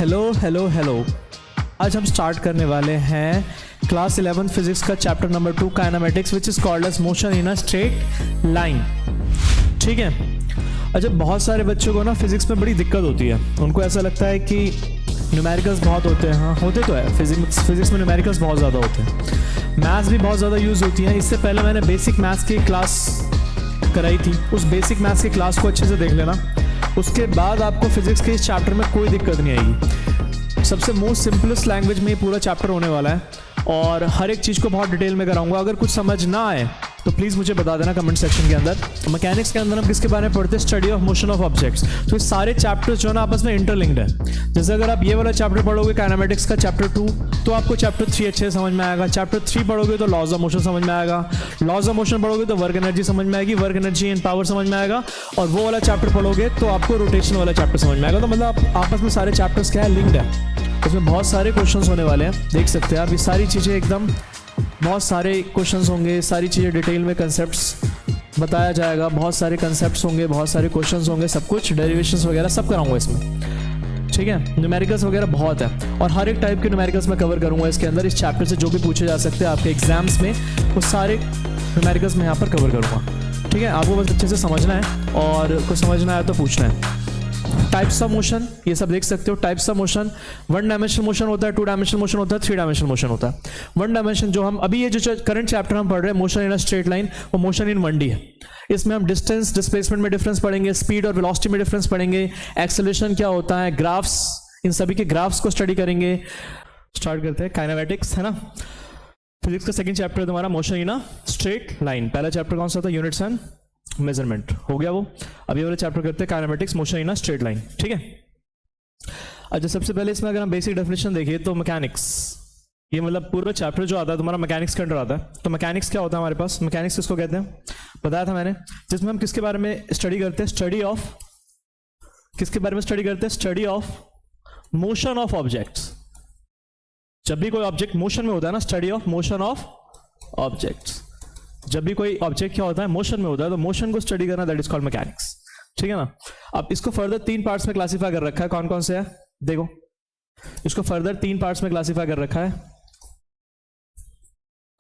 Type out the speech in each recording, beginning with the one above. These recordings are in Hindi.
Hello hello hello. आज हम स्टार्ट करने वाले हैं क्लास 11 फिजिक्स का chapter number 2 kinematics which is called as motion in a straight line. ठीक है। अच्छा, बहुत सारे बच्चों को ना फिजिक्स में बड़ी दिक्कत होती है। उनको ऐसा लगता है कि न्यूमेरिकल्स बहुत होते हैं। हाँ, होते तो है, फिजिक्स में न्यूमेरिकल्स बहुत ज़्यादा होते हैं। मैथ्स भी बहुत ज़्यादा यूज़ होती हैं। इससे पहले मैंने बेसिक मैथ्स की क्लास कराई थी। उस बेसिक मैथ्स की क्लास को अच्छे से देख लेना। उसके बाद आपको फिजिक्स के इस चैप्टर में कोई दिक्कत नहीं आएगी। सबसे मोस्ट सिंपलेस्ट लैंग्वेज में ये पूरा चैप्टर होने वाला है और हर एक चीज़ को बहुत डिटेल में कराऊंगा। अगर कुछ समझ ना आए तो प्लीज़ मुझे बता देना कमेंट सेक्शन के अंदर। मैकेनिक्स के अंदर हम किसके बारे में पढ़ते हैं? Study of motion of objects. तो ये सारे चैप्टर्स जो है ना आपस में इंटरलिंक्ड है। जैसे अगर आप ये वाला चैप्टर पढ़ोगे काइनेमेटिक्स का चैप्टर 2 तो आपको चैप्टर 3 अच्छे से समझ में आएगा। चैप्टर 3 पढ़ोगे तो लॉज ऑफ मोशन समझ में आएगा। लॉज ऑफ मोशन पढ़ोगे तो वर्क एनर्जी समझ में आएगी। वर्क एनर्जी एंड पावर समझ में आएगा। और वो वाला चैप्टर पढ़ोगे तो आपको रोटेशन वाला चैप्टर समझ में आएगा। तो मतलब आपस में सारे चैप्टर्स क्या है, लिंक्ड है। उसमें बहुत सारे क्वेश्चंस होने वाले हैं, देख सकते हैं आप। ये सारी चीज़ें एकदम बहुत सारे क्वेश्चंस होंगे, सारी चीज़ें डिटेल में कंसेप्ट्स बताया जाएगा। बहुत सारे कंसेप्ट्स होंगे, बहुत सारे क्वेश्चंस होंगे, सब कुछ डेरिवेशंस वगैरह सब कराऊंगा इसमें। ठीक है। न्यूमेरिकल्स वगैरह बहुत है और हर एक टाइप के न्यूमेरिकल्स मैं कवर करूंगा इसके अंदर। इस चैप्टर से जो भी पूछे जा सकते हैं आपके एग्जाम्स में, वो सारे न्यूमेरिकल्स मैं यहाँ पर कवर करूँगा। ठीक है। आपको बस अच्छे से समझना है और कुछ समझना है तो पूछना है। टाइप्स ऑफ मोशन ये सब देख सकते हो। Types of motion, 1 dimensional motion होता है, 2 डायमेंशनल मोशन होता है, 3 डायमेंशनल मोशन होता है। 1 डायमेंशन जो हम अभी ये जो करंट चैप्टर हम पढ़ रहे हैं motion in a straight line, वो मोशन इन 1D है। इसमें हम डिस्टेंस डिस्प्लेसमेंट में डिफरेंस पढ़ेंगे, स्पीड और वेलोसिटी में डिफरेंस पढ़ेंगे, एक्सेलरेशन क्या होता है, ग्राफ्स, इन सभी के ग्राफ्स को स्टडी करेंगे। स्टार्ट करते हैं। काइनेमेटिक्स है ना, फिजिक्स का सेकंड चैप्टर तुम्हारा motion in a straight line. पहला चैप्टर कौन सा था? यूनिट्स एंड मेजरमेंट हो गया वो। अभी वाला चैप्टर करते हैं kinematics motion in a straight line. ठीक है। अच्छा, सबसे पहले इसमें अगर हम बेसिक डेफिनेशन देखिए तो मैकेनिक्स, ये मतलब पूरा चैप्टर जो आता है तुम्हारा मैकेनिक्स के अंडर आता है। तो मैकेनिक्स क्या होता है हमारे पास? मैकेनिक्स किसको कहते हैं बताया था मैंने, जिसमें हम किसके बारे में स्टडी करते हैं? स्टडी ऑफ, किसके बारे में स्टडी करते हैं? Study of motion of objects. जब भी कोई ऑब्जेक्ट मोशन में होता है ना, study of motion of objects. जब भी कोई ऑब्जेक्ट क्या होता है, मोशन में होता है, तो मोशन को स्टडी करना, दैट इज कॉल्ड मैकेनिक्स। ठीक है ना। अब इसको फर्दर 3 पार्ट्स में क्लासीफाई कर रखा है। कौन कौन से है देखो, इसको फर्दर 3 पार्ट्स में क्लासीफाई कर रखा है।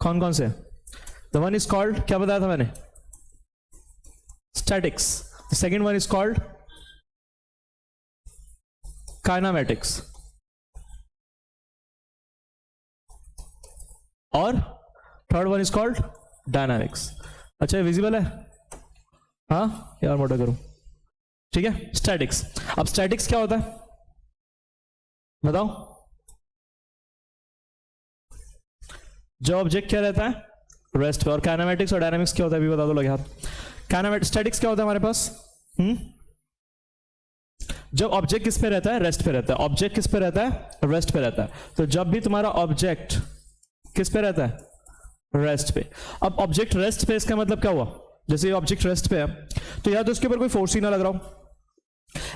कौन कौन से? द वन इज कॉल्ड, क्या बताया था मैंने? Statics. The second one is called kinematics और third one is called dynamics. अच्छा, ये विजिबल है? हाँ यार, मोटा करूं। ठीक है। स्टैटिक्स। अब स्टैटिक्स क्या होता है बताओ? जो ऑब्जेक्ट क्या रहता है? रेस्ट पे। और काइनेमेटिक्स और डायनामिक्स क्या होता है अभी बता दो लगे हाथ। काइनेमेटिक्स, स्टैटिक्स क्या होता है हमारे पास? जब ऑब्जेक्ट किस पे रहता है? रेस्ट पे रहता है। ऑब्जेक्ट किस पे रहता है? रेस्ट पे रहता है। तो जब भी तुम्हारा ऑब्जेक्ट किस पे रहता है? रेस्ट पे। अब ऑब्जेक्ट रेस्ट पे, इसका मतलब क्या हुआ? जैसे ये ऑब्जेक्ट रेस्ट पे है तो या तो उसके ऊपर कोई फोर्स ही ना लग रहा हो।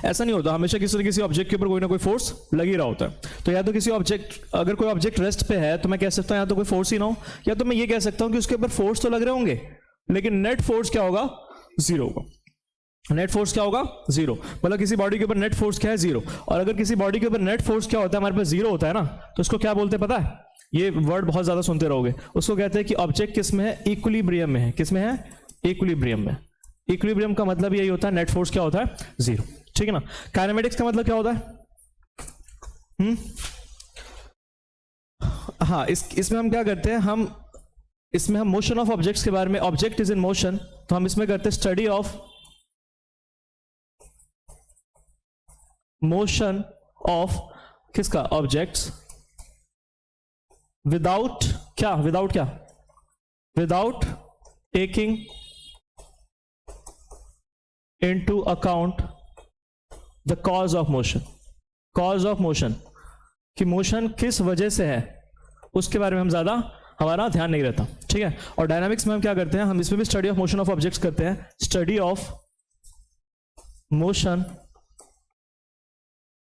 ऐसा नहीं होता, हमेशा किसी न किसी ऑब्जेक्ट के ऊपर कोई ना कोई फोर्स लग ही रहा होता है। तो या तो किसी ऑब्जेक्ट, अगर कोई ऑब्जेक्ट रेस्ट पे है तो मैं कह सकता हूं या तो कोई फोर्स ही ना हो, या तो मैं ये कह सकता हूं कि उसके ऊपर फोर्स तो लग रहे होंगे लेकिन नेट फोर्स क्या होगा? 0 होगा। नेट फोर्स क्या होगा? 0। मतलब किसी बॉडी के ऊपर नेट फोर्स क्या है? 0। और अगर किसी बॉडी के ऊपर नेट फोर्स क्या होता है, हमारे पास 0 होता है ना, तो उसको क्या बोलते हैं पता है? ये वर्ड बहुत ज्यादा सुनते रहोगे। उसको कहते हैं कि ऑब्जेक्ट किस में है? इक्विलिब्रियम में है। किस में है? इक्विलिब्रियम में। इक्विलिब्रियम का मतलब यही होता है, नेट फोर्स क्या होता है? 0। ठीक है ना। काइनेमेटिक्स का मतलब क्या होता है? हाँ, इसमें हम क्या करते हैं, इसमें हम मोशन ऑफ ऑब्जेक्ट्स के बारे में, ऑब्जेक्ट इज इन मोशन, तो हम इसमें करते हैं स्टडी ऑफ मोशन ऑफ किसका? ऑब्जेक्ट्स विदाउट क्या? Without taking into account the cause of motion. Cause of motion कि मोशन किस वजह से है, उसके बारे में हम ज्यादा, हमारा ध्यान नहीं रहता। ठीक है। और डायनामिक्स में हम क्या करते हैं, हम इसमें भी study of motion of objects करते हैं। Study of motion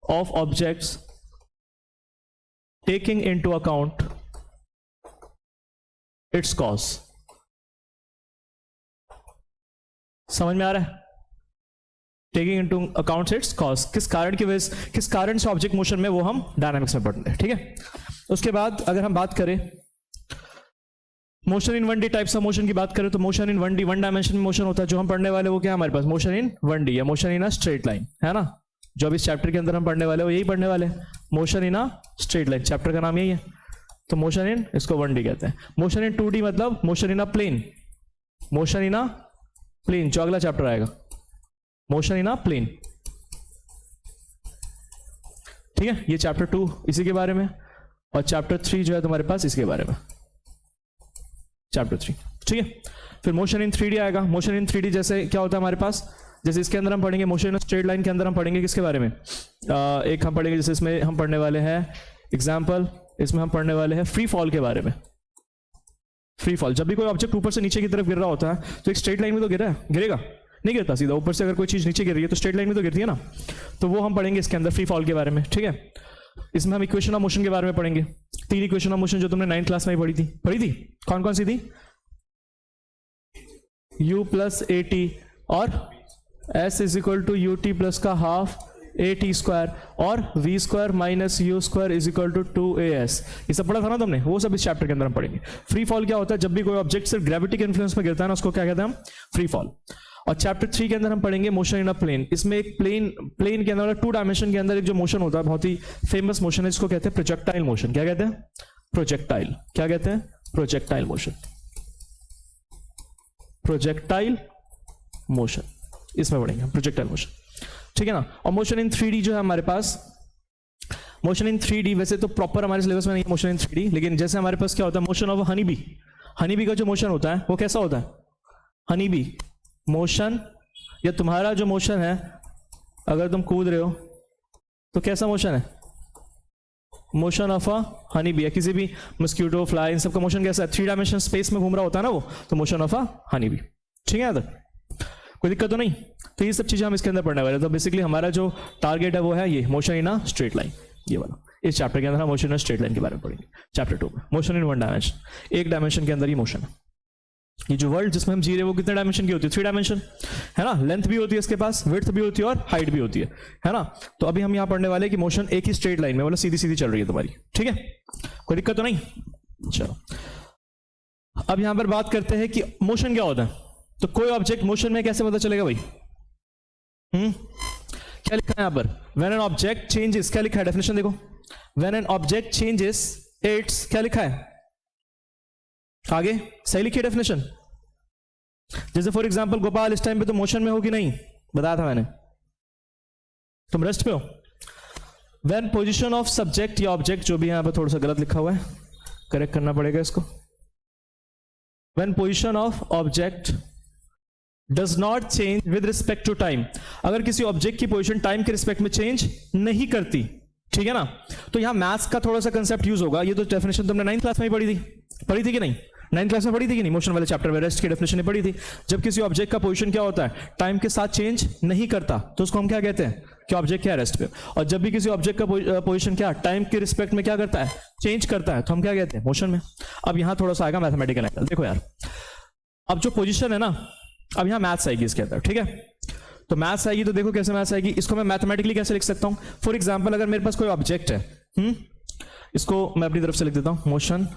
of objects taking into account it's cause. समझ में आ रहा है? Taking into account it's cause, किस कारण की वजह, किस कारण से ऑब्जेक्ट मोशन में, वो हम डायनामिक्स में पढ़ते हैं, ठीक है। उसके बाद अगर हम बात करें motion in 1D types of motion की बात करें, तो motion in 1D, one dimension में मोशन होता है, जो हम पढ़ने वाले वो क्या है हमारे पास, मोशन इन 1D या motion in a straight line, है ना। जो अभी इस चैप्टर के अंदर हम पढ़ने वाले वो यही पढ़ने वाले, motion in a straight line, chapter का नाम यही है। तो मोशन इन, इसको 1D कहते हैं। मोशन इन 2D मतलब motion in a plane, motion in a plane, जो अगला चैप्टर आएगा, मोशन इन अ प्लेन, ठीक है। ये चैप्टर 2 इसी के बारे में, और चैप्टर 3 जो है तुम्हारे पास इसके बारे में, चैप्टर 3, ठीक है। फिर मोशन इन 3D आएगा। मोशन इन 3D जैसे क्या होता है हमारे पास, जैसे इसके अंदर हम पढ़ेंगे मोशन इन स्ट्रेट लाइन के अंदर हम पढ़ेंगे किसके बारे में, एक हम पढ़ेंगे, जैसे इसमें हम पढ़ने वाले हैं एग्जाम्पल, इसमें हम पढ़ने वाले हैं फ्री फॉल के बारे में। फ्री फॉल, जब भी कोई ऑब्जेक्ट ऊपर से नीचे की तरफ गिर रहा होता है तो एक स्ट्रेट लाइन में तो गिरेगा, नहीं गिरता सीधा, ऊपर से अगर कोई चीज नीचे गिर रही है तो स्ट्रेट लाइन में तो गिरती है ना। तो वो हम पढ़ेंगे इसके अंदर फ्री फॉल के बारे में, ठीक है। इसमें हम इक्वेशन ऑफ मोशन के बारे में पढ़ेंगे, 3 इक्वेशन ऑफ मोशन जो तुमने 9th क्लास में पढ़ी थी, कौन कौन सी थी, u प्लस ए टी और s is equal to u t plus का हाफ ए टी स्क्वायर और v square minus u square is equal to 2as, ये सब पढ़ा था ना तुमने, वो सब इस चैप्टर के अंदर हम पढ़ेंगे। फ्री फॉल क्या होता है, जब भी कोई ऑब्जेक्ट सिर्फ ग्रेविटी के इन्फ्लुएंस में गिरता है ना, उसको क्या कहते हैं हम, फ्री फॉल। और चैप्टर 3 के अंदर हम पढ़ेंगे मोशन इन अ प्लेन। इसमें एक प्लेन के अंदर 2 डायमेंशन के अंदर एक जो मोशन होता है, बहुत ही फेमस मोशन है, इसको कहते हैं प्रोजेक्टाइल मोशन। क्या कहते हैं, प्रोजेक्टाइल, क्या कहते हैं, प्रोजेक्टाइल मोशन, प्रोजेक्टाइल मोशन, इसमें पढ़ेंगे प्रोजेक्टाइल मोशन, ठीक है ना। और मोशन इन 3D जो है हमारे पास, मोशन इन 3D वैसे तो प्रॉपर हमारे सिलेबस में नहीं है मोशन इन 3D, लेकिन जैसे हमारे पास क्या होता है, motion of honey bee, honey bee का जो मोशन होता है वो कैसा होता है, हनी बी मोशन, या तुम्हारा जो मोशन है अगर तुम कूद रहे हो तो कैसा मोशन है, motion of a honey bee, या किसी भी मस्क्यूटो, फ्लाई, इन सबका मोशन कैसा है, 3 डायमेंशन स्पेस में घूम रहा होता है ना वो, तो motion of a honey bee, ठीक है। कोई दिक्कत तो नहीं। तो ये सब चीजें हम इसके अंदर पढ़ने वाले हैं। तो बेसिकली हमारा जो टारगेट है वो है ये motion in a straight line, ये वाला। इस चैप्टर के अंदर हम मोशन इन स्ट्रेट लाइन के बारे में पढ़ेंगे, चैप्टर 2 में। मोशन इन 1 डायमेंशन, एक डायमेंशन के अंदर ही मोशन है। ये जो वर्ल्ड जिसमें हम जी रहे हैं वो कितने डायमेंशन की होती है, 3 डायमेंशन, है ना। लेंथ भी होती है इसके पास, विड्थ भी होती है और हाइट भी होती है ना। तो अभी हम यहाँ पढ़ने वाले कि मोशन एक ही स्ट्रेट लाइन में, मतलब सीधी सीधी चल रही है तुम्हारी, ठीक है, कोई दिक्कत तो नहीं। चलो अब यहां पर बात करते हैं कि मोशन क्या होता है। तो कोई ऑब्जेक्ट मोशन में कैसे पता चलेगा भाई, क्या लिखा है यहां पर, व्हेन एन ऑब्जेक्ट चेंजेस, क्या लिखा है डेफिनेशन देखो, when an object changes it's, क्या लिखा है आगे, सही लिखी डेफिनेशन। जैसे फॉर एग्जांपल गोपाल इस टाइम पे तो मोशन में हो कि नहीं, बताया था मैंने, तुम रेस्ट पे हो। व्हेन पोजीशन ऑफ सब्जेक्ट या ऑब्जेक्ट, जो भी यहां पर थोड़ा सा गलत लिखा हुआ है, करेक्ट करना पड़ेगा इसको। When position of object does not change with respect to time, अगर किसी ऑब्जेक्ट की पोजीशन टाइम के रिस्पेक्ट में चेंज नहीं करती, ठीक है ना। तो यहां मैथ्स का थोड़ा सा कंसेप्ट यूज होगा। ये तो डेफिनेशन तुमने 9th क्लास में ही पढ़ी थी कि नहीं, 9th क्लास में पढ़ी थी कि नहीं, मोशन वाले चैप्टर में रेस्ट की डेफिनेशन पढ़ी थी। जब किसी ऑब्जेक्ट का पोजीशन क्या होता है, टाइम के साथ चेंज नहीं करता, तो उसको हम क्या कहते हैं कि ऑब्जेक्ट क्या है, रेस्ट पे। और जब भी किसी ऑब्जेक्ट का पोजीशन क्या टाइम के रिस्पेक्ट में क्या करता है, चेंज करता है, तो हम क्या कहते हैं, मोशन में। अब यहां थोड़ा सा आएगा मैथमेटिकल एंगल, देखो यार, अब जो पोजीशन है ना, अब यहां मैथ्स आएगी इसके अंदर, ठीक है। तो मैथ्स आएगी तो देखो कैसे मैथ्स आएगी, इसको मैं मैथमेटिकली कैसे लिख सकता हूं। फॉर एग्जांपल अगर मेरे पास कोई ऑब्जेक्ट है, इसको मैं अपनी तरफ से लिख देता हूं मोशन,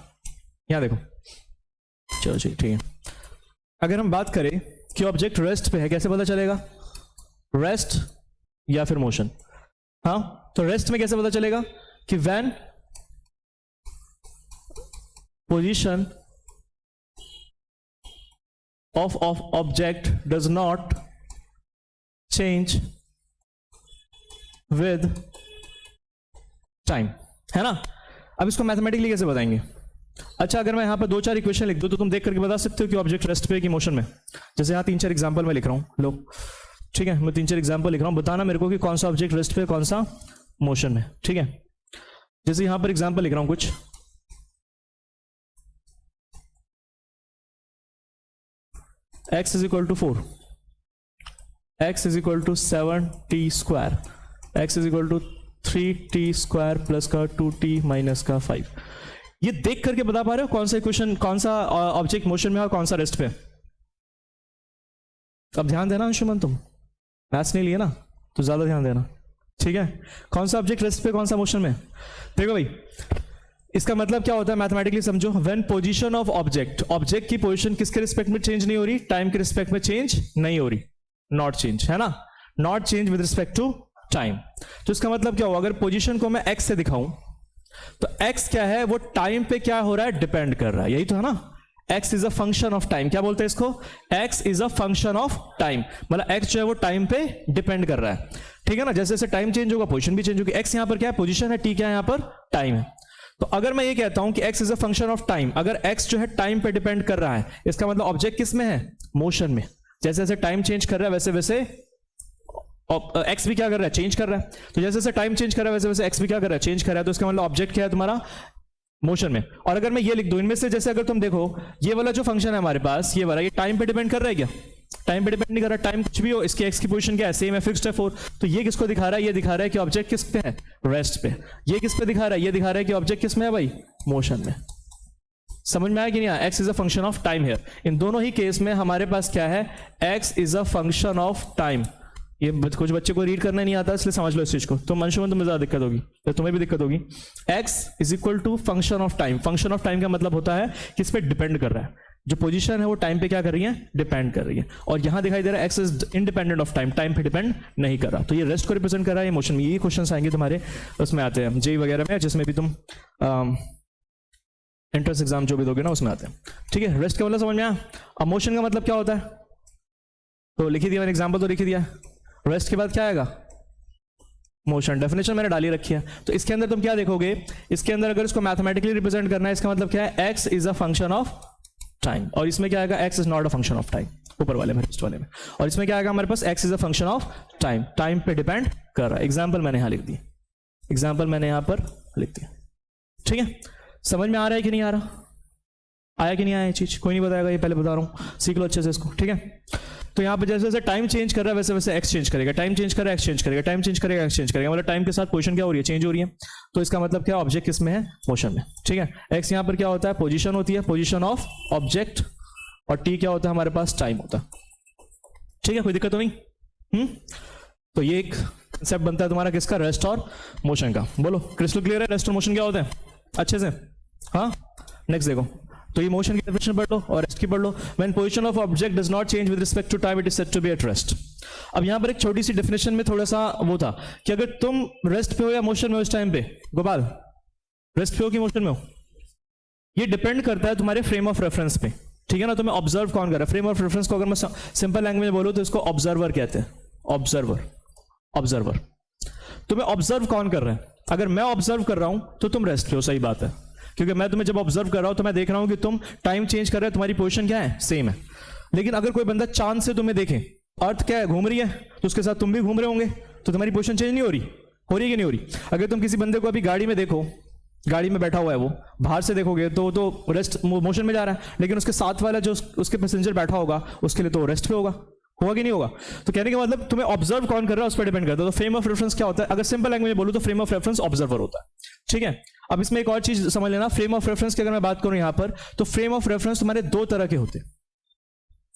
यहां देखो, चलो ठीक है। अगर हम बात करें कि ऑब्जेक्ट रेस्ट पे है, कैसे पता चलेगा, रेस्ट या फिर मोशन। हाँ, तो रेस्ट में कैसे पता चलेगा कि when position of object does not change with time, है ना। अब इसको मैथमेटिकली कैसे बताएंगे। अच्छा, अगर मैं यहां पर 2-4 इक्वेशन लिख दूं तो तुम देख करके बता सकते हो कि ऑब्जेक्ट रेस्ट पे कि मोशन में। जैसे यहां 3-4 एग्जांपल मैं लिख रहा हूं, लो, ठीक है, मैं 3-4 एग्जांपल लिख रहा हूं, बताना मेरे को कि कौन सा ऑब्जेक्ट रेस्ट पे कौन सा मोशन में, ठीक है। जैसे यहां पर एग्जांपल लिख रहा हूं कुछ, x is equal to 4, x is equal to 7t square, x is equal to 3t square plus का 2t माइनस का 5। ये देख करके बता पा रहे हो कौन सा इक्वेशन, कौन सा ऑब्जेक्ट मोशन में और कौन सा रेस्ट पे। अब ध्यान देना अंशुमन तुम, मैथ्स नहीं लिए ना तो ज्यादा ध्यान देना, ठीक है। कौन सा ऑब्जेक्ट रेस्ट पे, कौन सा मोशन में। देखो भाई इसका मतलब क्या होता है मैथमेटिकली समझो, when position of object, object की पोजीशन किसके रिस्पेक्ट में चेंज नहीं हो रही, टाइम के रिस्पेक्ट में चेंज नहीं हो रही, नॉट चेंज, है ना, not change with respect to time. तो इसका मतलब क्या हुआ, अगर पोजीशन को मैं एक्स से दिखाऊं तो एक्स क्या है, वो टाइम पे क्या हो रहा है, डिपेंड कर रहा है, यही तो है ना। X is a function of time, क्या बोलते हैं इसको, x is a function of time, मतलब एक्स जो है वो टाइम पे डिपेंड कर रहा है, ठीक है ना। जैसे जैसे टाइम चेंज होगा पोजीशन भी चेंज होगी। एक्स यहां पर क्या है, पोजीशन है, टी क्या है यहां पर, टाइम है। तो अगर मैं ये कहता हूं कि x is a function of time, अगर x जो है टाइम पे डिपेंड कर रहा है, इसका मतलब ऑब्जेक्ट किस में है, मोशन में। जैसे जैसे टाइम चेंज कर रहा है वैसे वैसे x भी क्या कर रहा है, चेंज कर रहा है। तो जैसे जैसे टाइम चेंज कर रहा है वैसे वैसे x भी क्या कर रहा है, चेंज कर रहा है। तो इसका मतलब ऑब्जेक्ट क्या है तुम्हारा, मोशन में। और अगर मैं ये लिख दूं इनमें से, जैसे अगर तुम देखो ये वाला जो फंक्शन है हमारे पास, ये वाला, ये टाइम पे डिपेंड कर रहा है क्या, टाइम पे डिपेंड नहीं कर रहा, टाइम कुछ भी हो, इसकी एक्स की पोजीशन क्या है, सेम है, फिक्स्ड है 4। तो ये किसको दिखा रहा है, ये दिखा रहा है कि ऑब्जेक्ट किस पे है, रेस्ट पे। ये किस पे दिखा रहा है, ये दिखा रहा है कि ऑब्जेक्ट किस में है भाई, मोशन में। समझ में आया कि नहीं आया, X is a function of time here. इन दोनों ही केस में हमारे पास क्या है, X is a function of time. ये कुछ बच्चे को रीड करना नहीं आता, इसलिए समझ लो इस चीज को। तो अंशुमन तुम्हें ज्यादा दिक्कत होगी, तो तुम्हें भी दिक्कत होगी। X is equal to function of time. Function of time का मतलब होता है किस पे डिपेंड कर रहा है, जो पोजीशन है वो टाइम पे क्या कर रही है, डिपेंड कर रही है। और यहां दिखाई दे रहा है X is independent of time, time पे डिपेंड नहीं कर रहा। तो ये रेस्ट को रिप्रेजेंट कर रहा है, ये मोशन में। ये क्वेश्चन आएंगे तुम्हारे उसमें आते हैं जेई वगैरह में, जिसमें भी तुम एंट्रेंस एग्जाम जो भी दोगे ना उसमें आते हैं, ठीक है। रेस्ट का मतलब समझ में आया। अब मोशन का मतलब क्या होता है, तो लिख दिया मैंने, एग्जाम्पल तो लिख दिया। रेस्ट के बाद क्या आएगा, मोशन। डेफिनेशन मैंने डाली रखी है। तो इसके अंदर तुम क्या देखोगे, इसके अंदर अगर इसको मैथमेटिकली रिप्रेजेंट करना है, इसका मतलब क्या है, X is a function of time. और इसमें क्या आएगा, x is not a function of time, ऊपर वाले में, रेस्ट वाले में। और इसमें क्या आएगा हमारे पास, X is a function of time, time पे डिपेंड कर रहा है। एग्जाम्पल मैंने यहां लिख दी, एग्जाम्पल मैंने यहां पर लिख दिया, ठीक है। समझ में आ रहा है कि नहीं आ रहा, आया कि नहीं आया ये चीज, कोई नहीं बताएगा, ये पहले बता रहा हूं, सीख लो अच्छे से इसको, ठीक है। तो यहाँ पे जैसे जैसे टाइम चेंज कर रहा है वैसे वैसे एक्स चेंज करेगा, टाइम चेंज कर रहा है एक्स चेंज करेगा, टाइम चेंज करेगा एक्स चेंज करेगा, मतलब टाइम के साथ पोजीशन क्या हो रही है, चेंज हो रही है। तो इसका मतलब क्या, ऑब्जेक्ट किस में है, मोशन में, ठीक है। एक्स यहाँ पर क्या होता है, पोजीशन होती है, पोजीशन ऑफ ऑब्जेक्ट, और टी क्या होता है हमारे पास, टाइम होता है, ठीक है। कोई दिक्कत तो नहीं। तो ये एक कंसेप्ट बनता है तुम्हारा किसका, रेस्ट और मोशन का। बोलो क्रिस्टल क्लियर है, रेस्ट और मोशन क्या होता है अच्छे से, हाँ। नेक्स्ट देखो, तो ये मोशन की डेफिनेशन पढ़ लो और रेस्ट की पढ़ लो। When position of object does not change with respect to time, it is said to be at rest. अब यहां पर एक छोटी सी डेफिनेशन में थोड़ा सा वो था कि अगर तुम रेस्ट पे हो या मोशन में हो इस टाइम पे, गोपाल रेस्ट पे हो कि मोशन में हो, ये डिपेंड करता है तुम्हारे फ्रेम ऑफ रेफरेंस पे, ठीक है ना। तुम्हें ऑब्जर्व कौन कर रहा है, फ्रेम ऑफ रेफरेंस को अगर मैं सिंपल लैंग्वेज में बोलूं तो इसको ऑब्जर्वर कहते हैं, ऑब्जर्वर, ऑब्जर्वर। तुम्हें ऑब्जर्व कौन कर रहा है, अगर मैं ऑब्जर्व कर रहा हूं तो तुम रेस्ट पे हो, सही बात है, क्योंकि मैं तुम्हें जब ऑब्जर्व कर रहा हूं तो मैं देख रहा हूं कि तुम टाइम चेंज कर रहे हो, तुम्हारी पोजीशन क्या है, सेम है। लेकिन अगर कोई बंदा चांद से तुम्हें देखे, अर्थ क्या है, घूम रही है, तो उसके साथ तुम भी घूम रहे होंगे, तो तुम्हारी पोजीशन चेंज नहीं हो रही है कि नहीं हो रही। अगर तुम किसी बंदे को अभी गाड़ी में देखो, गाड़ी में बैठा हुआ है, वो बाहर से देखोगे तो रेस्ट मोशन में जा रहा है, लेकिन उसके साथ वाला जो उसके पैसेंजर बैठा होगा उसके लिए तो रेस्ट पे होगा कि नहीं होगा। तो कहने का मतलब तुम्हें ऑब्जर्व कौन कर रहा है उस पर डिपेंड करता है। तो फ्रेम ऑफ रेफरेंस क्या होता है, अगर सिंपल लैंग्वेज में बोलूं तो फ्रेम ऑफ रेफरेंस ऑब्जर्वर होता है, ठीक है। अब इसमें एक और चीज समझ लेना, फ्रेम ऑफ रेफरेंस की अगर मैं बात करूं यहां पर, तो फ्रेम ऑफ रेफरेंस तुम्हारे दो तरह के होते हैं।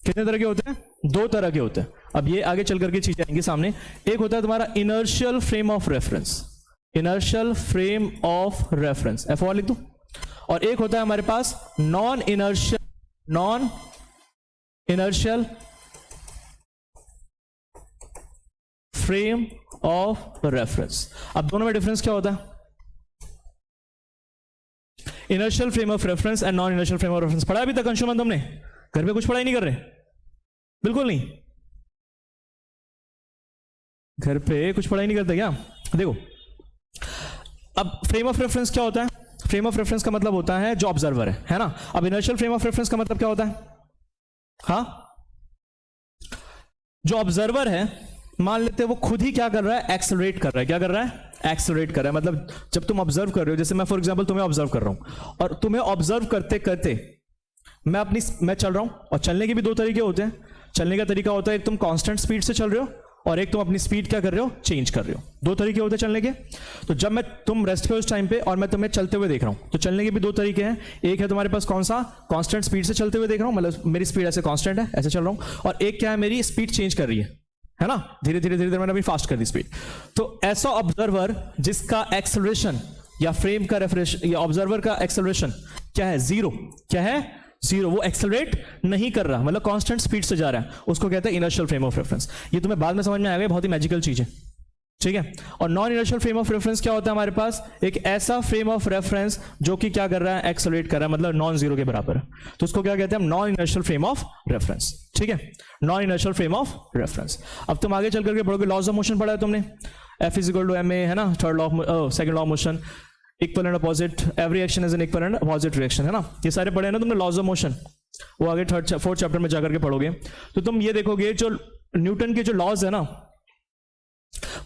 कितने तरह के होते हैं, दो तरह के होते हैं। अब ये आगे चल करके चीजें आएंगी सामने। एक होता है तुम्हारा inertial frame of reference, inertial frame of reference, F लिख दूं। और एक होता है हमारे पास non inertial frame of reference. अब दोनों में डिफरेंस क्या होता है, inertial frame of reference and non inertial frame of reference पढ़ा अभी तक अंशुमन तुमने, घर पे कुछ पढ़ाई नहीं कर रहे, बिल्कुल नहीं, घर पे कुछ पढ़ाई नहीं करते क्या। देखो अब फ्रेम ऑफ रेफरेंस क्या होता है, फ्रेम ऑफ रेफरेंस का मतलब होता है जो ऑब्जर्वर है ना। अब इनर्शियल फ्रेम ऑफ रेफरेंस का मतलब क्या होता है, हाँ, जो ऑब्जर्वर है मान लेते हैं वो खुद ही क्या कर रहा है, एक्सेलरेट कर रहा है, क्या कर रहा है, एक्सेलरेट कर रहा है। मतलब जब तुम ऑब्जर्व कर रहे हो, जैसे मैं फॉर एग्जांपल तुम्हें ऑब्जर्व कर रहा हूं, और तुम्हें ऑब्जर्व करते करते मैं चल रहा हूं, और चलने के भी दो तरीके होते हैं। चलने का तरीका होता है एक तुम कांस्टेंट स्पीड से चल रहे हो, और एक तुम अपनी स्पीड क्या कर रहे हो, चेंज कर रहे हो। दो तरीके होते हैं चलने के। तो जब तुम रेस्ट पे उस टाइम पे और मैं तुम्हें चलते हुए देख रहा हूं, तो चलने के भी दो तरीके हैं। एक है तुम्हारे पास कौन सा, कांस्टेंट स्पीड से चलते हुए देख रहा हूं, मतलब मेरी स्पीड ऐसे कांस्टेंट है, ऐसे चल रहा हूं। और एक क्या है, मेरी स्पीड चेंज कर रही है है ना, धीरे धीरे धीरे धीरे मैंने अभी फास्ट कर दी स्पीड। तो ऐसा ऑब्जर्वर जिसका एक्सेलरेशन या फ्रेम का रेफरेंस या ऑब्जर्वर का एक्सेलरेशन क्या है, जीरो, क्या है, जीरो, वो एक्सेलरेट नहीं कर रहा, मतलब कांस्टेंट स्पीड से जा रहा है, उसको कहते हैं इनर्शियल फ्रेम ऑफ रेफरेंस। ये तुम्हें बाद में समझ में आएगा, बहुत ही मैजिकल चीज है, ठीक है। और non inertial frame of reference क्या होता है हमारे पास, एक ऐसा फ्रेम ऑफ रेफरेंस जो कि क्या कर रहा है, एक्सेलरेट कर रहा है, मतलब नॉन जीरो के बराबर है, तो उसको क्या कहते हैं हम, non inertial frame of reference, ठीक है, non inertial frame of reference. अब तुम आगे चल करके पढ़ोगे, लॉज ऑफ मोशन पढ़ा है तुमने, F = ma, है ना, third law of second law of motion, equal and opposite, every action is an equal and opposite reaction, है ना, ये सारे पढ़े हैं ना तुमने लॉज ऑफ मोशन, वो आगे फोर्थ चैप्टर में जाकर के पढ़ोगे। तो तुम ये देखोगे जो न्यूटन के जो लॉज है ना,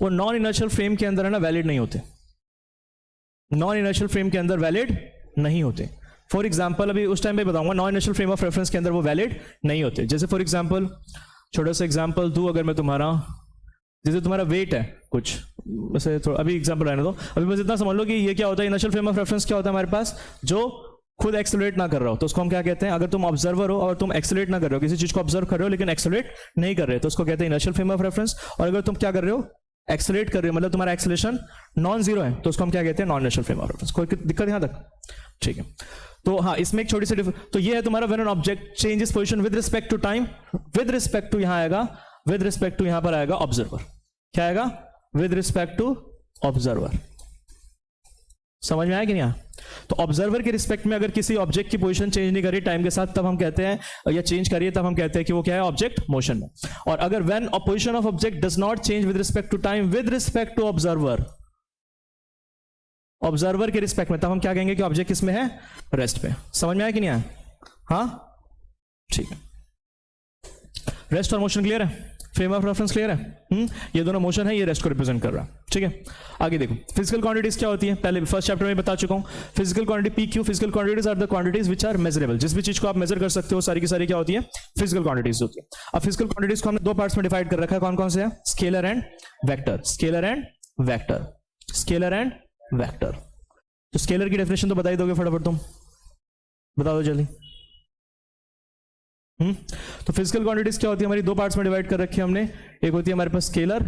वो नॉन इनर्शियल फ्रेम के अंदर है ना वैलिड नहीं होते, नॉन इनर्शियल फ्रेम के अंदर वैलिड नहीं होते। फॉर एग्जाम्पल अभी उस टाइम पे बताऊंगा, non inertial frame of reference के अंदर वो वैलिड नहीं होते। जैसे फॉर एग्जाम्पल, छोटा सा एग्जाम्पल दूं अगर मैं तुम्हारा, जैसे तुम्हारा वेट है कुछ, वैसे थोड़ा अभी एग्जाम्पल रहने दो, अभी बस इतना समझ लो कि ये क्या होता है, इनर्शियल फ्रेम ऑफ रेफरेंस क्या होता है हमारे पास, जो खुद एक्सेलरेट ना कर रहा हो, तो उसको हम क्या कहते हैं, अगर तुम ऑब्जर्वर हो और तुम एक्सेलरेट ना कर रहे हो, किसी चीज को ऑब्जर्व कर रहे हो लेकिन एक्सेलरेट नहीं कर रहे, तो उसको कहते हैं इनर्शियल फ्रेम ऑफ रेफरेंस। और अगर तुम क्या कर रहे हो, एक्सेलरेट कर रहे हो, मतलब तुम्हारा एक्सेलरेशन नॉन जीरो है, तो उसको हम क्या कहते हैं, non inertial frame of reference. कोई दिक्कत यहां तक, ठीक है। तो हाँ, इसमें एक छोटी सी तो ये है तुम्हारा when an object changes position with respect to time, with respect to यहां आएगा, विद रिस्पेक्ट टू यहां पर आएगा ऑब्जर्वर, क्या आएगा, विद रिस्पेक्ट टू ऑब्जर्वर। समझ में आया कि नहीं? तो ऑब्जर्वर के रिस्पेक्ट में अगर किसी ऑब्जेक्ट की पोजीशन चेंज नहीं करी टाइम के साथ, तब हम कहते हैं, या चेंज करिए तब हम कहते हैं कि वो क्या है, ऑब्जेक्ट मोशन में। और अगर when position of object does not change with respect to time with respect to observer, observer के रिस्पेक्ट में, तब हम क्या कहेंगे कि ऑब्जेक्ट किसमें है, रेस्ट पे। समझ में आया कि नहीं आया? हाँ, ठीक है। रेस्ट और मोशन क्लियर है, फ्रेम ऑफ रेफरेंस क्लियर है। ये दोनों मोशन है, ये रेस्ट को रिप्रेजेंट कर रहा है, ठीक है। आगे देखो, फिजिकल क्वांटिटीज क्या होती है, पहले फर्स्ट चैप्टर में बता चुका हूं। Physical quantity PQ, physical quantities are the quantities which are measurable, जिस भी चीज को आप मेजर कर सकते हो सारी की सारी क्या होती है, फिजिकल क्वांटिटीज होती है। अब फिजिकल क्वांटिटीज को हमने दो पार्ट्स में डिवाइड कर रखा है, कौन कौन से है, scalar and vector, scalar and vector, scalar and vector. तो स्केलर की डेफिनेशन तो बता ही दोगे फटाफट, तुम बता दो जल्दी। तो फिजिकल क्वांटिटीज क्या होती है, हमारी दो पार्ट्स में डिवाइड कर रखी है हमने, एक होती है हमारे पास स्केलर,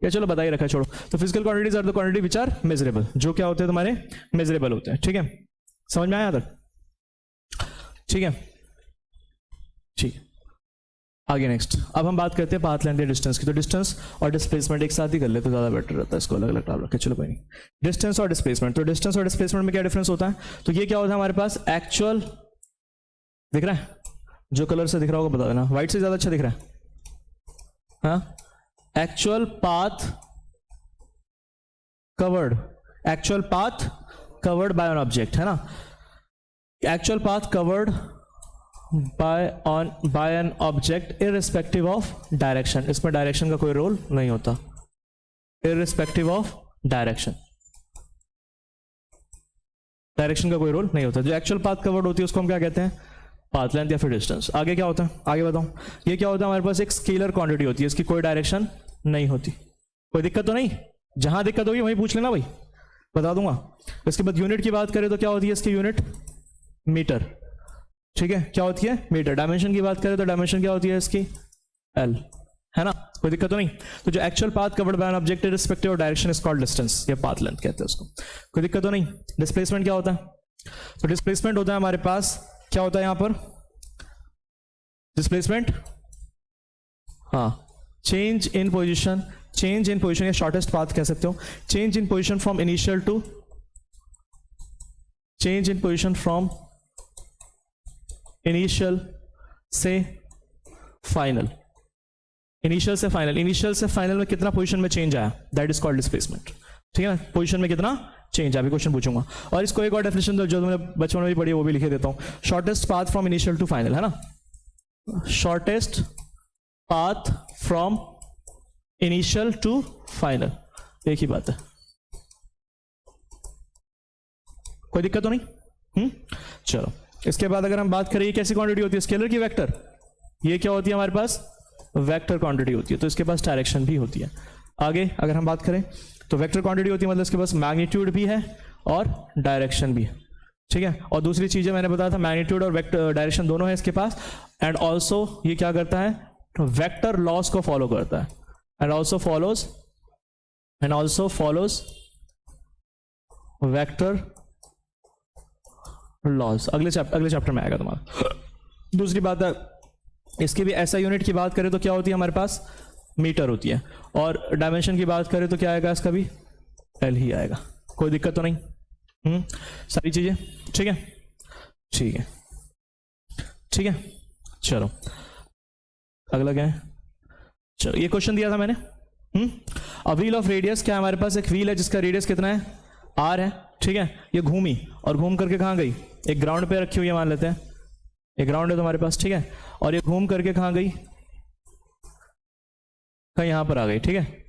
या चलो बता ही रखा है, छोड़ो। तो physical quantities are the quantity which are measurable, जो क्या होते हैं तुम्हारे, मेजरेबल होते हैं, ठीक है। समझ में आया यहां तक? ठीक है, ठीक है। आगे नेक्स्ट, अब हम बात करते हैं पाथ लेंथ या डिस्टेंस की। तो डिस्टेंस और डिस्प्लेसमेंट एक साथ ही कर ले तो ज्यादा बेटर रहता है, इसको अलग अलग डाल रखे, चलो कोई नहीं। डिस्टेंस और डिस्प्लेसमेंट, तो डिस्टेंस और डिस्प्लेसमेंट में क्या डिफरेंस होता है, तो ये क्या होता है हमारे पास, एक्चुअल दिख रहा है, जो कलर से दिख रहा होगा बता देना, व्हाइट से ज्यादा अच्छा दिख रहा है, हाँ, actual path covered, actual path covered by an object, है ना, actual path covered by an object irrespective of direction, इसमें डायरेक्शन का कोई रोल नहीं होता, इररिस्पेक्टिव ऑफ डायरेक्शन, डायरेक्शन का कोई रोल नहीं होता। जो एक्चुअल पाथ कवर्ड होती है उसको हम क्या कहते हैं, पाथ लेंथ या फिर डिस्टेंस। आगे क्या होता है, आगे बताऊं, ये क्या होता है, हमारे पास एक स्केलर क्वांटिटी होती है, इसकी कोई डायरेक्शन नहीं होती, कोई दिक्कत तो नहीं, जहां दिक्कत होगी वहीं पूछ लेना भाई, बता दूंगा। इसके बाद यूनिट की बात करें तो क्या होती है इसकी यूनिट, मीटर, ठीक है, क्या होती है, मीटर। डायमेंशन की बात करें तो डायमेंशन क्या होती है इसकी, L, है ना, कोई दिक्कत तो नहीं। तो जो actual path covered by an object respective of direction is called distance, या पाथ लेंथ कहते हैं उसको, कोई दिक्कत तो नहीं। डिस्प्लेसमेंट क्या होता है, तो डिस्प्लेसमेंट होता है हमारे पास, क्या होता है यहां पर डिस्प्लेसमेंट, हाँ, change in position, change in position या शॉर्टेस्ट पाथ कह सकते हो, change in position from initial to, change in position from initial से फाइनल, इनिशियल से फाइनल, इनिशियल से फाइनल में कितना पोजीशन में चेंज आया, दैट इज कॉल्ड डिस्प्लेसमेंट, ठीक है ना, पोजीशन में कितना चेंज, अभी क्वेश्चन पूछूंगा। और इसको एक और डेफिनेशन जो तुमने बचपन में भी पढ़ी है वो भी लिखे देता हूं, shortest path from initial to final, है ना, shortest path from initial to final, एक ही बात है, कोई दिक्कत तो नहीं। चलो, इसके बाद अगर हम बात करें, ये कैसी क्वांटिटी होती है, स्केलर की वेक्टर, ये क्या होती है हमारे पास, वेक्टर क्वांटिटी होती है, तो इसके पास डायरेक्शन भी होती है। आगे अगर हम बात करें तो वेक्टर क्वांटिटी होती है, मतलब इसके पास मैग्नीट्यूड भी है और डायरेक्शन भी है, ठीक है। और दूसरी चीजें मैंने बताया था, मैग्नीट्यूड और वेक्टर डायरेक्शन दोनों है इसके पास, एंड ऑल्सो ये क्या करता है, वेक्टर लॉस को फॉलो करता है, and also follows vector loss. अगले चैप्टर में आएगा तुम्हारा। दूसरी बात है, इसकी भी ऐसा यूनिट की बात करें तो क्या होती है हमारे पास, मीटर होती है, और डायमेंशन की बात करें तो क्या आएगा, इसका भी एल ही आएगा। कोई दिक्कत तो नहीं? सारी चीजें ठीक है, ठीक है, ठीक है। चलो अगला क्या है, चलो ये क्वेश्चन दिया था मैंने। अ व्हील ऑफ रेडियस, क्या हमारे पास एक व्हील है जिसका रेडियस कितना है, आर है, ठीक है। ये घूमी और घूम करके कहाँ गई, एक ग्राउंड पे रखी हुई है मान लेते हैं, एक ग्राउंड है तुम्हारे पास, ठीक है। और ये घूम करके कहाँ गई, कहीं यहां पर आ गई, ठीक है।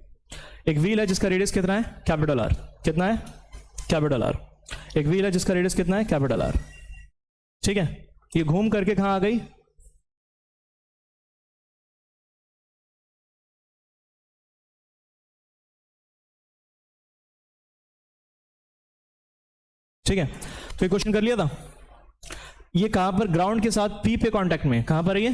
एक व्हील है जिसका रेडियस कितना है, कैपिटल आर। कितना है, कैपिटल आर। एक व्हील है जिसका रेडियस कितना है, कैपिटल आर, ठीक है। ये घूम करके कहां आ गई, ठीक है। तो ये क्वेश्चन कर लिया था। ये कहां पर, ग्राउंड के साथ पी पे कांटेक्ट में, कहां पर है ये,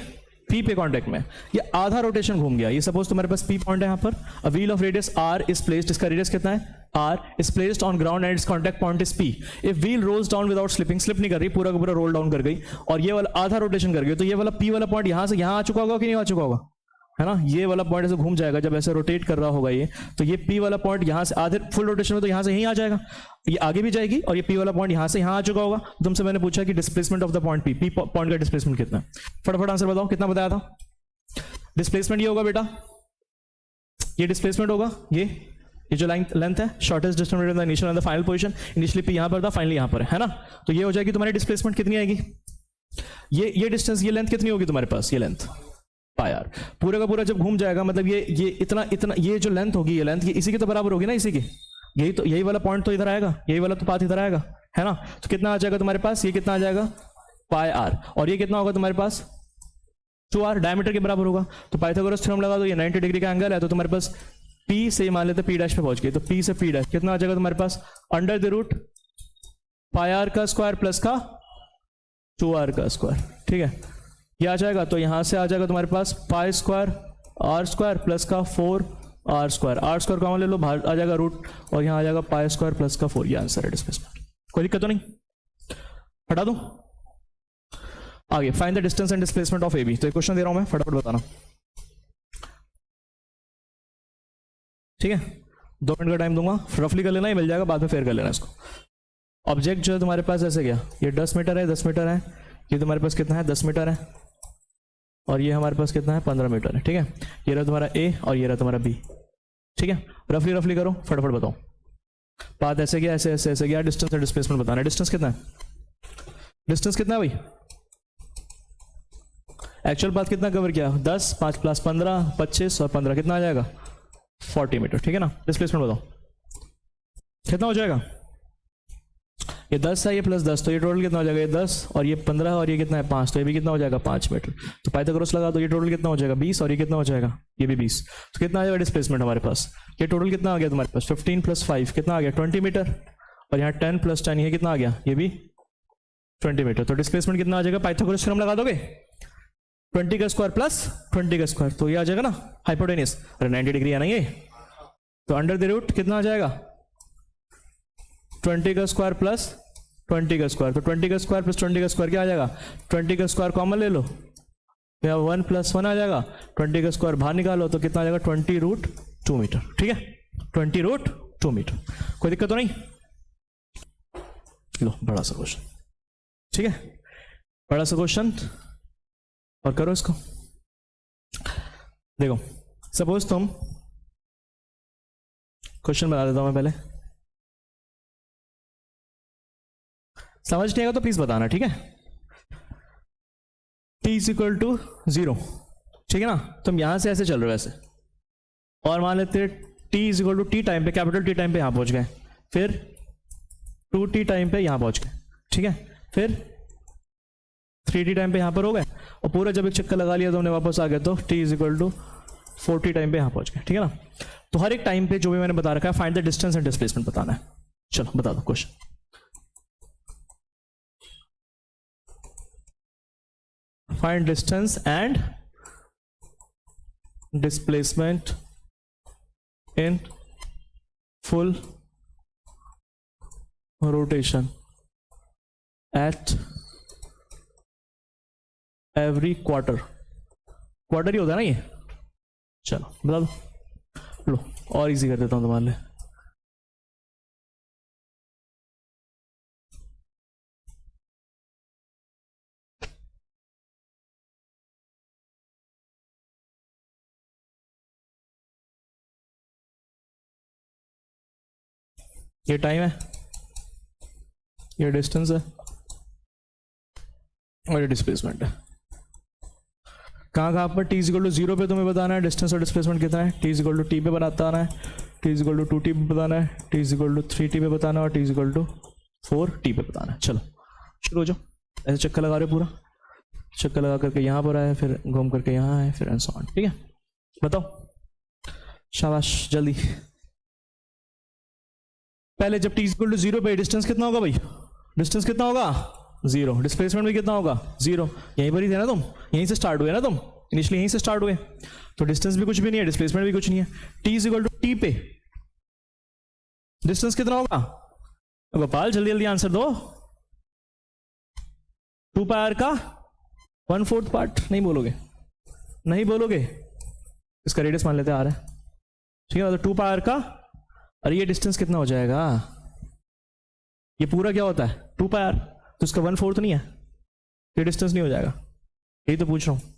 पी पे कांटेक्ट में। ये आधा रोटेशन घूम गया। ये सपोज तुम्हारे पास पी पॉइंट है, यहां पर a wheel of radius R is placed, इसका रेडियस कितना है, R is placed on ground and its contact point is P. If wheel rolls down without slipping, slip नहीं कर रही, पूरा का पूरा रोल डाउन कर गई, और ये वाला आधा रोटेशन कर गई, तो ये वाला पी वाला पॉइंट यहां से यहां आ चुका होगा कि नहीं आ चुका होगा, है ना। ये वाला पॉइंट ऐसे घूम जाएगा जब ऐसे रोटेट कर रहा होगा ये, तो ये पी वाला पॉइंट यहां से आधे फुल रोटेशन में, तो यहां से यहीं आ जाएगा, ये आगे भी जाएगी, और ये पी वाला पॉइंट यहां से यहां आ चुका होगा। तुमसे मैंने पूछा कि displacement of the point P, P point का डिस्प्लेसमेंट कितना है, फटाफट आंसर बताओ, कितना बताया था। डिस्प्लेसमेंट ये होगा बेटा, ये डिस्प्लेसमेंट होगा, ये जो लेंथ है, shortest distance between the initial and the final position. Initially P यहां पर था, फाइनली यहां पर है ना। तो ये हो जाएगी तुम्हारी डिस्प्लेसमेंट, कितनी आएगी, ये डिस्टेंस, ये लेंथ कितनी होगी तुम्हारे पास, ये लेंथ पाई आर। पूरा का पूरा जब घूम जाएगा, मतलब ये इतना इतना, ये जो लेंथ होगी, ये लेंथ ये इसी के तो बराबर होगी ना, इसी की। यही वाला पॉइंट तो इधर आएगा, यही वाला तो पाथ इधर आएगा, है ना। तो कितना आ जाएगा तुम्हारे पास, ये कितना आ जाएगा, पाई आर, और ये कितना होगा तुम्हारे पास, 2r, डायमीटर के बराबर होगा। तो पाइथागोरस थ्योरम लगा दो, ये 90 डिग्री का एंगल है, तो तुम्हारे पास P से मान लेते P' पे पहुंच गए, तो P से P' कितना आ जाएगा तुम्हारे पास, under the root pi r का स्क्वायर प्लस का 2r का स्क्वायर, ठीक है। ये आ जाएगा, तो यहां से आ जाएगा तुम्हारे पास pi square r square plus का 4r square, r square common ले लो, बाहर आ जाएगा रूट, और यहां आ जाएगा पाई स्क्वायर प्लस का 4। ये आंसर है डिस्प्लेसमेंट। कोई दिक्कत तो नहीं, हटा दूं आगे। Find the distance and displacement of AB। तो एक क्वेश्चन दे रहा हूं मैं, फटाफट बताना, ठीक है। 2 मिनट का टाइम दूंगा, रफली कर लेना, ही मिल जाएगा, बाद में फेयर कर लेना इसको। ऑब्जेक्ट जो है तुम्हारे पास ऐसे गया, ये 10 मीटर है, 10 मीटर है, ये तुम्हारे पास कितना है, 10 मीटर है, और ये हमारे पास कितना है, 15 मीटर है, ठीक है। ये रहा तुम्हारा A और ये रहा तुम्हारा B, ठीक है। रफली करो, फटाफट बताओ। पाथ ऐसे गया, ऐसे गया, डिस्टेंस और डिस्प्लेसमेंट बताना। डिस्टेंस कितना है, डिस्टेंस कितना है भाई, एक्चुअल पाथ कितना कवर किया, 10, 5 प्लस 15, 25 और 15 कितना आ जाएगा, 40 मीटर, ठीक है ना। डिस्प्लेसमेंट बताओ कितना हो जाएगा, ये 10 है, ये प्लस 10, तो ये टोटल कितना हो जाएगा, ये 10 और ये 15 और ये कितना है 5, तो ये भी कितना हो जाएगा 5 मीटर। तो पाइथागोरस लगा दो, ये टोटल कितना हो जाएगा 20, और ये कितना हो जाएगा, ये भी 20। तो कितना आ जाएगा डिस्प्लेसमेंट हमारे पास, ये टोटल कितना आ गया तुम्हारे पास, 15 प्लस 5 कितना आ गया, 20 मीटर, और यहाँ 10 प्लस 10 ये कितना आ गया, ये भी 20 मीटर। तो डिस्प्लेसमेंट कितना आ जाएगा, पाइथागोरस थ्योरम लगा दोगे, 20 का स्क्वायर प्लस 20 का स्क्वायर, तो ये आ जाएगा ना हाइपोटेनस, अरे 90 डिग्री है ना ये, तो अंडर द रूट कितना आ जाएगा, 20 का स्क्वायर प्लस 20 का स्क्वायर, तो 20 का स्क्वायर प्लस 20 का स्क्वायर क्या आ जाएगा, 20 का स्क्वायर कॉमन ले लो, यहाँ 1 + 1 आ जाएगा, 20 का स्क्वायर बाहर निकालो तो कितना आ जाएगा, 20√2 मीटर, ठीक है, 20√2 मीटर। कोई दिक्कत तो नहीं, लो बड़ा सा क्वेश्चन, ठीक है, बड़ा सा क्वेश्चन, और करो इसको। देखो सपोज तुम, क्वेश्चन बता देता हूं मैं पहले, समझ नहीं आएगा तो प्लीज बताना, ठीक है। t = 0, ठीक है ना। तुम यहां से ऐसे चल रहे हो ऐसे, और मान लेते t = t टाइम पे, कैपिटल T टाइम पे यहां पहुंच गए, फिर 2t टाइम पे यहां पहुंच गए, ठीक है, फिर 3t टाइम पे यहां पर हो गए, और पूरा जब एक चक्कर लगा लिया तो हमने वापस आ गए, तो t = 4t टाइम पे यहां पहुंच गए, ठीक है ना। तो हर एक टाइम पे जो भी मैंने बता रखा है, find the distance and displacement बताना है। चलो बता दो question, find distance and displacement in full rotation at every quarter ही होता है ना ये। चलो बता दो, लो और इजी कर देता हूं तुम्हारे लिए। ये टाइम है, ये डिस्टेंस है और ये डिस्प्लेसमेंट है। कहाँ पर t इक्वल टू 0 पे तुम्हें बताना है डिस्टेंस और डिस्प्लेसमेंट कितना है। t इक्वल टू t पे बताना है, t इक्वल टू 2t पे बताना है, t इक्वल टू 3t पे बताना है और t इक्वल टू 4t पे बताना है। चलो शुरू हो जाओ। ऐसे चक्कर लगा रहे हो, पूरा चक्कर लगा करके यहाँ पर आए, फिर घूम करके यहाँ आए, फिर एंड सो ऑन। ठीक है, बताओ, शाबाश जल्दी। पहले जब t इक्वल टू 0 पे डिस्टेंस कितना होगा भाई, डिस्टेंस कितना होगा 0, डिस्प्लेसमेंट भी कितना होगा 0। यहीं पर ही थे ना तुम, यहीं से स्टार्ट हुए ना तुम, इनिशियली यहीं से स्टार्ट हुए, तो डिस्टेंस भी कुछ भी नहीं है, डिस्प्लेसमेंट भी कुछ नहीं है। t इक्वल टू t पे डिस्टेंस कितना होगा गोपाल, जल्दी जल्दी आंसर दो। 2 पाई आर का 1/4 पार्ट, नहीं बोलोगे, नहीं बोलोगे, इसका रेडियस मान लेते हैं आर है, ठीक है। तो 2 पाई आर का, अरे ये डिस्टेंस कितना हो जाएगा, ये पूरा क्या होता है 2 पाई आर, तो इसका 1/4 नहीं है, ये डिस्टेंस नहीं हो जाएगा, यही तो पूछ रहा हूं,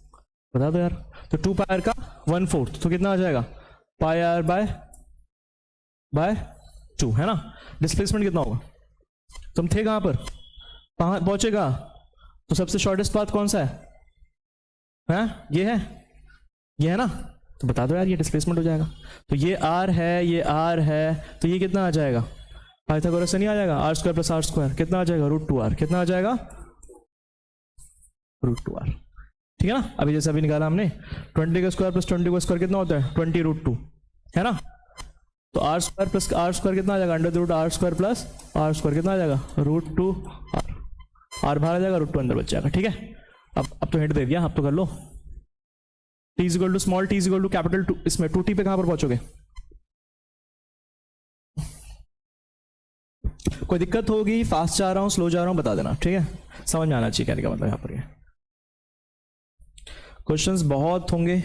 बता दो यार। तो 2 पाई आर का 1/4 तो कितना आ जाएगा पाई आर बाय 2, है ना। डिस्प्लेसमेंट कितना होगा, तुम थे कहां पर, पहुंचेगा, तो सबसे शॉर्टेस्ट पाथ कौन सा है, ये है ना, तो बता दो यार, ये डिस्प्लेसमेंट हो जाएगा। तो ये r है, ये r है, तो ये कितना आ जाएगा, पाइथागोरस से नहीं आ जाएगा, r² + r², कितना आ जाएगा √2r, कितना आ जाएगा √2r, ठीक है ना। अभी जैसे अभी निकाला हमने 20 का स्क्वायर + 20 का स्क्वायर कितना होता है 20 √2, है ना। तो r² + r² कितना आ जाएगा √r² + r² कितना आ जाएगा √2r, r बाहर आ जाएगा, √2 अंदर बच जाएगा, ठीक है। अब तो हिंट दे दिया, अब तो कर लो। t equal to small t equal to capital 2, इसमें 2t पे कहां पर पहुंचोगे, कोई दिक्कत होगी, फास्ट जा रहा हूं स्लो जा रहा हूं बता देना, ठीक है, समझ में आना चाहिए कहने का मतलब यहां पर। ये क्वेश्चंस बहुत होंगे,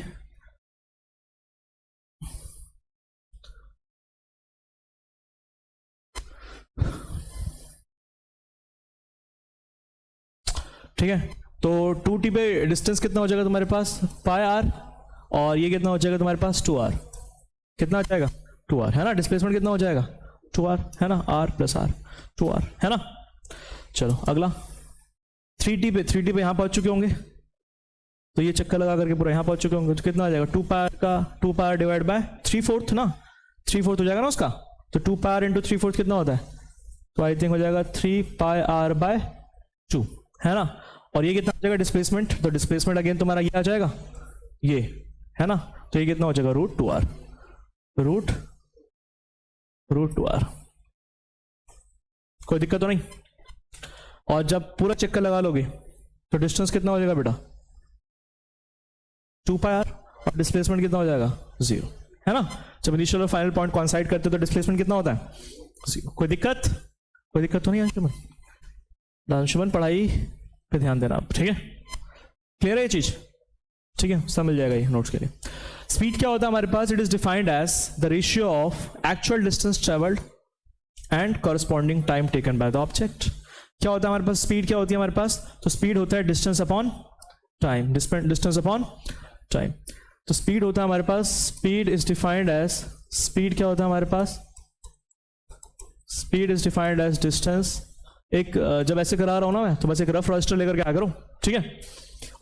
ठीक है। तो 2t पे डिस्टेंस कितना हो जाएगा तुम्हारे पास पाई आर, और ये कितना हो जाएगा तुम्हारे पास 2r, कितना आ जाएगा 2r, है ना। डिस्प्लेसमेंट कितना हो जाएगा 2r, है ना, r + r 2r, है ना। चलो अगला 3t पे यहां पहुंच चुके होंगे, तो ये चक्कर लगा करके पूरा यहां पहुंच चुके होंगे, तो कितना आ जाएगा 2 पाई आर डिवाइड बाय 3/4 ना, 3/4 हो जाएगा ना उसका। तो 2 पाई आर इंटू 3/4 कितना होता है, तो आई थिंक हो जाएगा 3 पाई आर बाय 2, है ना। और ये कितना आ जाएगा डिस्प्लेसमेंट, तो डिस्प्लेसमेंट अगेन तुम्हारा ये आ जाएगा, ये है ना, तो ये कितना हो जाएगा √2r, √2r, कोई दिक्कत तो नहीं। और जब पूरा चक्कर लगा लोगे तो डिस्टेंस कितना हो जाएगा बेटा 2 पाई आर, और डिस्प्लेसमेंट कितना हो जाएगा 0, है ना। जब इनिशियल और फाइनल पॉइंट कॉन्साइड करते तो डिस्प्लेसमेंट कितना होता है 0। कोई दिक्कत तो नहीं अंशुमन, पढ़ाई पे ध्यान देना आप, ठीक है, क्लियर है ये चीज, ठीक है, सब मिल जाएगा ये नोट्स के लिए। स्पीड क्या होता है हमारे पास, it is defined as the ratio of actual distance travelled and corresponding time taken by the object. क्या होता है हमारे पास, स्पीड क्या होती है हमारे पास, तो स्पीड होता है distance upon time, distance upon time. तो स्पीड होता है हमारे पास, speed is defined as, speed क्या होता है हमारे पास, speed is defined as distance. एक जब ऐसे करा रहा हूं ना मैं, तो बस एक रफ रजिस्टर लेकर के आ करो, ठीक है,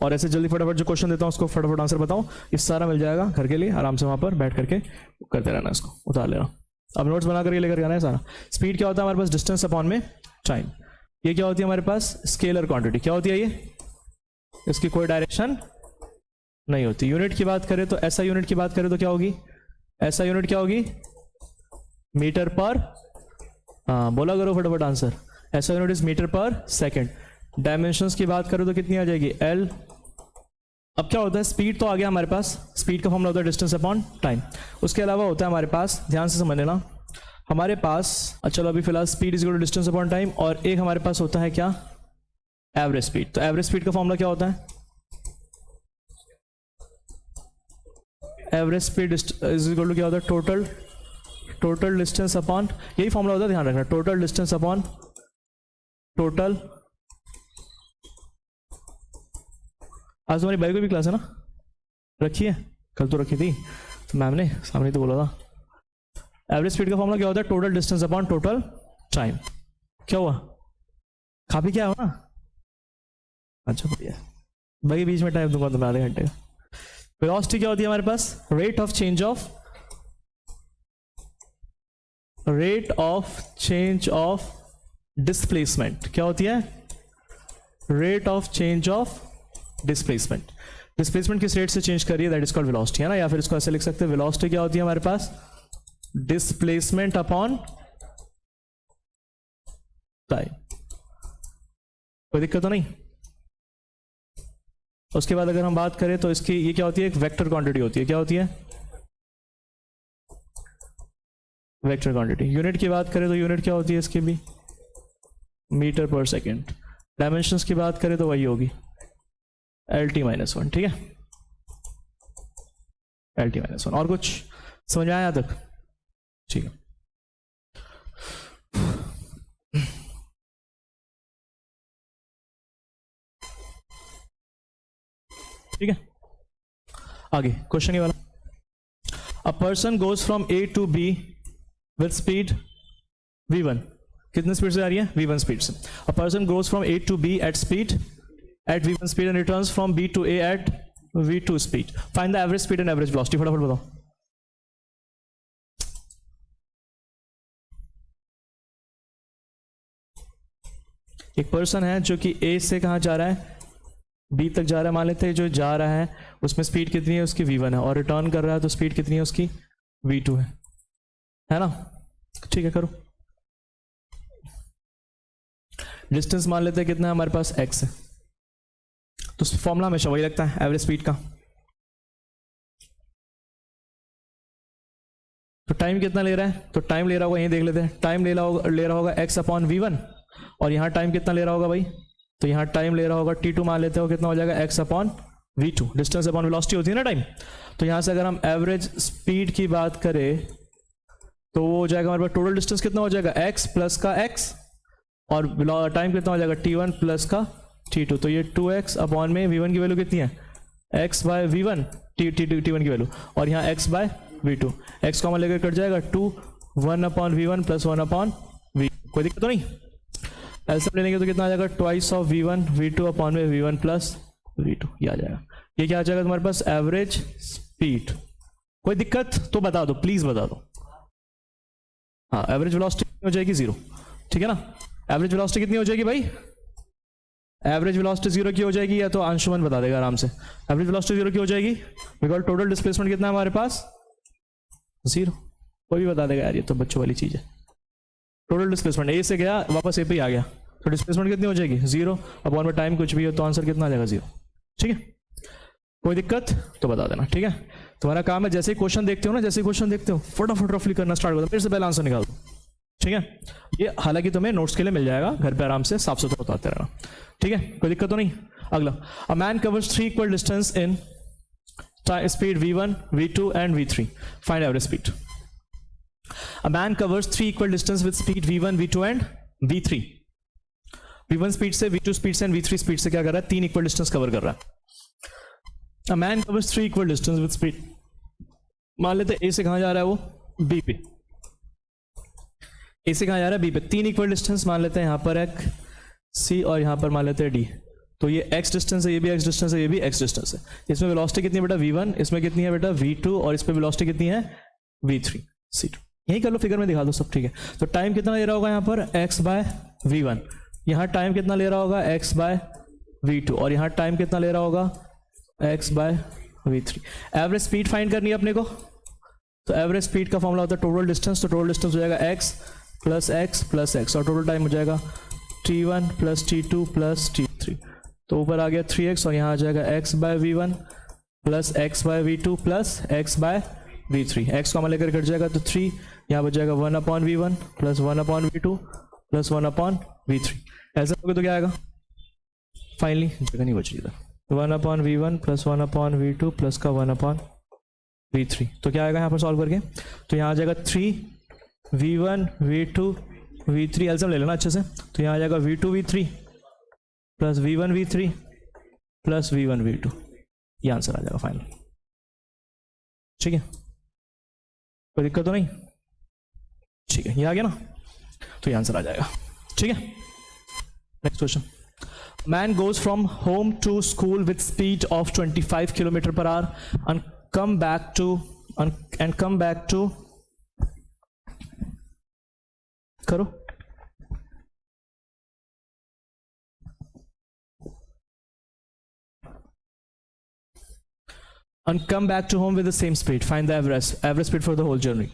और ऐसे जल्दी फटाफट जो क्वेश्चन देता हूं उसको फटाफट आंसर बताओ, इस सारा मिल जाएगा घर के लिए, आराम से वहां पर बैठ करके करते रहना, इसको उतार लेना, अब नोट्स बना करके लेकर आना है सारा। स्पीड क्या होता है हमारे पास, डिस्टेंस अपॉन में टाइम। ये क्या होती है हमारे पास, स्केलर क्वांटिटी। क्या होती है ये, इसकी कोई डायरेक्शन नहीं होती। यूनिट की बात करें तो ऐसा यूनिट की बात करें तो क्या होगी, ऐसा यूनिट क्या होगी मीटर पर, हाँ बोला करो फटाफट आंसर, ऐसा यूनिट इज मीटर पर सेकेंड। डायमेंशंस की बात करें तो कितनी आ जाएगी, L अब क्या होता है, स्पीड तो आ गया हमारे पास, स्पीड का फॉर्मूला होता है डिस्टेंस अपॉन टाइम। उसके अलावा होता है हमारे पास, ध्यान से समझ लेना, हमारे पास, अच्छा चलो अभी फिलहाल speed is equal to distance upon time, और एक हमारे पास होता है क्या, एवरेज स्पीड। तो एवरेज स्पीड का फॉर्मूला क्या होता है, average speed is equal to क्या होता है, टोटल डिस्टेंस अपॉन, यही फॉर्मूला होता है, ध्यान रखना, टोटल डिस्टेंस अपॉन टोटल। आज तुम्हारी बाइक को भी क्लास है ना, रखी है, कल तो रखी थी तो मैम ने सामने तो बोला था। एवरेज स्पीड का फॉर्मूला क्या होता है, total distance upon total time. क्या हुआ, खा भी क्या हो ना, अच्छा बढ़िया, बाकी बीच में टाइम दूंगा तुम्हें आधे घंटे का। वेलोसिटी क्या होती है हमारे पास, rate of change of displacement. क्या होती है, rate of change of displacement. Displacement किस रेट से चेंज कर रही है, दैट इज कॉल्ड वेलोसिटी, है ना। या फिर इसको ऐसे लिख सकते हैं, वेलोसिटी क्या होती है हमारे पास, डिस्प्लेसमेंट अपॉन टाइम। कोई दिक्कत तो नहीं। उसके बाद अगर हम बात करें तो इसकी ये क्या होती है, एक वेक्टर क्वांटिटी होती है। क्या होती है, वेक्टर क्वांटिटी। यूनिट की बात करें तो यूनिट क्या होती है इसकी भी, मीटर पर सेकेंड। डायमेंशंस की बात करें तो वही होगी LT-1, ठीक है, LT-1। और कुछ समझ में आया तक, ठीक है। ठीक है, आगे क्वेश्चन ये वाला, अ person goes from A to B with speed v1। कितने स्पीड से आ रही है, v1 स्पीड से। A person goes from A to B at v1 speed and returns from B to A at v2 speed. Find the average speed and average velocity. फटाफट बताओ। एक पर्सन है जो कि A से कहाँ जा रहा है, B तक जा रहा है। मान लेते हैं जो जा रहा है उसमें स्पीड कितनी है उसकी, v1 है, और रिटर्न कर रहा है तो स्पीड कितनी है उसकी, v2 है ना। ठीक है, करो। डिस्टेंस मान लेते हैं कितना है हमारे पास, x है, तो फॉर्मूला हमेशा वही लगता है एवरेज स्पीड का। तो टाइम कितना ले रहा है, तो टाइम ले रहा होगा, यही देख लेते हैं, टाइम ले रहा होगा x अपॉन v1, और यहाँ टाइम कितना ले रहा होगा भाई, तो यहाँ टाइम ले रहा होगा t2, मान लेते हो कितना हो जाएगा x upon v2। Distance upon velocity होती है ना टाइम। तो यहाँ से अगर हम एवरेज स्पीड की बात करें तो वो हो जाएगा हमारे पास, टोटल डिस्टेंस कितना हो जाएगा, x प्लस का x, और टाइम कितना हो जाएगा, t1 प्लस का t2। तो ये 2x अपॉन में v1 की वैल्यू कितनी है, x बाय v1, t1 की वैल्यू, और यहाँ x by v2। x common लेकर कट जाएगा, 2 1 upon v1 plus 1 upon v। कोई दिक्कत तो नहीं। ऐसा लेंगे तो कितना आ जाएगा, twice of v1 v2 upon में v1 प्लस v2, ये आ जाएगा। ये क्या आ जाएगा तुम्हारे पास, एवरेज स्पीड। कोई दिक्कत तो बता दो, प्लीज बता दो। हाँ, एवरेज वेलोसिटी हो जाएगी 0, ठीक है ना। एवरेज वेलोसिटी कितनी हो जाएगी भाई, एवरेज वेलोसिटी 0 की हो जाएगी, या तो अंशुमन बता देगा आराम से। एवरेज वेलोसिटी 0 की हो जाएगी बिकॉज टोटल डिस्प्लेसमेंट कितना है हमारे पास, 0। कोई भी बता देगा यार, ये तो बच्चों वाली चीज है। टोटल डिस्प्लेसमेंट A से गया वापस A पे ही आ गया, तो डिस्प्लेसमेंट कितनी हो जाएगी, 0 अपॉन में टाइम कुछ भी हो तो आंसर कितना आ जाएगा, 0। ठीक है, कोई दिक्कत तो बता देना, ठीक है। तुम्हारा काम है जैसे ही क्वेश्चन देखते हो ना, जैसे ही क्वेश्चन देखते हो फटाफट रफली करना स्टार्ट कर दो, फिर से पहले आंसर निकाल दो, ठीक है। ये हालांकि तुम्हें नोट्स के लिए मिल जाएगा, घर पे आराम से साफ सुथरा बताते रहना, ठीक है, कोई दिक्कत तो नहीं। अगला, a man covers 3 equal distance in speed v1 v2 and v3, find average speed. A man covers 3 equal distance with speed v1 v2 and v3। v1 speed से, v2 स्पीड से, v3 स्पीड से क्या कर रहा है, 3 इक्वल डिस्टेंस कवर कर रहा है। A man covers 3 equal distance with speed, मान लेते हैं A से कहां जा रहा है वो, B पे। A से कहां जा रहा है, B पे। 3 इक्वल डिस्टेंस मान लेते हैं यहां पर एक C और यहां पर मान लेते हैं D। तो ये x डिस्टेंस है, ये भी x डिस्टेंस है, ये भी x डिस्टेंस है। इसमें वेलोसिटी कितनी है बेटा, v1, इसमें कितनी है बेटा, v2, और इस पे वेलोसिटी कितनी है, v3 c2। यही कर लो, फिगर में दिखा दो सब, ठीक है। तो टाइम कितना ले रहा होगा यहाँ पर, x बाय v1, यहाँ टाइम कितना ले रहा होगा, x बाय v2, और यहाँ टाइम कितना ले रहा होगा, x by v3। Average speed find करनी है अपने को, तो एवरेज स्पीड का फॉर्मूला होता है टोटल डिस्टेंस। तो टोटल डिस्टेंस हो जाएगा x plus x plus x, और टोटल टाइम हो जाएगा t1 plus t2 plus t3। तो ऊपर आ गया 3x और यहाँ आ जाएगा x by v1 plus x by v2 plus x by v3। x को हमें लेकर कट जाएगा तो 3, यहाँ बच जाएगा 1/v1 plus 1/v2 plus 1/v3। ऐसा होगा तो क्या आएगा, फाइनली जगह नहीं बच रही था, 1/v1 प्लस 1/v2 प्लस का 1/v3। तो क्या आएगा यहाँ पर सॉल्व करके, तो यहाँ आ जाएगा 3v1 v2 v3, एल्सियम ले लेना अच्छे से, तो यहाँ आ जाएगा v2 v3 plus v1 v3 plus v1 v2, ये आंसर आ जाएगा फाइनल। ठीक है, कोई दिक्कत तो नहीं, ठीक है, ये आ गया ना, तो ये आंसर आ जाएगा। ठीक है, next question. Man goes from home to school with speed of 25 kilometre per hour and come back to करो and come back to home with the same speed. Find the average speed for the whole journey.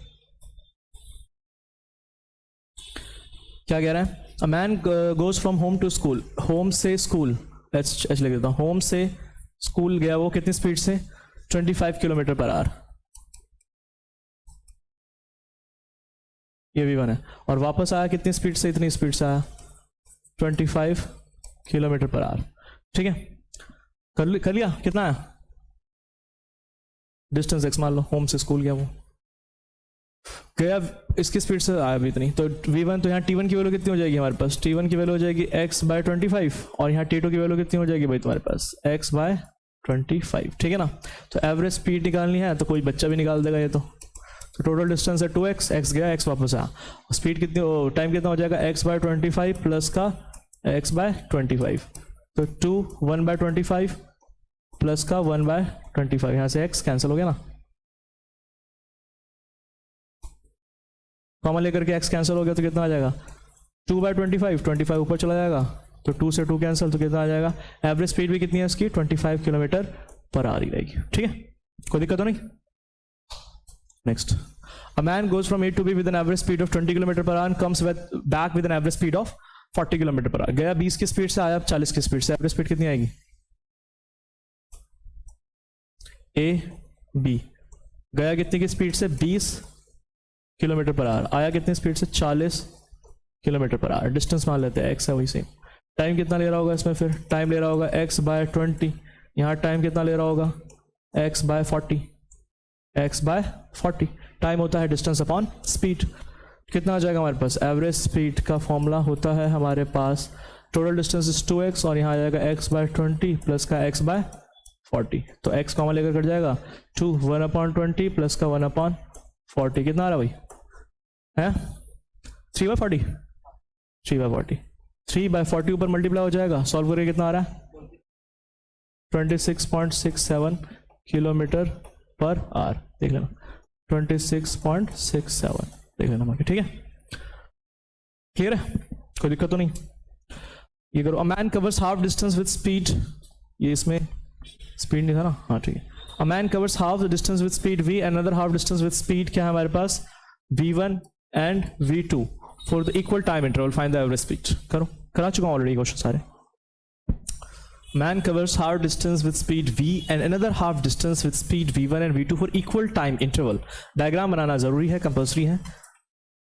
क्या कह रहा है, a man goes from home to school, home से school, ऐसे लिख देता हूँ, home से school गया वो कितनी स्पीड से, 25 किलोमीटर पर आवर, ये v1 है, और वापस आया कितनी स्पीड से, इतनी स्पीड से आया 25 किलोमीटर पर आवर। ठीक है, कर लिया, कितना आया डिस्टेंस x मान लो, होम से स्कूल गया वो, गया इसकी स्पीड से आया भी इतनी, तो v1, तो यहाँ t1 की वैल्यू कितनी हो जाएगी हमारे पास, t1 की वैल्यू हो जाएगी x बाय 25, और यहाँ t2 की वैल्यू कितनी हो जाएगी भाई तुम्हारे पास, x बाय 25। ठीक है ना, तो एवरेज स्पीड निकालनी है तो कोई बच्चा भी निकाल देगा ये तो टोटल डिस्टेंस है 2x, x गया x वापस आया, स्पीड कितनी, टाइम कितना हो जाएगा, x बाय 25 प्लस का x बाय 25, तो 2 1 बाय 25 प्लस का 1 बाय 25, यहाँ से x कैंसिल हो गया ना, कॉमन लेकर के x कैंसिल हो गया तो कितना आ जाएगा, 2 बाय 25 ऊपर चला जाएगा, तो 2 से 2 कैंसिल, तो कितना आ जाएगा, एवरेज स्पीड भी कितनी है इसकी 25 किलोमीटर पर आवर ही रहेगी। ठीक है, कोई दिक्कत तो नहीं। Next, a man goes from A to B with an average speed of 20 km per hour and comes back with an average speed of 40 km per hour। गया 20 की स्पीड से, आया 40 की स्पीड से, एवरेज स्पीड कितनी आएगी, A B गया कितनी की स्पीड से, 20 किलोमीटर पर आवर, आया कितनी स्पीड से, 40 किलोमीटर पर आवर, डिस्टेंस मान लेते हैं x है वही सेम, टाइम कितना ले रहा होगा इसमें, फिर टाइम ले रहा होगा x बाय 20, यहाँ टाइम कितना ले रहा होगा, x by 40, x by 40, time होता है डिस्टेंस अपॉन स्पीड, कितना आ जाएगा हमारे पास, एवरेज स्पीड का फॉर्मूला होता है हमारे पास, टोटल डिस्टेंस इज 2x, और यहाँ आ जाएगा x बाय 20 प्लस का x बाय 40, तो x कॉमन लेकर कट जाएगा, 2 1/20 प्लस का 1/40, कितना आ रहा भाई है, 3/40, 3/40 ऊपर मल्टीप्लाई हो जाएगा, सॉल्व करके कितना आ रहा है, 26.67 किलोमीटर पर आवर, देख लेना 26.67, देख लेना बाकी। ठीक है, क्लियर है, कोई दिक्कत तो नहीं। ये करो, a man covers half distance with speed, ये इसमें स्पीड नहीं था ना, हाँ ठीक है, a man covers half the distance with speed v, another half distance with speed क्या है हमारे पास, v1 and v2 for the equal time interval, find the average speed. करो, करा चुका हूँ ऑलरेडी क्वेश्चन सारे। Man covers half distance with speed v and another half distance with speed v1 and v2 for equal time interval। Diagram बनाना जरूरी है, कंपल्सरी है।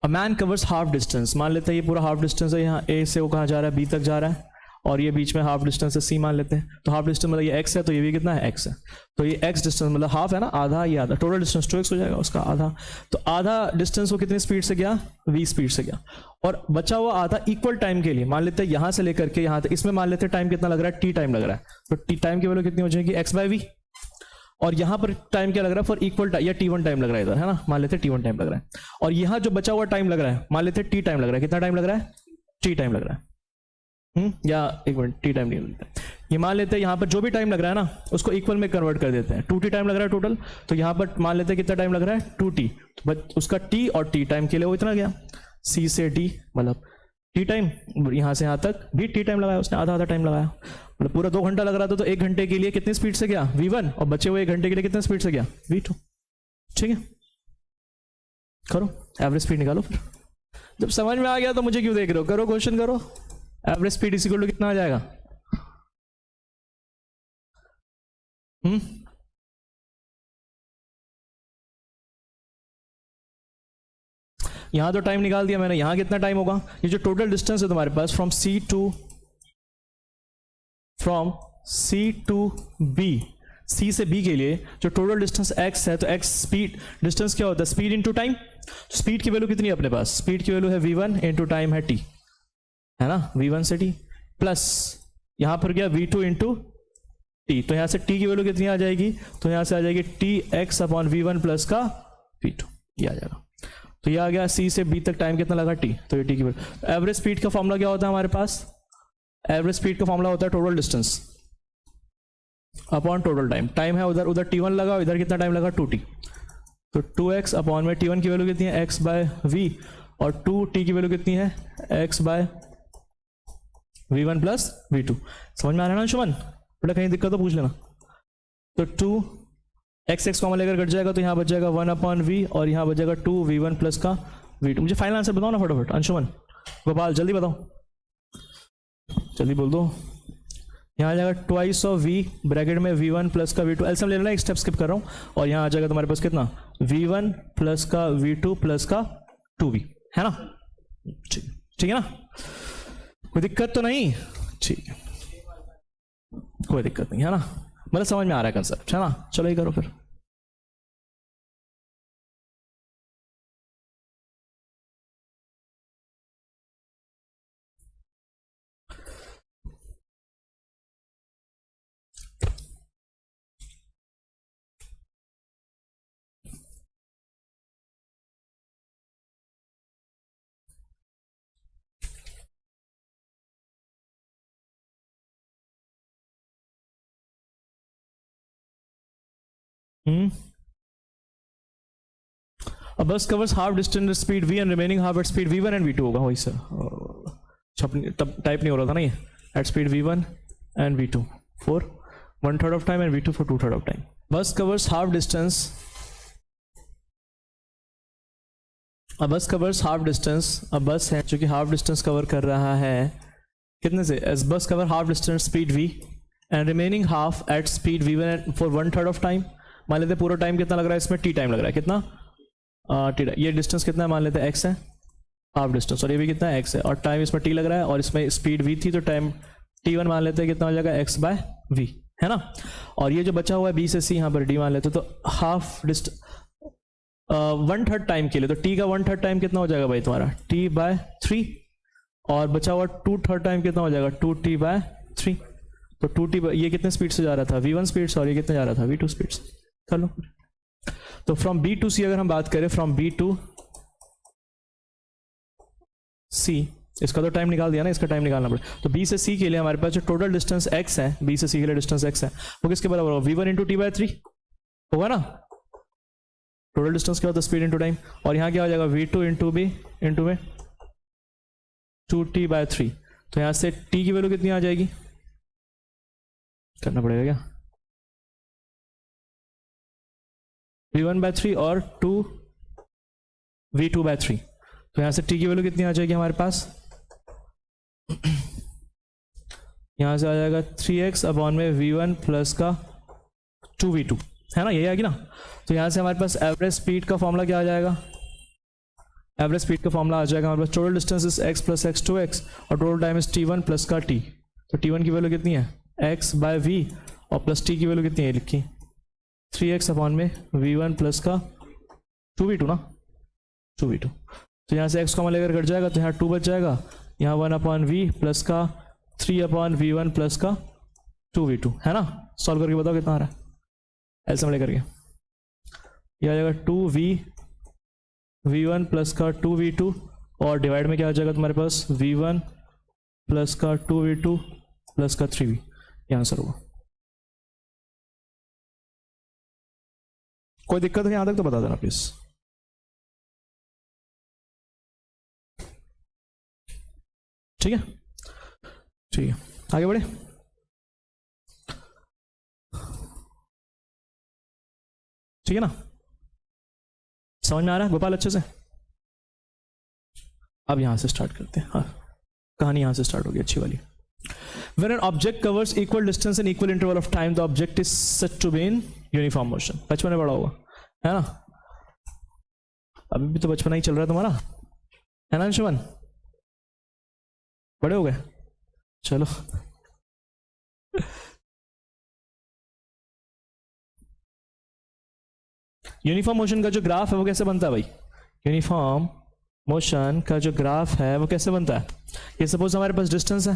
A man covers half distance, मान लेते हैं ये पूरा हाफ डिस्टेंस है, यहाँ a से वो कहाँ जा रहा है, b तक जा रहा है, और ये बीच में हाफ डिस्टेंस है c मान लेते हैं, तो हाफ डिस्टेंस मतलब ये x है, तो ये भी कितना है x है, तो ये x डिस्टेंस मतलब हाफ है ना, आधा, ये आधा, टोटल डिस्टेंस 2x हो जाएगा, उसका आधा, तो आधा डिस्टेंस वो कितनी स्पीड से गया, v स्पीड से गया, और बचा हुआ आधा इक्वल टाइम के लिए, मान लेते हैं यहाँ से लेकर के यहाँ तक, इसमें मान लेते हैं टाइम कितना लग रहा है, t टाइम लग रहा है, तो t टाइम की वैल्यू कितनी हो जाएगी, x बाय v, और यहाँ पर टाइम क्या लग रहा है, फॉर इक्वल टाइम, या t1 टाइम लग रहा है इधर, है ना, मान लेते हैं t1 टाइम लग रहा है, और यहाँ जो बचा हुआ टाइम लग रहा है, मान लेते हैं t टाइम लग रहा है, कितना टाइम लग रहा है, t टाइम लग रहा है, या एक मिनट, टी टाइम नहीं लगता है, ये मान लेते हैं यहाँ पर जो भी टाइम लग रहा है ना, उसको इक्वल में कन्वर्ट कर देते हैं, 2t टाइम लग रहा है टोटल, तो यहाँ पर मान लेते हैं कितना टाइम लग रहा है, 2t, तो बस उसका t और t टाइम के लिए वो इतना गया, c से d मतलब t टाइम, यहाँ से यहाँ तक भी t टाइम लगाया उसने, आधा आधा टाइम लगाया, मतलब पूरा 2 घंटा लग रहा था, तो 1 घंटे के लिए कितनी स्पीड से गया, v1, और बचे हुए 1 घंटे के लिए कितने स्पीड से गया, v2। ठीक है, करो एवरेज स्पीड निकालो, फिर जब समझ में आ गया तो मुझे क्यों देख रहे हो, करो क्वेश्चन करो, average speed is equal to कितना आ जाएगा, यहां तो टाइम निकाल दिया मैंने, यहां कितना टाइम होगा? ये जो टोटल डिस्टेंस है तुम्हारे पास फ्रॉम सी टू बी, सी से बी के लिए जो टोटल डिस्टेंस x है, तो x स्पीड डिस्टेंस क्या होता है? Speed into time. स्पीड की वैल्यू कितनी है अपने पास? स्पीड की वैल्यू है v1 इनटू टाइम है t, है ना, v1 से t प्लस यहां पर क्या v2 इनटू t, तो यहां से t की वैल्यू कितनी आ जाएगी? तो यहां से आ जाएगी tx अपॉन v1 प्लस का v2, ये आ जाएगा। तो ये आ गया c से b तक टाइम कितना लगा? t, तो ये t की वैल्यू। एवरेज स्पीड का फॉर्मूला क्या होता है हमारे पास? एवरेज स्पीड का फॉर्मूला होता है total distance upon total time. Time है उधर, उधर t1 लगा, इधर कितना टाइम लगा? 2t, तो 2x अपॉन में t1 की वैल्यू कितनी है? x बाय v, और 2t की वैल्यू कितनी है? x by v1 plus v2। समझ में आ रहा है ना अंशुमन? बेटा कहीं दिक्कत तो पूछ लेना। तो 2x कॉमन लेकर कट जाएगा, तो यहाँ बच जाएगा 1 अपॉन v, और यहाँ बच जाएगा 2v1 प्लस का v2। मुझे फाइनल आंसर बताओ ना फटाफट, अंशुमन गोपाल जल्दी बताओ, जल्दी बोल दो। यहाँ आ जाएगा ट्वाइस ऑफ v ब्रैकेट में v1 प्लस का v2, एलसीएम ले लेना, एक स्टेप स्किप कर रहा हूँ, और यहाँ आ जाएगा तुम्हारे पास कितना? v1 प्लस का v2 प्लस का 2v, है ना? ठीक है ना, कोई दिक्कत तो नहीं? ठीक है, कोई दिक्कत नहीं है ना, मतलब समझ में आ रहा है कंसेप्ट, है ना? चलो ये करो फिर। A bus covers half distance at speed v and remaining half at speed v1 and v2 होगा, वही सर तब टाइप नहीं हो रहा था ना ये, at speed v1 and v2 for 1/3 of time and v2 for 2/3 of time. Bus covers half distance, a bus covers half distance, a bus है जो कि half distance cover कर रहा है कितने से? as bus cover half distance speed v and remaining half at speed v1 and for 1/3 of time। मान लेते पूरा टाइम कितना लग रहा है इसमें? t टाइम लग रहा है, कितना? टी। ये डिस्टेंस कितना है मान लेते हैं? x है हाफ डिस्टेंस, और ये भी कितना है? x है, और टाइम इसमें t लग रहा है, और इसमें स्पीड v थी, तो टाइम t1 मान लेते हैं कितना हो जाएगा? x बाय v, है ना? और ये जो बचा हुआ है b से c, यहाँ पर d मान लेते हैं, तो हाफ डिस्टेंस 1/3 टाइम के लिए, तो t का 1/3 टाइम कितना हो जाएगा भाई तुम्हारा? t बाय 3, और बचा हुआ 2/3 टाइम कितना हो जाएगा? 2t बाय 3, तो 2t ये कितने स्पीड से जा रहा था? v1 स्पीड से, और ये कितना जा रहा था? v2 स्पीड से। कर लो। तो फ्रॉम बी टू सी अगर हम बात करें, फ्रॉम बी टू सी, इसका तो टाइम निकाल दिया ना, इसका टाइम निकालना पड़ेगा। तो बी से सी के लिए हमारे पास जो टोटल डिस्टेंस x है, बी से सी के लिए डिस्टेंस x है, वो किसके बराबर होगा? v1 इंटू टी बाय 3 होगा ना? टोटल डिस्टेंस क्या होता है? Speed into time. और यहाँ क्या हो जाएगा? v2 इंटू बी इंटू में 2t बाय 3। तो यहाँ से t की वैल्यू कितनी आ जाएगी? करना पड़ेगा क्या? v1 बाय 3 और 2v2 बाय 3। तो यहां से t की वैल्यू कितनी आ जाएगी हमारे पास? यहां से आ जाएगा 3x अपॉन में v1 प्लस का 2v2, है ना? यही आएगी ना? तो यहां से हमारे पास एवरेज स्पीड का फॉर्मूला क्या आ जाएगा? एवरेज स्पीड का फॉर्मूला आ जाएगा हमारे पास total distance is x plus x 2x, और total time is t1 plus का t। तो t1 की वैल्यू कितनी है? x बाय v, और प्लस t की वैल्यू कितनी है लिखी? 3x अपॉन में v1 प्लस का 2v2 ना, 2v2। तो यहाँ से x कॉमन लेकर कट जाएगा, तो यहाँ 2 बच जाएगा, यहाँ 1 अपॉन v प्लस का 3 अपॉन v1 प्लस का 2v2, है ना? सॉल्व करके बताओ कितना आ रहा है ऐसे में लेकर के। ये आ जाएगा 2v1 प्लस का 2v2, और डिवाइड में क्या आ जाएगा तुम्हारे पास? v1 प्लस का 2v2 प्लस का 3v, ये आंसर होगा। कोई दिक्कत है यहां तक तो बता देना प्लीज। ठीक है, ठीक है, आगे बढ़े। ठीक है ना? समझ में आ रहा है गोपाल अच्छे से? अब यहां से स्टार्ट करते हैं। हाँ, कहानी यहां से स्टार्ट होगी अच्छी वाली। When an object covers equal distance in equal interval of time, the object is said to be in uniform motion. बचपन में पढ़ा होगा, है ना? अभी भी तो बचपन ही चल रहा है तुम्हारा, है ना अंशुमन? बड़े हो गए, चलो। यूनिफॉर्म मोशन का जो ग्राफ है वो कैसे बनता है भाई? यूनिफॉर्म मोशन का जो ग्राफ है वो कैसे बनता है? ये सपोज हमारे पास डिस्टेंस है,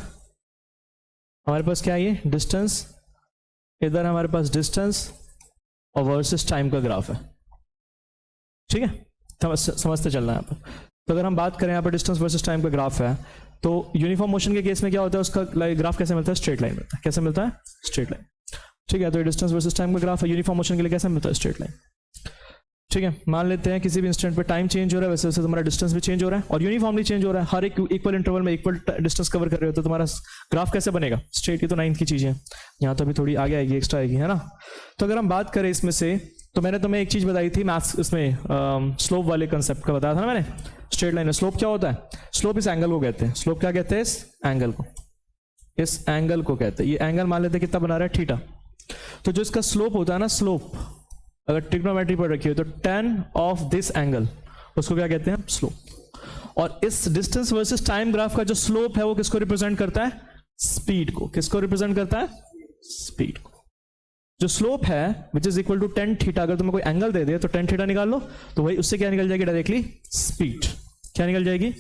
हमारे पास क्या है ये डिस्टेंस, इधर हमारे पास डिस्टेंस और वर्सेस टाइम का ग्राफ है, ठीक है? समझते चलना है यहाँ पर। तो अगर हम बात करें यहाँ पर डिस्टेंस वर्सेस टाइम का ग्राफ है, तो यूनिफॉर्म मोशन के केस में क्या होता है, उसका ग्राफ कैसे मिलता है? स्ट्रेट लाइन मिलता है। कैसे मिलता है? स्ट्रेट लाइन, ठीक है? तो डिस्टेंस वर्सेस टाइम का ग्राफ है, यूनिफॉर्म मोशन के लिए कैसे मिलता है? स्ट्रेट लाइन, ठीक है? मान लेते हैं किसी भी इंस्टेंट पे टाइम चेंज हो रहा है, वैसे वैसे तुम्हारा डिस्टेंस भी चेंज हो रहा है और यूनिफॉर्मली चेंज हो रहा है, हर एक इक्वल इंटरवल में इक्वल डिस्टेंस कवर कर रहे हो, तो तुम्हारा ग्राफ कैसे बनेगा? स्ट्रेट। की तो 9th की चीज़ है, यहाँ तो अभी थोड़ी आगे आएगी, एक्स्ट्रा आएगी, है ना? तो अगर हम बात करें इसमें से, तो मैंने तुम्हें एक चीज़ बताई थी मैथ्स, इसमें स्लोप वाले कंसेप्ट का बताया था ना मैंने। स्ट्रेट लाइन में स्लोप क्या होता है? स्लोप इस एंगल को कहते हैं। स्लोप क्या कहते हैं? इस एंगल को, इस एंगल को कहते हैं। ये एंगल मान लेते हैं कितना बना रहा है? थीटा। तो जो इसका स्लोप होता है ना, स्लोप, अगर ट्रिग्नोमेट्री पढ़ रखी हो तो tan ऑफ दिस एंगल, उसको क्या कहते हैं? स्लोप। और इस डिस्टेंस वर्सेस टाइम ग्राफ का जो स्लोप है वो किसको रिप्रेजेंट करता है? स्पीड को। किसको रिप्रेजेंट करता है? स्पीड को। जो स्लोप है which is equal to tan theta, अगर तुम्हें कोई एंगल दे दे तो tan थीटा निकाल लो, तो वही उससे क्या निकल जाएगी? Directly speed. क्या निकल जाएगी?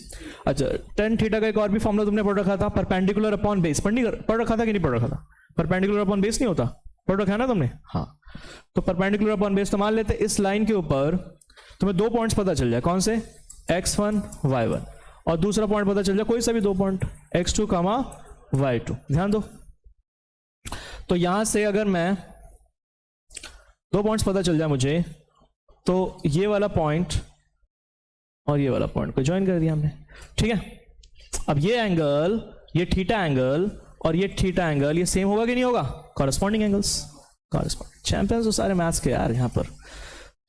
अच्छा, tan थीटा का एक और भी फॉर्मूला तुमने पढ़ रखा था, परपेंडिकुलर अपॉन बेस। पढ़ रखा था कि नहीं पढ़ रखा था? परपेंडिकुलर अपॉन बेस नहीं होता, पढ़ रखा है ना तुमने? हाँ। तो परपेंडिकुलर अपॉन बेस, तो मान लेते इस लाइन के ऊपर तुम्हें 2 पॉइंट्स पता चल जाए। कौन से? x1 y1, और दूसरा पॉइंट पता चल जाए कोई सा भी 2 पॉइंट x2 y2। ध्यान दो, तो यहां से अगर मैं 2 पॉइंट्स पता चल जाए मुझे, तो ये वाला पॉइंट और ये वाला पॉइंट को ज्वाइन कर दिया हमने, ठीक है? अब ये एंगल, ये थीटा एंगल और ये थीटा एंगल, ये सेम होगा कि नहीं होगा? Corresponding angles, corresponding. चैंपियंस तो सारे मैथ्स के यार यहाँ पर।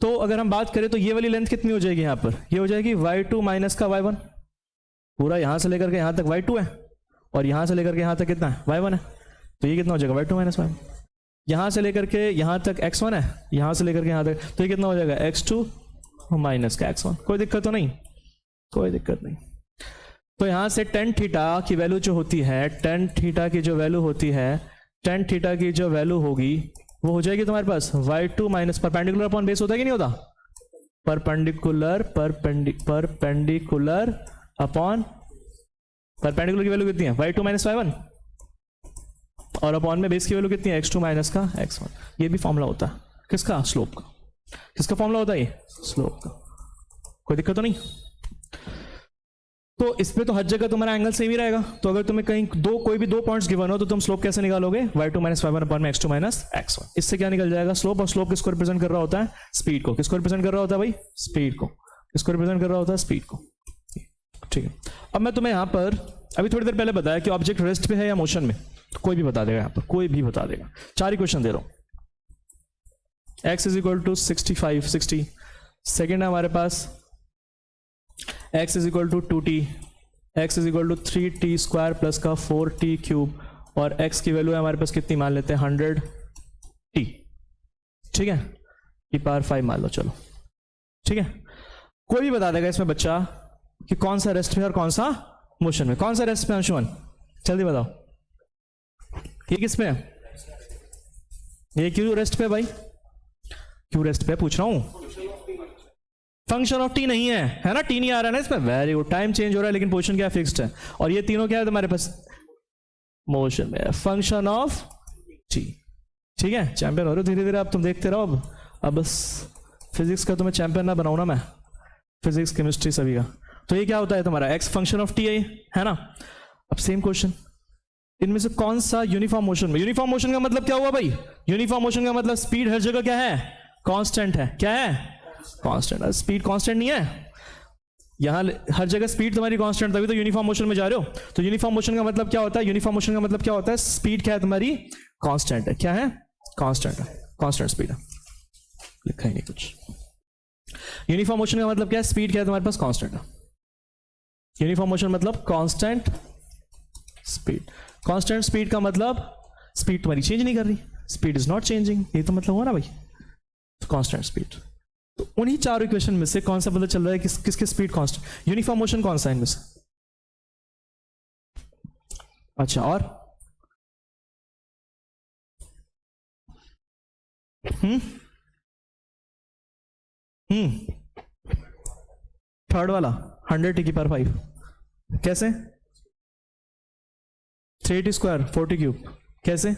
तो अगर हम बात करें तो ये वाली लेंथ कितनी हो जाएगी यहाँ पर? ये हो जाएगी y2 माइनस का y1। पूरा यहाँ से लेकर के यहाँ तक y2 है और यहाँ से लेकर के यहाँ तक कितना है? y1 है। तो ये कितना हो जाएगा? y2 minus y1। यहाँ से लेकर के यहाँ तक x1 है, यहाँ से लेकर के यहाँ तक, तो ये कितना हो जाएगा? x2 माइनस का x1। कोई दिक्कत तो नहीं? कोई दिक्कत नहीं। तो यहाँ से tan थीटा की वैल्यू जो होती है, tan थीटा की जो वैल्यू होती है, tan थीटा की जो वैल्यू होगी वो हो जाएगी तुम्हारे पास y2 minus, perpendicular upon base होता है कि नहीं होता? परपेंडिकुलर अपॉन, परपेंडिकुलर की वैल्यू कितनी है? y2 माइनस y1, और अपॉन में बेस की वैल्यू कितनी है? x2 माइनस का x1। ये भी फॉर्मूला होता है किसका? स्लोप का। किसका फॉर्मूला होता है ये? स्लोप का। कोई दिक्कत तो नहीं? तो इस पे तो हर जगह तुम्हारा एंगल सेम ही रहेगा। तो अगर तुम्हें कहीं कोई भी 2 पॉइंट्स गिवन हो तो तुम स्लोप कैसे निकालोगे? y2 माइनस y1 अपॉन में x2 माइनस x1। इससे क्या निकल जाएगा? स्लोप। और स्लोप किसको रिप्रेजेंट कर रहा होता है? स्पीड को। किसको रिप्रेजेंट कर रहा होता है भाई? स्पीड को। किसको रिप्रेजेंट कर रहा होता है? स्पीड को, ठीक है? अब मैं तुम्हें यहाँ पर अभी थोड़ी देर पहले बताया कि ऑब्जेक्ट रेस्ट पे है या मोशन में, तो कोई भी बता देगा यहाँ पर, कोई भी बता देगा। 4 ही क्वेश्चन दे रहा हूँ। x is equal to 65, 60। Second है हमारे पास x is equal to 2t, x is equal to 3t square plus का 4t क्यूब, और x की वैल्यू है हमारे पास कितनी मान लेते हैं? 100t, ठीक है? की पावर 5 मान लो, चलो ठीक है? कोई भी बता देगा इसमें बच्चा कि कौन सा रेस्ट पे और कौन सा मोशन में। कौन सा रेस्ट पे अंशुमन? जल्दी बताओ। ये किस पे है? ये क्यों रेस्ट पे भाई? क्यों रेस्ट पे पूछ रहा हूं? फंक्शन ऑफ टी नहीं है, है ना? टी नहीं आ रहा है ना इसमें। Very good. टाइम चेंज हो रहा है लेकिन पोजीशन क्या फिक्स्ड है। और ये तीनों क्या है तुम्हारे पास? मोशन में। फंक्शन ऑफ टी, ठीक है? चैंपियन हो रहे हो धीरे धीरे। अब तुम देखते रहो। अब बस फिजिक्स का तुम्हें चैंपियन ना बनाऊं ना मैं, फिजिक्स केमिस्ट्री सभी का। तो ये क्या होता है तुम्हारा? एक्स फंक्शन ऑफ टी है ना? अब सेम क्वेश्चन, इनमें से कौन सा यूनिफॉर्म मोशन में? यूनिफॉर्म मोशन का मतलब क्या हुआ भाई? यूनिफॉर्म मोशन का मतलब स्पीड हर जगह क्या है? कांस्टेंट है। क्या है? कांस्टेंट। स्पीड कांस्टेंट नहीं है यहां, हर जगह स्पीड तुम्हारी कांस्टेंट, तभी तो यूनिफॉर्म मोशन में जा रहे हो। तो यूनिफॉर्म मोशन का मतलब क्या होता है? यूनिफॉर्म मोशन का मतलब क्या होता है? स्पीड क्या है तुम्हारी? कांस्टेंट है। क्या है? कांस्टेंट है, कांस्टेंट स्पीड है। लिखा ही नहीं कुछ। यूनिफॉर्म मोशन का मतलब क्या है? स्पीड क्या है तुम्हारे पास? कांस्टेंट है। यूनिफॉर्म मोशन मतलब कांस्टेंट स्पीड। कांस्टेंट स्पीड का मतलब स्पीड तुम्हारी चेंज नहीं कर रही, स्पीड इज नॉट चेंजिंग, ये तो मतलब हुआ ना भाई, कांस्टेंट स्पीड। तो उन्हीं चार इक्वेशन में से कौन सा पता चल रहा है किसके स्पीड कांस्टेंट, यूनिफॉर्म मोशन कौन सा है इनमें से? अच्छा, और थर्ड वाला 100t/5 कैसे? 3t स्क्वायर 40 क्यूब कैसे?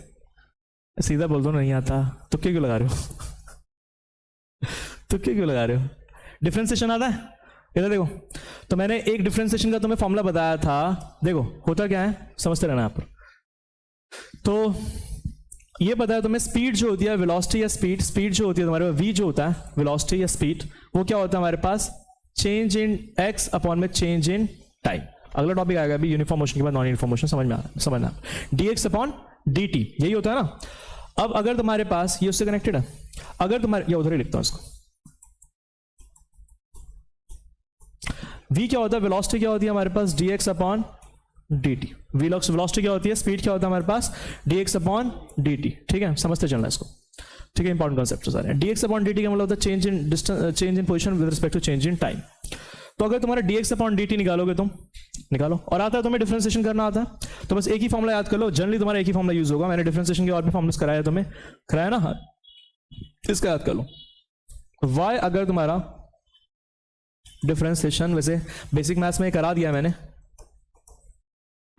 सीधा बोल दो, नहीं आता, तुक्के क्यों लगा रहे हो? तुक्के क्यों लगा रहे हो? डिफरेंशिएशन आता है? इधर देखो, तो मैंने एक डिफरेंशिएशन का तुम्हें फॉर्मूला बताया था, देखो होता क्या है, समझते रहना यहाँ पर। तो ये बताया तुम्हें, स्पीड जो होती है वेलोसिटी या स्पीड, स्पीड जो होती है तुम्हारे पास v जो होता है वेलोसिटी या स्पीड, वो क्या होता है हमारे पास? चेंज इन x अपॉन में चेंज इन टाइम। अगला टॉपिक आएगा अभी यूनिफॉर्म मोशन के बाद नॉन यूनिफॉर्म मोशन, समझना dx अपॉन dt, यही होता है ना। अब अगर तुम्हारे पास ये उससे कनेक्टेड है, अगर तुम्हारे, ये उधर ही लिखता हूं इसको, v क्या होता है, वेलोसिटी क्या होती है हमारे पास? dx upon dt। वेलोसिटी क्या होती है, स्पीड क्या होता है हमारे पास? dx upon dt। ठीक है, समझते चलना इसको, ठीक है, इंपॉर्टेंट कॉन्सेप्ट सारे। dx अपॉन dt का मतलब होता है change in distance, change in position with respect to change in time. तो अगर तुम्हारा dx अपॉन dt निकालोगे तुम, निकालो, और आता है तुम्हें डिफरेंशिएशन करना आता है, तो बस एक ही फॉर्मूला याद कर लो, जनरली तुम्हारा एक ही फॉर्मूला यूज होगा। मैंने डिफरेंशिएशन के और भी फॉर्मूलास कराया तुम्हें, कराया ना, इसका याद कर लो। y अगर तुम्हारा डिफरेंशिएशन, वैसे बेसिक मैथ्स में करा दिया मैंने,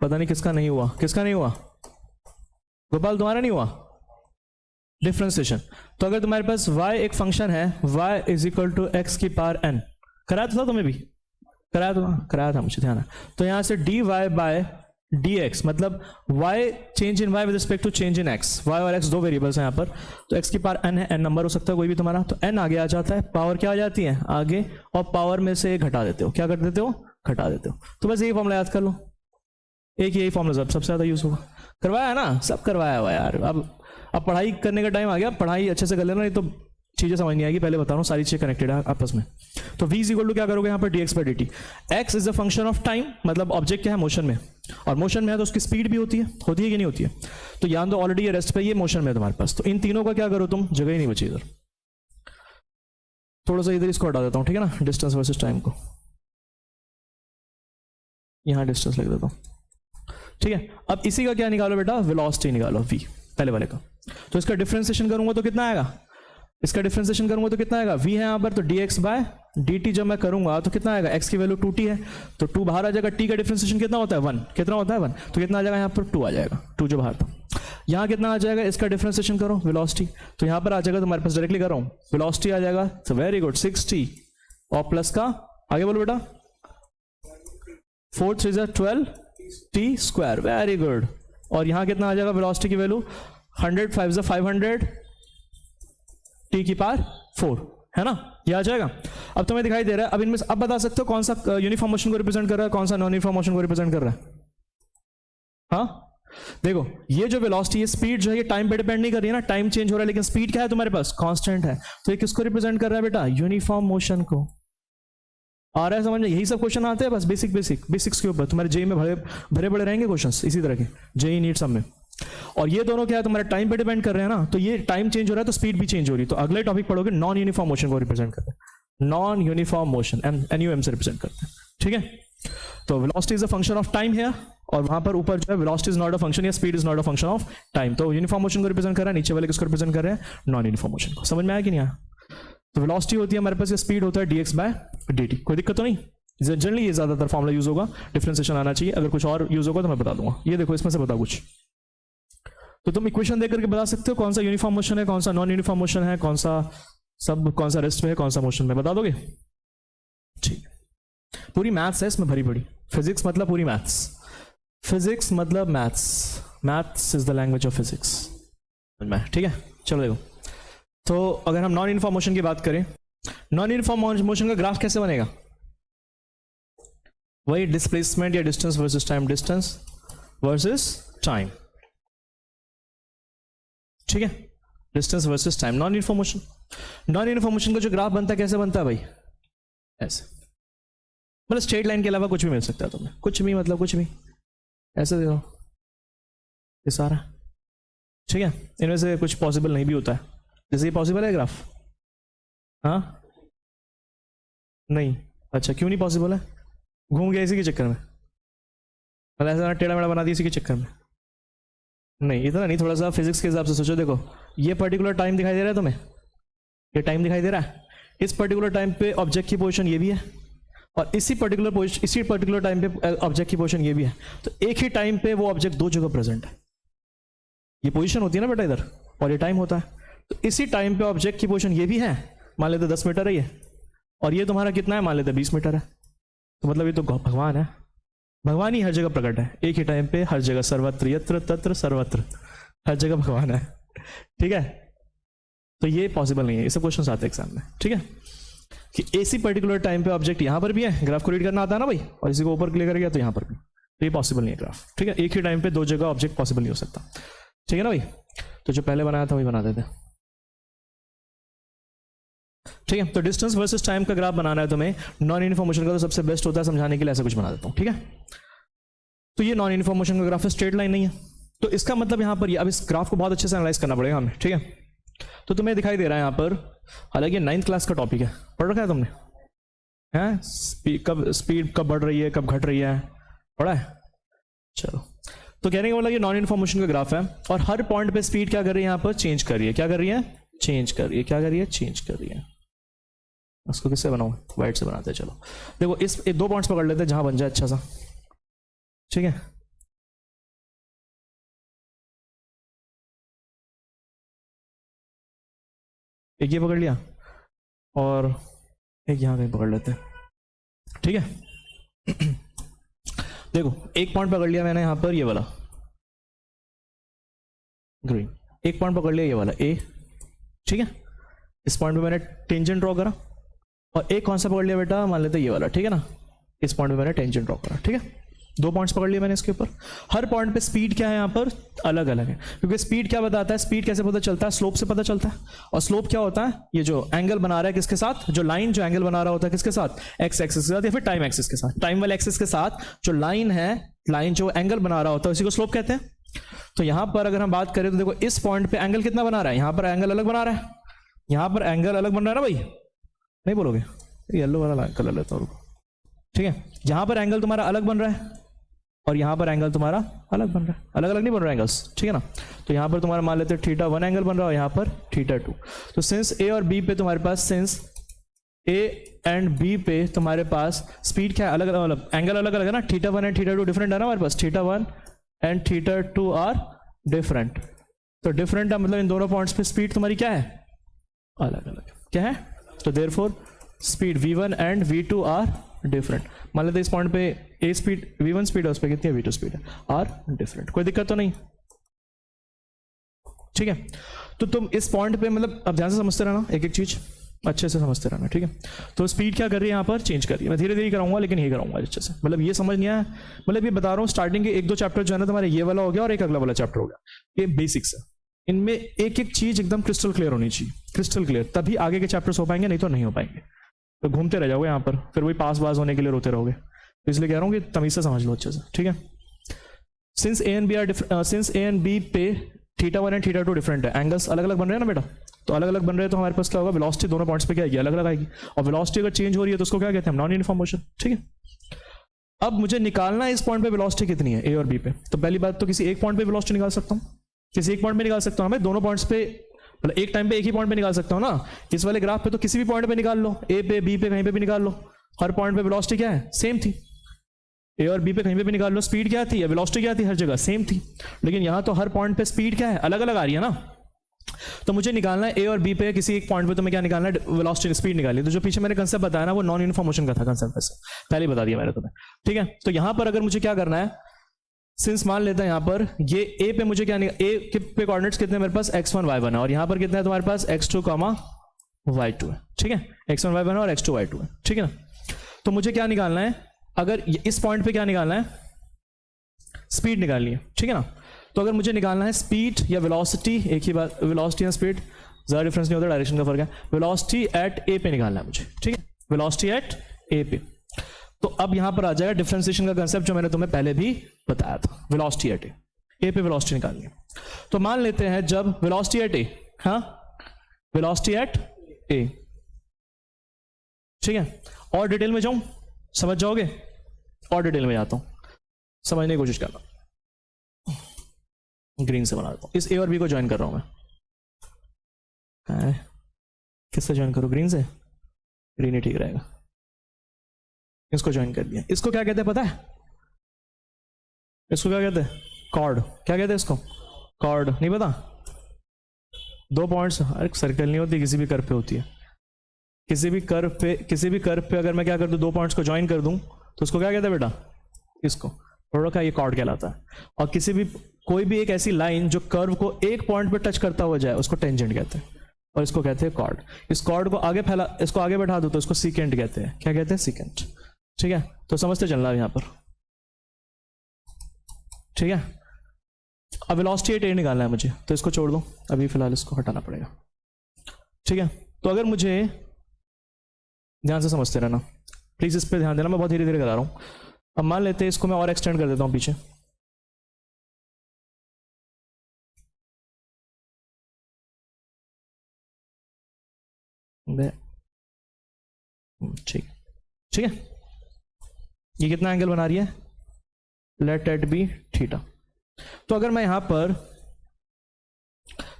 पता नहीं किसका नहीं हुआ, किसका नहीं हुआ? गोपाल तुम्हारा नहीं हुआ डिफरेंशिएशन। तो अगर तुम्हारे पास y एक फंक्शन है, y is equal to x की पावर n, कराया था तुम्हें भी, कराया था मुझे ध्यान है। तो यहां से dy बाय dx मतलब y change in y with respect to change in x, y और x दो वेरिएबल्स हैं यहाँ पर, तो x की पावर n है, n नंबर हो सकता है कोई भी तुम्हारा, तो n आगे आ जाता है, पावर क्या आ जाती है आगे, और पावर में से घटा देते हो, क्या कर देते हो? घटा देते हो। तो बस यही फॉर्मूला याद कर लो, एक यही फॉर्मूला सबसे ज्यादा यूज होगा। करवाया है ना, सब करवाया हुआ यार। अब पढ़ाई करने का टाइम आ गया, पढ़ाई अच्छे से कर लेना, नहीं तो चीजें समझ नहीं आएगी। पहले बता रहा हूँ, सारी चीजें कनेक्टेड है आपस में। तो v इज इक्वल टू क्या करोगे यहाँ पर? dx by dt। x is a function of time, मतलब ऑब्जेक्ट क्या है? मोशन में, और मोशन में है तो उसकी स्पीड भी होती है कि नहीं होती है? तो यहाँ तो ऑलरेडी ये रेस्ट पे, ये मोशन में है तुम्हारे पास, तो इन तीनों का क्या करो तुम, जगह ही नहीं बची इधर। थोड़ा सा इधर इसको हटा देता हूँ, ठीक है ना, डिस्टेंस वर्सेस टाइम को, यहाँ डिस्टेंस लिख देता हूँ, ठीक है। अब इसी का क्या निकालो बेटा? वेलोसिटी निकालो, v पहले वाले का। तो इसका डिफरेंशिएशन करूंगा तो कितना आएगा? इसका डिफरेंशिएशन करूंगा तो कितना आएगा? v है यहाँ पर, तो dx बाय dt जब मैं करूंगा तो कितना आएगा? x की वैल्यू 2t है, तो 2 बाहर आ जाएगा, t का डिफरेंशिएशन कितना होता है? 1। कितना होता है? 1। तो कितना आ जाएगा यहाँ पर? 2 आ जाएगा, 2 जो बाहर था। यहाँ कितना आ जाएगा? इसका डिफरेंशिएशन करो वेलोसिटी, तो यहाँ पर आ जाएगा, तुम्हारे पास डायरेक्टली कर रहा हूँ, वेलोसिटी आ जाएगा, सो वेरी गुड, 6t और प्लस का आगे बोलो बेटा, 4 3 12 t स्क्वायर, वेरी गुड। और यहां कितना आ जाएगा वेलोसिटी की वैल्यू? 100 5 500 t की पावर 4, है ना, ये आ जाएगा। अब तुम्हें दिखाई दे रहा है, अब इनमें अब बता सकते हो कौन सा यूनिफॉर्म मोशन को रिप्रेजेंट कर रहा है, कौन सा नॉन यूनिफॉर्म मोशन को रिप्रेजेंट कर रहा है? हाँ देखो, ये जो वेलोसिटी, ये स्पीड जो है, ये टाइम पे डिपेंड नहीं कर रही है ना, टाइम चेंज हो रहा है, लेकिन स्पीड क्या है तुम्हारे पास? कांस्टेंट है। तो ये किसको रिप्रेजेंट कर रहा है बेटा? यूनिफॉर्म मोशन को। आ रहा है समझ में? यही सब क्वेश्चन आते हैं बस बेसिक्स के ऊपर, तुम्हारे जेई में भरे बड़े रहेंगे क्वेश्चंस इसी तरह के, जेई नीट सब में। और ये दोनों क्या है तुम्हारे टाइम पे डिपेंड कर रहे हैं ना, तो ये टाइम चेंज हो रहा है तो स्पीड भी चेंज हो रही है। तो अगले टॉपिक पढ़ोगे नॉन यूनिफॉर्म मोशन को रिप्रेजेंट करते हैं, नॉन यूनिफॉर्म मोशन NUM से रिप्रेजेंट करते हैं, ठीक है। तो velocity is a function of time है, और वहां पर ऊपर जो है velocity is not a function या speed is not a function of time. तो यूनिफॉर्म मोशन को रिप्रेजेंट कर रहा है, नीचे वाले किसको रिप्रेजेंट कर रहे हैं? नॉन यूनिफॉर्म मोशन को। समझ में आया कि नहीं आया? तो वेलोसिटी होती है हमारे पास, स्पीड होता है dx बाय dt। कोई दिक्कत तो नहीं? जनरली ये ज्यादातर फॉर्मूला यूज होगा, डिफरेंशिएशन आना चाहिए, अगर कुछ और यूज होगा तो मैं बता दूंगा। ये देखो, इसमें से बता कुछ, तो तुम इक्वेशन देख करके बता सकते हो कौन सा यूनिफॉर्म मोशन है, कौन सा नॉन यूनिफॉर्म मोशन है, कौन सा रेस्ट में है, कौन सा मोशन में, बता दोगे? ठीक, पूरी मैथ्स है इसमें भरी पड़ी। फिजिक्स मतलब पूरी मैथ्स, फिजिक्स मतलब maths is the language of physics, ठीक है। चलो देखो, तो अगर हम नॉन यूनिफॉर्म मोशन की बात करें, नॉन यूनिफॉर्म मोशन का ग्राफ कैसे बनेगा? वही डिस्प्लेसमेंट या distance versus time, distance versus time, ठीक है, distance versus time, non uniform motion. Non uniform motion का जो ग्राफ बनता है कैसे बनता है भाई? ऐसे, मतलब स्ट्रेट लाइन के अलावा कुछ भी मिल सकता है तुम्हें, कुछ भी, मतलब कुछ भी, ऐसे देखो, ये सारा, ठीक है। इनमें से कुछ पॉसिबल नहीं भी होता है, जैसे ये पॉसिबल है ग्राफ, हाँ नहीं, अच्छा क्यों नहीं पॉसिबल है? घूम गया इसी के चक्कर में, मतलब ऐसा टेढ़ा मेढ़ा बना दिया इसी के चक्कर में। नहीं इतना नहीं, थोड़ा सा फिजिक्स के हिसाब से सोचो। देखो ये पर्टिकुलर टाइम दिखाई दे रहा है तुम्हें, ये टाइम दिखाई दे रहा है, इस पर्टिकुलर टाइम पे ऑब्जेक्ट की पोजीशन ये भी है, और इसी पर्टिकुलर टाइम पे ऑब्जेक्ट की पोजीशन ये भी है। तो एक ही टाइम पे वो ऑब्जेक्ट दो जगह प्रेजेंट है। ये पोजीशन होती है ना बेटा इधर, और ये टाइम होता है। तो इसी टाइम पे ऑब्जेक्ट की पोजीशन ये भी है, मान लेते 10 मीटर है ये, और ये तुम्हारा कितना है, मान लेते 20 मीटर है। तो मतलब ये तो भगवान है, भगवान ही हर जगह प्रकट है, एक ही टाइम पे हर जगह, सर्वत्र यत्र तत्र सर्वत्र, हर जगह भगवान है, ठीक है। तो ये पॉसिबल नहीं है, ये सब क्वेश्चंस आते हैं एग्जाम में, ठीक है, कि इसी पर्टिकुलर टाइम पे ऑब्जेक्ट यहां पर भी है, ग्राफ को रीड करना आता है ना भाई, और इसी को ऊपर क्लिक कर गया तो यहां पर भी, तो ये पॉसिबल नहीं है ग्राफ, ठीक है। एक ही टाइम पे दो जगह ऑब्जेक्ट पॉसिबल नहीं हो सकता, ठीक है ना भाई। तो जो पहले बनाया था वही बना देते, ठीक है। तो डिस्टेंस वर्सेस टाइम का ग्राफ बनाना है तुम्हें, नॉन इन्फॉर्मेशन का तो सबसे बेस्ट होता है समझाने के लिए, ऐसा कुछ बना देता हूं, ठीक है। तो ये नॉन इन्फॉर्मेशन का ग्राफ है, स्ट्रेट लाइन नहीं है, तो इसका मतलब यहां पर ये, अब इस ग्राफ को बहुत अच्छे से एनालाइज करना पड़ेगा हमें, ठीक है। तो तुम्हें दिखाई दे रहा है यहां पर, हालांकि 9th क्लास का टॉपिक है, पढ़ रखा है तुमने, हैं स्पीड कब बढ़ रही है कब घट रही है, पढ़ा है, चलो। तो कहने का मतलब ये नॉन इन्फॉर्मेशन का ग्राफ है, और हर पॉइंट पे स्पीड क्या कर रही है, यहां पर चेंज कर रही है, क्या कर रही है, चेंज कर रही है, क्या कर रही है, चेंज कर रही है। उसको किससे बनाऊं, वाइट से बनाते हैं, चलो। देखो इस दो पॉइंट्स पकड़ लेते हैं जहां बन जाए अच्छा सा, ठीक है। एक ये पकड़ लिया, और एक यहां कहीं पकड़ लेते हैं, ठीक है। देखो एक पॉइंट पकड़ लिया मैंने यहां पर, ये वाला ग्रीन, एक पॉइंट पकड़ लिया ये वाला ए, ठीक है। इस पॉइंट पे मैंने टेंजेंट ड्रॉ करा, और एक कौन सा पकड़ लिया बेटा, मान लेते ये वाला, ठीक है ना। इस पॉइंट पे मैंने टेंजेंट ड्रॉ करा, ठीक है। दो पॉइंट्स पकड़ लिए मैंने इसके ऊपर। हर पॉइंट पे स्पीड क्या है यहाँ पर, अलग अलग है, क्योंकि स्पीड क्या बताता है, स्पीड कैसे पता चलता है, स्लोप से पता चलता है। और स्लोप क्या होता है, ये जो एंगल बना रहा है किसके साथ, जो लाइन जो एंगल बना रहा होता है किसके साथ, एक्स एक्सिस के साथ, या फिर टाइम एक्सिस के साथ। टाइम वाले एक्सिस के साथ जो लाइन है, लाइन जो एंगल बना रहा होता है उसी को स्लोप कहते हैं। तो यहां पर अगर हम बात करें तो देखो इस पॉइंट पे एंगल कितना बना रहा है, यहां पर एंगल अलग बना रहा है, यहां पर एंगल अलग बन रहा है ना भाई, नहीं बोलोगे, येलो वाला कलर लेता हूं, ठीक है। यहां पर एंगल तुम्हारा अलग बन रहा है, और यहां पर एंगल तुम्हारा अलग बन रहा है, अलग अलग नहीं बन रहा एंगल्स, ठीक है ना। तो यहां पर तुम्हारा मान लेते हैं θ1 एंगल बन रहा है, और यहां पर θ2। तो सिंस ए और बी पे तुम्हारे पास, सिंस ए एंड बी पे तुम्हारे पास स्पीड क्या है, अलग अलग, मतलब एंगल अलग अलग है ना, θ1 एंड θ2 डिफरेंट है ना हमारे पास, θ1 एंड θ2 आर डिफरेंट। तो डिफरेंट है मतलब इन दोनों पॉइंट्स पे स्पीड तुम्हारी क्या है, अलग अलग, क्या है। तो therefore speed v1 and v2 are different. मान लेते इस पॉइंट पे ए स्पीड v1 स्पीड है, उस पर कितनी है v2 स्पीड है, आर डिफरेंट, कोई दिक्कत तो नहीं, ठीक है। तो तुम इस पॉइंट पे मतलब अब ध्यान से समझते रहना, एक एक चीज अच्छे से समझते रहना, ठीक है। तो स्पीड क्या कर रही है यहाँ पर, चेंज कर रही है। मैं धीरे धीरे कराऊंगा, लेकिन ये कराऊंगा अच्छे से, मतलब ये समझ नहीं आया, मतलब ये बता रहा हूँ स्टार्टिंग के एक दो चैप्टर जो है ना तुम्हारे, ये वाला हो गया और एक अगला वाला चैप्टर हो गया, ये बेसिक्स है। इनमें एक एक चीज एकदम क्रिस्टल क्लियर होनी चाहिए, क्रिस्टल क्लियर, तभी आगे के चैप्टर्स हो पाएंगे, नहीं तो नहीं हो पाएंगे। तो घूमते रह जाओगे यहाँ पर, फिर वही पास वास होने के लिए रोते रहोगे। तो इसलिए कह रहा हूँ कि तमीज से समझ लो अच्छे से, ठीक है। सिंस ए एंड बी पे θ1 एंड θ2 डिफरेंट है, एंगल्स अलग अलग बन रहे हैं ना बेटा, तो अलग अलग बन रहे हैं, तो हमारे पास क्या होगा, वेलोसिटी दोनों पॉइंट्स पे क्या आएगी, अलग अलग आएगी। और वेलोसिटी अगर चेंज हो रही है तो उसको क्या कहते हैं, नॉन यूनिफॉर्म मोशन, ठीक है। अब मुझे निकालना है इस पॉइंट पे वेलोसिटी कितनी है, ए और बी पे। तो पहली बात तो किसी एक पॉइंट पे वेलोसिटी निकाल सकता हूँ, किसी एक पॉइंट पे निकाल सकता हूँ, मैं दोनों पॉइंट्स पे, मतलब एक टाइम पे एक ही पॉइंट पे निकाल सकता हूँ ना। इस वाले ग्राफ पे तो किसी भी पॉइंट पे निकाल लो, ए पे बी पे कहीं पे भी निकाल लो, हर पॉइंट पे वेलोसिटी क्या है, सेम थी। ए और बी पे कहीं पे भी निकाल लो, स्पीड क्या थी, वेलोसिटी क्या थी, हर जगह सेम थी। लेकिन यहां तो हर पॉइंट पे स्पीड क्या है, अलग अलग आ रही है ना। तो मुझे निकालना है ए और बी पे किसी एक पॉइंट पे, तो मैं क्या निकालना है, वेलोसिटी, स्पीड निकाली। तो जो पीछे मैंने कंसेप्ट बताया ना, वो नॉन यूनिफॉर्म मोशन का था कंसेप्ट, वैसे पहले ही बता दिया मैंने तुम्हें, ठीक है। तो यहां पर अगर मुझे क्या करना है, सिंस मान लेते हैं यहां पर ये ए पे मुझे क्या, ए पे कोऑर्डिनेट्स कितने मेरे पास, x1 y1 है, और यहां पर कितना है तुम्हारे पास, x2 y2 है, ठीक है। x1 y1 है और x2 y2 है, ठीक है ना। तो मुझे क्या निकालना है, अगर इस पॉइंट पे क्या निकालना है, स्पीड निकालनी है, ठीक है ना। तो अगर मुझे निकालना है स्पीड या वेलोसिटी, एक ही बात, वेलोसिटी या स्पीड ज्यादा डिफरेंस नहीं होता, डायरेक्शन का फर्क है। वेलोसिटी एट ए पे निकालना है मुझे, ठीक है, वेलोसिटी एट ए पे। तो अब यहां पर आ जाएगा डिफरेंशिएशन का कंसेप्ट जो मैंने तुम्हें पहले भी बताया था, वेलोसिटी एट ए। ए पे वेलोसिटी निकालनी है। तो मान लेते हैं जब वेलोसिटी एट ए, हाँ वेलोसिटी एट ए, ठीक है। और डिटेल में जाऊं, समझ जाओगे? और डिटेल में जाता हूं, समझने की कोशिश करना। ग्रीन से बना देता हूं, इस ए और बी को ज्वाइन कर रहा हूं मैं। किससे ज्वाइन करूं? ग्रीन से, ग्रीन ही ठीक रहेगा। इसको ज्वाइन कर दिया। इसको क्या कहते हैं पता है? इसको क्या कहते हैं? कॉर्ड। क्या कहते हैं इसको? कॉर्ड। नहीं पता? दो पॉइंट्स, अरे सर्कल नहीं होती, किसी भी कर्व पे होती है। किसी भी कर्व पे अगर मैं क्या कर दूं, दो पॉइंट्स को ज्वाइन कर दूं, तो उसको क्या कहते हैं बेटा? इसको थोड़ा का ये कॉर्ड कहलाता है। और किसी भी कोई भी एक ऐसी लाइन जो कर्व को एक पॉइंट पे टच करता हुआ जाए, उसको टेंजेंट कहते हैं, और इसको कहते हैं कॉर्ड। इस कॉर्ड को आगे फैला, इसको आगे बैठा दो तो इसको सीकेंट कहते हैं। क्या कहते हैं? सीकेंट। ठीक है, तो समझते चलना है यहां पर, ठीक है। अब वेलोसिटी एट ए निकालना है मुझे, तो इसको छोड़ दो, अभी फिलहाल इसको हटाना पड़ेगा, ठीक है। तो अगर मुझे, ध्यान से समझते रहना प्लीज, इस पे ध्यान देना, मैं बहुत धीरे धीरे करा रहा हूं। अब मान लेते हैं इसको मैं और एक्सटेंड कर देता हूं पीछे, ठीक ठीक है। ये कितना एंगल बना रही है? Let it be theta. तो अगर मैं यहां पर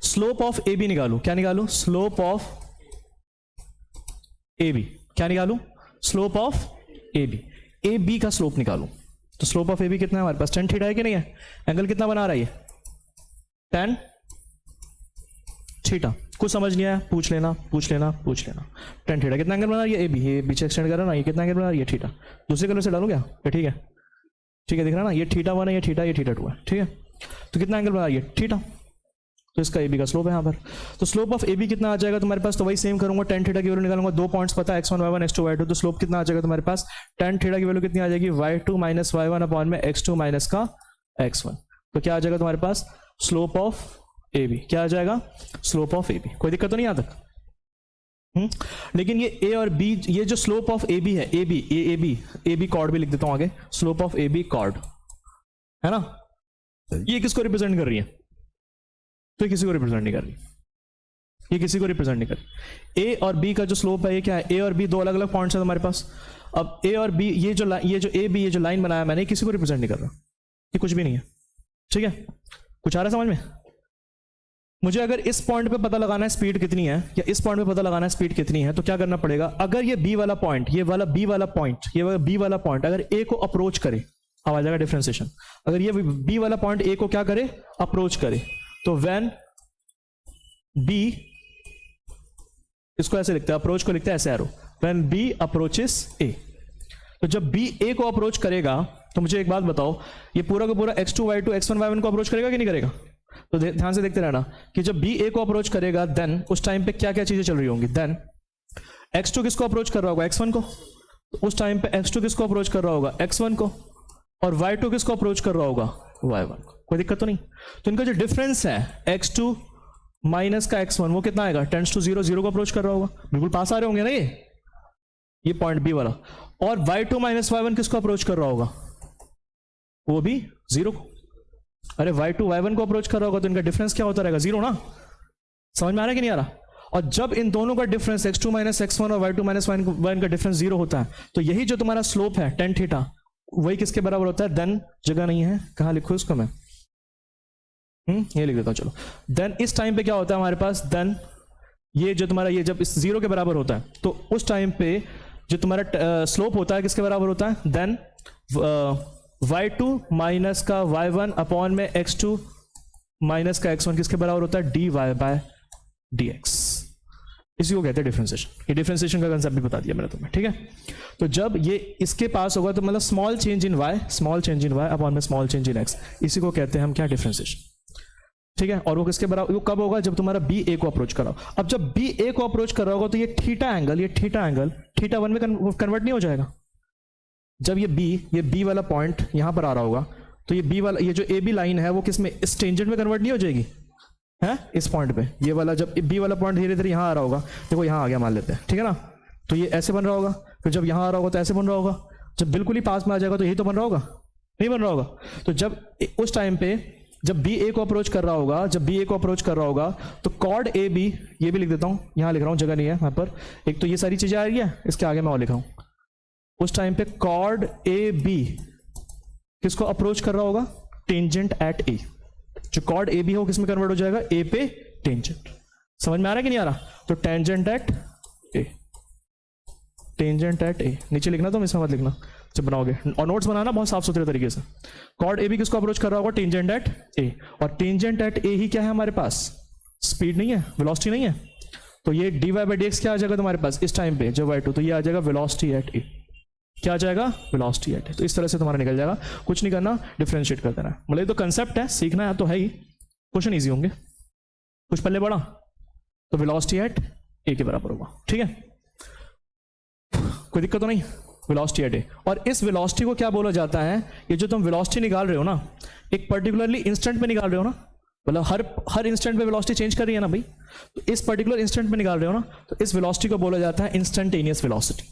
स्लोप ऑफ ए बी निकालू, क्या निकालू? Slope of A B. क्या निकालू? Slope of A B. A B का स्लोप निकालू, तो स्लोप ऑफ ए बी कितना है हमारे पास? 10 थीटा है कि नहीं है? एंगल कितना बना रहा है ये? 10 थीटा। कुछ समझ नहीं आया पूछ लेना, पूछ लेना, पूछ लेना। 10 थीटा कितना एंगल बना रही है? A B. ये पीछे एक्सटेंड कर रहा ना, ये कितना एंगल बना रही है? थीटा। दूसरे कलर से डालू क्या? ये ठीक है, ठीक है, दिख रहा ना? ये थीटा 1 है, ये थीटा, ये थीटा 2 है, ठीक है। तो कितना एंगल बना रही है? थीटा। तो इसका ए बी का स्लोप है यहाँ पर। तो स्लोप ऑफ ए बी कितना आ जाएगा तुम्हारे पास? तो वही सेम करूंगा, 10 थीटा की वैल्यू निकालूंगा, दो पॉइंट्स पता है, x1 y1 x2 y2। तो स्लोप कितना आ जाएगा तुम्हारे पास? 10 थीटा की वैल्यू कितनी आ जाएगी? y2 माइनस y1 अपॉन में x2 माइनस का x1। तो क्या आ जाएगा तुम्हारे पास? Slope of A B. क्या आ जाएगा? Slope of A B. कोई दिक्कत तो नहीं यहाँ तक? लेकिन ये ए और बी, ये जो स्लोप ऑफ ए बी है, ए बी कॉर्ड भी लिख देता हूं आगे, slope of A B chord है ना, ये किसको रिप्रेजेंट कर रही है? तो ये किसी को रिप्रेजेंट नहीं कर रही, ये किसी को रिप्रेजेंट नहीं कर रही। ए और बी का जो स्लोप है ये क्या है? ए और बी दो अलग अलग पॉइंट्स है तुम्हारे पास। अब ए और बी, ये जो ए बी, ये जो लाइन बनाया मैंने, किसी को रिप्रेजेंट नहीं कर रहा, ये कुछ भी नहीं है, ठीक है। कुछ आ रहा है समझ में? मुझे अगर इस पॉइंट पे पता लगाना है स्पीड कितनी है, या इस पॉइंट पे पता लगाना है स्पीड कितनी है, तो क्या करना पड़ेगा? अगर ये बी वाला पॉइंट, ये वाला बी वाला पॉइंट, ये वाला बी वाला पॉइंट अगर ए को अप्रोच करे, अब आ जाएगा डिफरेंशिएशन। अगर ये बी वाला पॉइंट ए को क्या करे? अप्रोच करे, तो व्हेन बी, इसको ऐसे लिखते हैं, अप्रोच को लिखते हैं ऐसे एरो, व्हेन बी अप्रोचेस ए। तो जब बी ए को अप्रोच करेगा, तो मुझे एक बात बताओ, ये पूरा का पूरा x2 y2 x1 y1 को अप्रोच करेगा कि नहीं करेगा? तो ध्यान से देखते रहना कि जब बी ए को अप्रोच करेगा, देन उस टाइम पे क्या क्या चीजें चल रही होंगी। देन x2 किसको अप्रोच कर रहा होगा? x1 को। तो उस टाइम पे x2 किसको अप्रोच कर रहा होगा? x1 को। और y2 किसको अप्रोच कर रहा होगा? y1 को। कोई दिक्कत तो नहीं? तो इनका जो डिफरेंस है x2 माइनस का x1, वो कितना आएगा? टेंड्स टू 0, 0 को अप्रोच कर रहा होगा। बिल्कुल पास आ रहे होंगे ना ये पॉइंट बी वाला। और y2 माइनस y1 किसको अप्रोच कर रहा होगा? वो भी 0 को। अरे y2 y1 को अप्रोच कर रहा होगा, तो इनका डिफरेंस क्या होता रहेगा? 0 ना। समझ में आ रहा है कि नहीं आ रहा? और जब इन दोनों का डिफरेंस x2 माइनस x1 और y2 माइनस y1 का डिफरेंस 0 होता है, तो यही जो तुम्हारा स्लोप है 10 थीटा, वही किसके बराबर होता है? देन, जगह नहीं है, कहां लिखो इसको मैं? ये लिख देता हूं, चलो। देन इस टाइम पे क्या होता है हमारे पास? देन ये जो तुम्हारा, ये जब इस 0 के बराबर होता है, तो उस टाइम पे जो तुम्हारा स्लोप होता है किसके बराबर होता है? देन y2 माइनस का y1 अपॉन में x2 माइनस का x1 किसके बराबर होता है? dy by dx। इसी को कहते हैं डिफरेंशिएशन। ये डिफरेंशिएशन का कंसेप्ट भी बता दिया मैंने तुम्हें, ठीक है। तो जब ये इसके पास होगा, तो मतलब small change in y upon में स्मॉल चेंज इन x, इसी को कहते हैं हम क्या? डिफरेंशिएशन, ठीक है। और वो किसके बराबर, वो कब होगा? जब तुम्हारा बी ए को अप्रोच कर रहा हो। अब जब बी ए को अप्रोच कर रहा होगा, तो ये थीटा एंगल थीटा 1 में कन्वर्ट नहीं हो जाएगा। जब ये बी वाला पॉइंट यहां पर आ रहा होगा, तो ये बी वाला, ये जो ए बी लाइन है, वो किस में? इस टेंजेंट में कन्वर्ट नहीं हो जाएगी है? इस पॉइंट पे ये वाला, जब बी वाला पॉइंट धीरे धीरे यहां आ रहा होगा, देखो यहां आ गया मान लेते हैं, ठीक है ना। तो ये ऐसे बन रहा होगा, फिर जब यहां आ रहा होगा तो ऐसे बन रहा होगा, जब बिल्कुल ही पास में आ जाएगा तो यही तो बन रहा होगा, नहीं बन रहा होगा। तो जब उस टाइम पे जब बी ए को अप्रोच कर रहा होगा, जब बी ए को अप्रोच कर रहा होगा तो कॉर्ड ए बी, ये भी लिख देता हूं, यहां लिख रहा हूं, जगह नहीं है यहां पर, एक तो ये सारी चीजें आ रही है, इसके आगे मैं और लिखा हूं, उस टाइम पे कॉर्ड ए बी किसको अप्रोच कर रहा होगा, टेंजेंट एट ए, जो कॉर्ड ए बी हो किस में कन्वर्ट हो जाएगा, ए पे टेंजेंट। समझ में आ रहा है कि नहीं आ रहा, तो tangent at A, tangent at A, नीचे लिखना, तो इसमें मत लिखना जब बनाओगे, और नोट्स बनाना बहुत साफ सुथरे तरीके से। कॉर्ड ए बी किसको अप्रोच कर रहा होगा, टेंजेंट एट ए, और टेंजेंट एट ए ही क्या है हमारे पास, स्पीड नहीं है, वेलोसिटी नहीं है, तो ये dy बाई डी एक्स क्या आ जाएगा तुम्हारे पास इस टाइम पे जब y2, तो ये आ जाएगा वेलोसिटी एट ए, क्या आ जाएगा, वेलोसिटी एट ए। तो इस तरह से तुम्हारा निकल जाएगा, कुछ नहीं करना, डिफरेंशिएट कर देना, मतलब ये तो कंसेप्ट है, सीखना है तो है ही, क्वेश्चन ईजी होंगे, कुछ पल्ले बड़ा, तो वेलोसिटी एट ए के बराबर होगा, ठीक है, कोई दिक्कत तो नहीं, वेलोसिटी एट ए। और इस वेलोसिटी को क्या बोला जाता है, ये जो तुम वेलोसिटी निकाल रहे हो ना, एक पर्टिकुलरली इंस्टेंट में निकाल रहे हो ना, मतलब हर इंस्टेंट में वेलोसिटी चेंज कर रही है ना भाई, तो इस पर्टिकुलर इंस्टेंट में निकाल रहे हो ना, तो इस वेलोसिटी को बोला जाता है इंस्टेंटेनियस वेलोसिटी।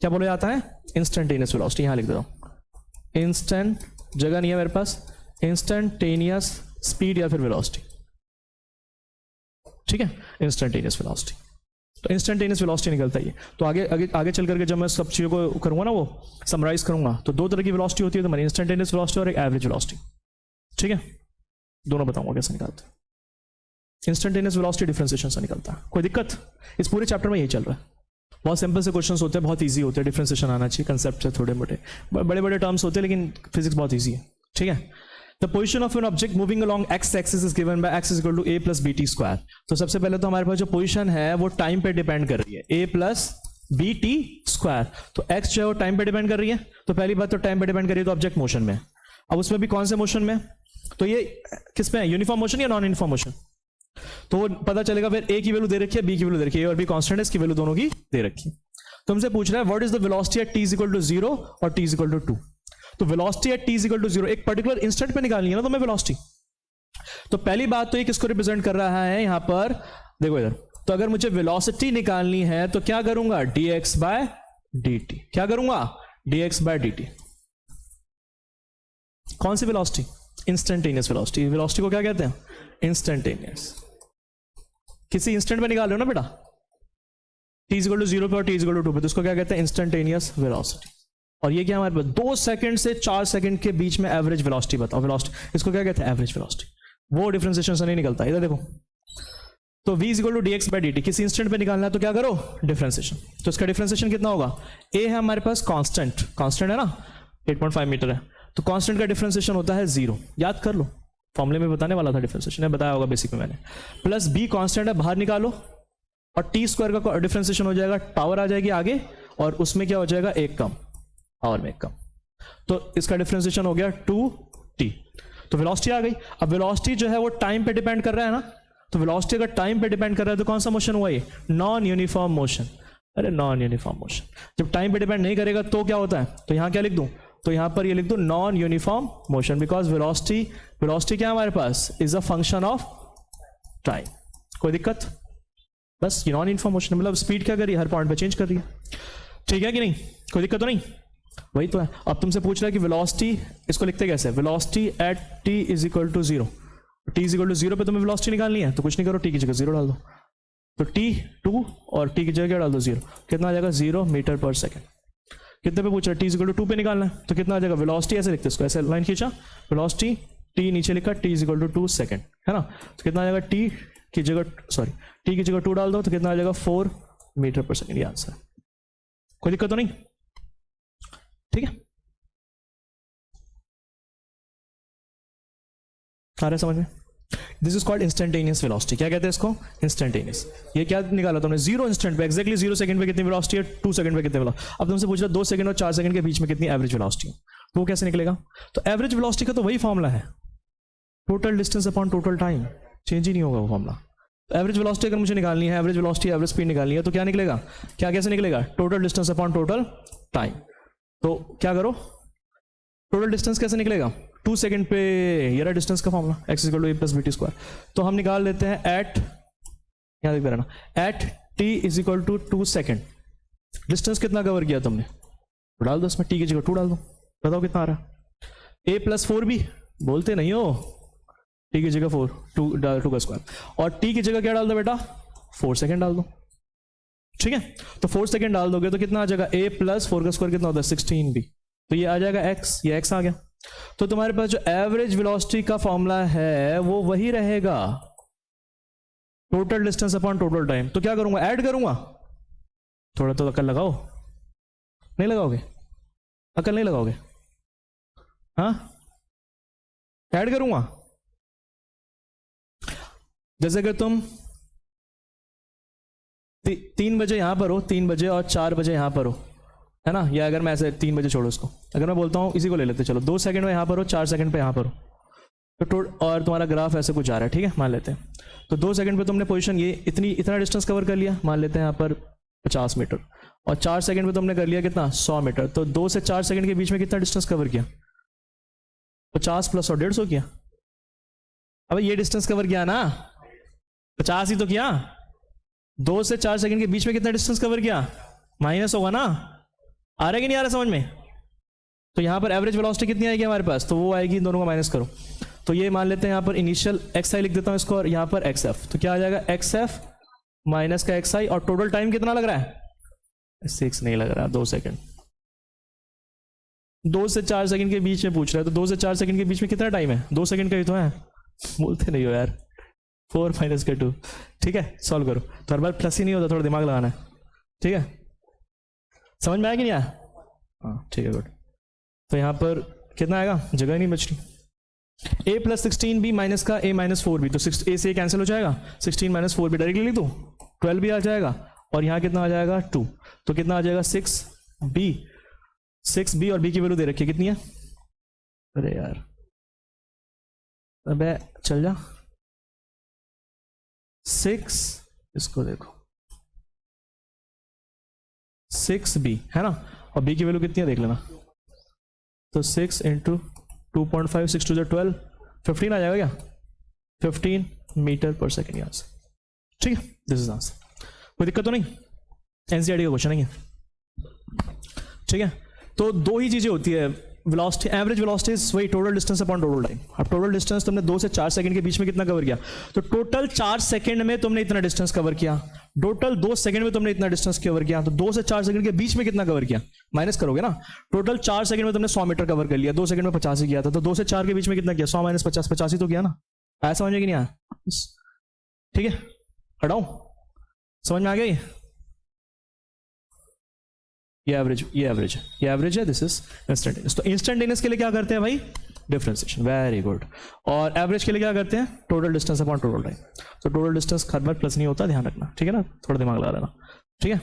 क्या बोला जाता है, इंस्टेंटेनियस वेलोसिटी, यहां लिख देता हूं, इंस्टेंट, जगह नहीं है मेरे पास, इंस्टेंटेनियस स्पीड या फिर वेलोसिटी, ठीक है, इंस्टेंटेनियस वेलोसिटी। तो इंस्टेंटेनियस वेलोसिटी निकलता है ये। तो आगे आगे आगे चल करके जब मैं सब चीज़ों को करूंगा ना, वो समराइज करूंगा, तो दो तरह की वेलोसिटी होती है तुम्हारी, इंस्टेंटेनियस वेलोसिटी और एक एवरेज वेलोसिटी, ठीक है, दोनों बताऊंगा कैसे निकालते हैं। इंस्टेंटेनियस वेलोसिटी डिफरेंशिएशन से निकलता है, कोई दिक्कत, इस पूरे चैप्टर में यही चल रहा है, बहुत सिंपल से क्वेश्चंस होते हैं, बहुत इजी होते हैं, डिफरेंशिएशन आना चाहिए, कंसेप्ट से थोड़े मोटे, बड़े बड़े टर्म्स होते हैं, लेकिन फिजिक्स बहुत ईजी है, ठीक है। The position of an object moving along x-axis is given by x is equal to a plus bt square। तो सबसे पहले तो हमारे पास जो पोजीशन है वो टाइम पे डिपेंड कर रही है, a plus bt स्क्वायर, तो x जो है वो टाइम पे डिपेंड कर रही है, तो पहली बात तो टाइम पे डिपेंड कर रही है, तो ऑब्जेक्ट मोशन में। अब उसमें भी कौन से मोशन में, तो ये किस पे है, यूनिफॉर्म मोशन या नॉन यूनिफॉर्म मोशन, तो वो पता चलेगा फिर a की वैल्यू दे रखी है, b की वैल्यू दे रखी है, और b कांस्टेंट है, इसकी वैल्यू दोनों की दे रखी है। तो हमसे पूछ रहा है what is the velocity at t is equal to 0 और t इज इक्वल टू 2। तो velocity at t is equal to 0 एक पर्टिकुलर इंस्टेंट पे निकालनी है ना तुम्हें वेलोसिटी। तो पहली बात तो ये किसको रिप्रेजेंट कर रहा है यहां पर, देखो इधर, तो अगर मुझे वेलोसिटी निकालनी है तो क्या करूंगा, dx बाय dt, क्या करूंगा, dx बाय dt। कौन सी वेलोसिटी, इंस्टेंटेनियस वेलोसिटी। वेलोसिटी को क्या कहते हैं, इंस्टेंटेनियस, किसी इंस्टेंट पे निकाल रहे हो ना बेटा, t इज इक्वल टू 0 पे और t इज इक्वल टू 2 पे, तो उसको क्या कहते हैं, इंस्टेंटेनियस वेलोसिटी। और ये क्या हमारे पास 2 सेकंड से 4 सेकंड के बीच में एवरेज वेलोसिटी बताओ, वेलोसिटी, इसको क्या कहते हैं, एवरेज वेलोसिटी। वो डिफरेंशिएशन से नहीं निकलता, इधर देखो, तो v is equal to dx by dt, किसी इंस्टेंट पे निकालना है तो क्या करो, डिफरेंशिएशन। तो इसका डिफरेंशिएशन कितना होगा, a है हमारे पास कांस्टेंट, कांस्टेंट है ना, 8.5 मीटर है, तो कांस्टेंट का डिफरेंशिएशन होता है 0, याद कर लो, फॉर्मूले में बताने वाला था डिफरेंशिएशन, बताया होगा बेसिक में मैंने, प्लस b कांस्टेंट है, बाहर निकालो, और t स्क्वायर का डिफरेंशिएशन हो जाएगा, पावर आ जाएगी आगे, और उसमें क्या हो जाएगा, एक कम, पावर में एक कम, तो इसका डिफरेंशिएशन हो गया 2t। तो वेलोसिटी आ गई। अब वेलोसिटी जो है वो टाइम पे डिपेंड कर रहा है ना, तो वेलोसिटी अगर टाइम पे डिपेंड कर रहा है तो कौन सा मोशन हुआ ये, नॉन यूनिफॉर्म मोशन। अरे नॉन यूनिफॉर्म मोशन, जब टाइम पे डिपेंड नहीं करेगा तो क्या होता है, तो यहां क्या लिख दूं, तो यहां पर ये लिख दूं non uniform motion, because velocity क्या है हमारे पास, is a function of time. कोई दिक्कत, बस ये नॉन यूनिफॉर्म मोशन मतलब स्पीड क्या कर रही है, हर पॉइंट पे चेंज कर रही है, ठीक है कि नहीं, कोई दिक्कत तो नहीं, वही तो है। अब तुमसे पूछ रहा है कि वेलोसिटी, इसको लिखते कैसे, velocity at t is equal to 0, t is equal to 0 पे तुम्हें वेलोसिटी निकालनी है, तो कुछ नहीं करो, t की जगह 0 डाल दो, तो t 2 और t की जगह क्या डाल दो 0, कितना आ जाएगा 0 मीटर पर सेकंड। कितने पे पूछ रहा है, t इज इक्वल टू 2 पे निकालना है, तो कितना आ जाएगा, वेलोसिटी ऐसे लिखते, इसको ऐसे लाइन खींचा, वेलोसिटी t नीचे लिखा, t is equal to 2 second, है ना, तो कितना आ जाएगा, t की जगह, सॉरी t की जगह 2 डाल दो, तो कितना आ जाएगा 4 मीटर पर सेकंड, ये आंसर। कोई दिक्कत तो नहीं, ठीक है, आ रहा है समझ में। This is called instantaneous velocity. क्या कहते हैं इसको, इंस्टेंटेनियस। ये क्या निकाला तुमने, 0 इंस्टेंट पे, एक्जैक्टली 0 सेकंड पे कितनी वेलोसिटी है, 2 सेकंड पे कितनी वेलोसिटी। अब तुमसे पूछ रहा 2 सेकंड और 4 सेकंड के बीच में कितनी एवरेज वेलोसिटी है, तो वो कैसे निकलेगा, तो एवरेज वेलोसिटी का तो वही फॉर्मूला है, total distance upon total time, change ही नहीं होगा वो फॉर्मूला। तो एवरेज वेलोसिटी अगर मुझे निकालनी है, एवरेज वेलोसिटी एवरेज स्पीड निकालनी है, तो क्या निकलेगा, क्या कैसे निकलेगा, total distance upon total time. तो क्या करो, टोटल डिस्टेंस कैसे निकलेगा, 2 सेकंड पे, ये रहा डिस्टेंस का formula, x equal to a plus bt square. तो हम निकाल लेते हैं एट, यहाँ देखते रहना, at t is equal to 2 second, distance कितना कवर किया तुमने, तो डाल दो इसमें, t की जगह 2 डाल दो, बताओ कितना आ रहा है, a प्लस 4b, बोलते नहीं हो, टी की जगह 4, 2 का स्क्वायर, और टी की जगह क्या डाल दो बेटा, 4 सेकेंड डाल दो, ठीक है। तो 4 सेकेंड डाल दोगे तो कितना आ जाएगा, a प्लस 4 का स्क्वायर कितना होता है 16b, तो ये आ जाएगा x, ये x आ गया। तो तुम्हारे पास जो एवरेज वेलोसिटी का फॉर्मूला है वो वही रहेगा, total distance upon total time. तो क्या करूंगा, ऐड करूंगा, थोड़ा तो अकल लगाओ, नहीं लगाओगे, अकल नहीं लगाओगे, हाँ, ऐड करूंगा। जैसे कि तुम 3 बजे यहां पर हो, 3 बजे और 4 बजे यहां पर हो, है ना, या अगर मैं ऐसे 3 बजे छोड़ो इसको, अगर मैं बोलता हूँ इसी को ले लेते, चलो 2 सेकंड में यहां पर हो, 4 सेकंड पे यहां पर हो, तो और तुम्हारा ग्राफ ऐसे कुछ जा रहा है, ठीक है, मान लेते हैं। तो 2 सेकंड पे तुमने पोजीशन ये इतना डिस्टेंस कवर कर लिया, मान लेते हैं यहाँ पर 50 मीटर, और 4 सेकंड पे तुमने कर लिया कितना, 100 मीटर। तो 2 से 4 सेकंड के बीच में कितना डिस्टेंस कवर किया, 50 प्लस 100, 150 किया। अब ये डिस्टेंस कवर किया ना, 50 ही तो किया। 2 से 4 सेकंड के बीच में कितना डिस्टेंस कवर किया, माइनस होगा ना, आ रहा है कि नहीं आ रहा समझ में। तो यहां पर एवरेज वेलोसिटी कितनी आएगी हमारे पास, तो वो आएगी, दोनों का माइनस करो, तो ये मान लेते हैं यहाँ पर इनिशियल एक्स आई लिख देता हूं इसको, और यहाँ पर एक्स एफ, तो क्या आ जाएगा एक्स एफ माइनस का एक्स आई, और टोटल टाइम कितना लग रहा है, 6 नहीं लग रहा, 2 सेकंड। 2 से 4 सेकंड के बीच में पूछ रहा है, तो 2 से 4 सेकंड के बीच में कितना टाइम है, 2 सेकंड का ही तो है, बोलते नहीं हो यार, 4 माइनस का 2, ठीक है, सॉल्व करो। तो हर बार प्लस ही नहीं होता, थोड़ा दिमाग लगाना है, ठीक है, समझ में आया कि नहीं आया, हाँ ठीक है गुड। तो यहाँ पर कितना आएगा, जगह नहीं बच रही, a प्लस 16b माइनस का a माइनस 4b, तो 6 a से कैंसिल हो जाएगा, 16 माइनस 4b डायरेक्टली लिख दो, 12 भी आ जाएगा, और यहाँ कितना आ जाएगा 2, तो कितना आ जाएगा 6b और b की वैल्यू दे रखी है कितनी है, अरे यार अबे चल जा, 6, इसको देखो 6b है ना, और b की वैल्यू कितनी है देख लेना, तो 6 इंटू 2.5, 6 टू 12, 15 आ जाएगा क्या, 15 मीटर पर सेकेंड यहाँ से, ठीक है, दिस इज आंसर। कोई दिक्कत तो नहीं, एनसीईआरटी का क्वेश्चन नहीं है, ठीक है। तो 2 ही चीजें होती है, वेलोसिटी, एवरेज वेलोसिटी इज वही total distance upon total time. अब टोटल डिस्टेंस तुमने 2 से 4 सेकंड के बीच में कितना कवर किया, तो टोटल 4 सेकंड में तुमने इतना डिस्टेंस कवर किया, टोटल 2 सेकंड में तुमने इतना डिस्टेंस कवर किया, तो 2 से 4 सेकंड के बीच में कितना कवर किया, माइनस करोगे ना, टोटल 4 सेकंड में तुमने 100 मीटर कवर कर लिया, 2 सेकंड में 50 ही किया था, तो 2 से 4 के बीच में कितना किया, 100 माइनस 50, 50 ही तो किया ना, आया समझ में कि नहीं आया, ठीक है, हटाओ, समझ में आ गया ये एवरेज है, दिस इज इंस्टेंटेनियस। तो इंस्टेंटेनियस के लिए क्या करते हैं भाई, डिफरेंशिएशन, वेरी गुड। और एवरेज के लिए क्या करते हैं, total distance upon total time. तो टोटल डिस्टेंस हर बार प्लस नहीं होता, ध्यान रखना, ठीक है ना, थोड़ा दिमाग लगा लेना, ठीक है।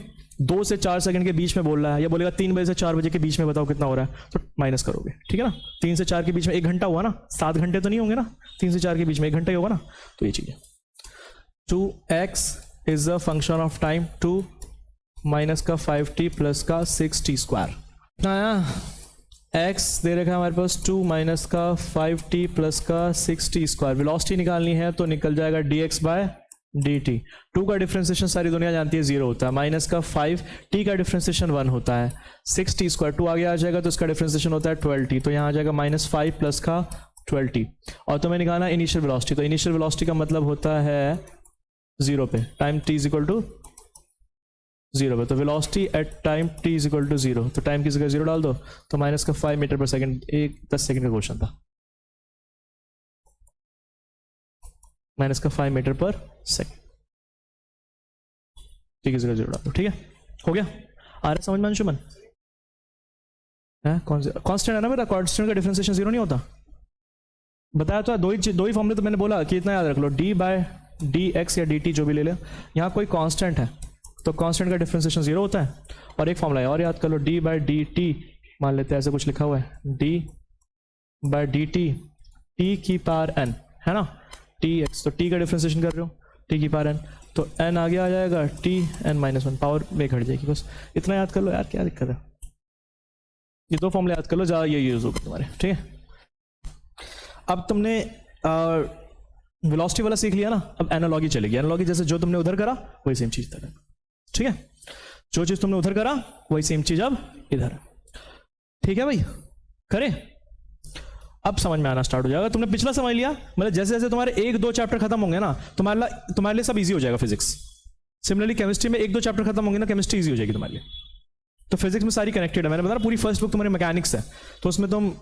2 से 4 सेकंड के बीच में बोल रहा है, या बोलेगा 3 बजे से 4 बजे के बीच में बताओ कितना हो रहा है, तो माइनस करोगे, ठीक है ना। 3 से 4 के बीच में 1 घंटा हुआ ना, 7 घंटे तो नहीं होंगे ना, 3 से 4 के बीच में 1 घंटा ही होगा ना, तो ये चीज है। 2x is a function of time, 2 minus का 5t प्लस का 6t स्क्वायर, x दे रखा है हमारे पास 2 माइनस का 5t प्लस का 6t स्क्वायर। वेलोसिटी निकालनी है तो निकल जाएगा dx बाय dt। 2 का डिफरेंशिएशन सारी दुनिया जानती है 0 होता है, माइनस का 5t का डिफरेंशिएशन 1 होता है, 6t स्क्वायर 2 आगे आ जाएगा तो इसका डिफरेंशिएशन होता है 12t, तो यहाँ आ जाएगा माइनस 5 प्लस का 12t। और तुम्हें निकालना इनिशियल वेलोसिटी, तो इनिशियल वेलोसिटी का मतलब होता है 0 पे, time t is equal to 0 पे, तो velocity at time t is equal to 0, तो टाइम की जगह 0 डाल दो, तो माइनस का 5 मीटर पर सेकंड, 10 सेकंड का क्वेश्चन था, माइनस का 5 मीटर पर सेकंड, ठीक है, जगह 0 डाल दो, ठीक है, हो गया, आ रहा है समझ में अंशुमन, है कांस्टेंट है ना बेटा, कांस्टेंट का डिफरेंशिएशन 0 नहीं होता, बताया तो, दो ही फॉर्मूले तो मैंने बोला कि इतना याद रख लो, d बाय dx या dt जो भी ले ले, यहाँ कोई कांस्टेंट है तो कांस्टेंट का डिफरेंशिएशन 0 होता है, और एक फॉर्मूला है और याद कर लो, d बाय dt, मान लेते हैं ऐसे कुछ लिखा हुआ है, d बाय dt t की पावर n, है ना, tx, तो t का डिफरेंशिएशन कर रहे हो, t की पावर n, तो n आगे आ जाएगा t n माइनस 1, पावर में घट जाएगी, बस इतना याद कर लो यार, क्या दिक्कत है, ये 2 फॉर्मूले याद कर लो, ज़्यादा ये यूज होगा तुम्हारे, ठीक है। अब तुमने वेलोसिटी वाला सीख लिया ना, अब एनालॉजी चलेगी, एनालॉजी जैसे जो तुमने उधर करा वही सेम चीज इधर है, ठीक है, जो चीज तुमने उधर करा वही सेम चीज अब इधर है, ठीक है भाई, करें। अब समझ में आना स्टार्ट हो जाएगा। तुमने पिछला समझ लिया, मतलब जैसे जैसे तुम्हारे 1-2 चैप्टर खत्म होंगे ना, तुम्हारे लिए सब इजी हो जाएगा फिजिक्स। सिमिलरली केमिस्ट्री में 1-2 चैप्टर खत्म होंगे ना, केमिस्ट्री इजी हो जाएगी तुम्हारे लिए। तो फिजिक्स में सारी कनेक्टेड है, मैंने बताया पूरी फर्स्ट बुक तुम्हारी मैकेनिक्स है, तो उसमें तुम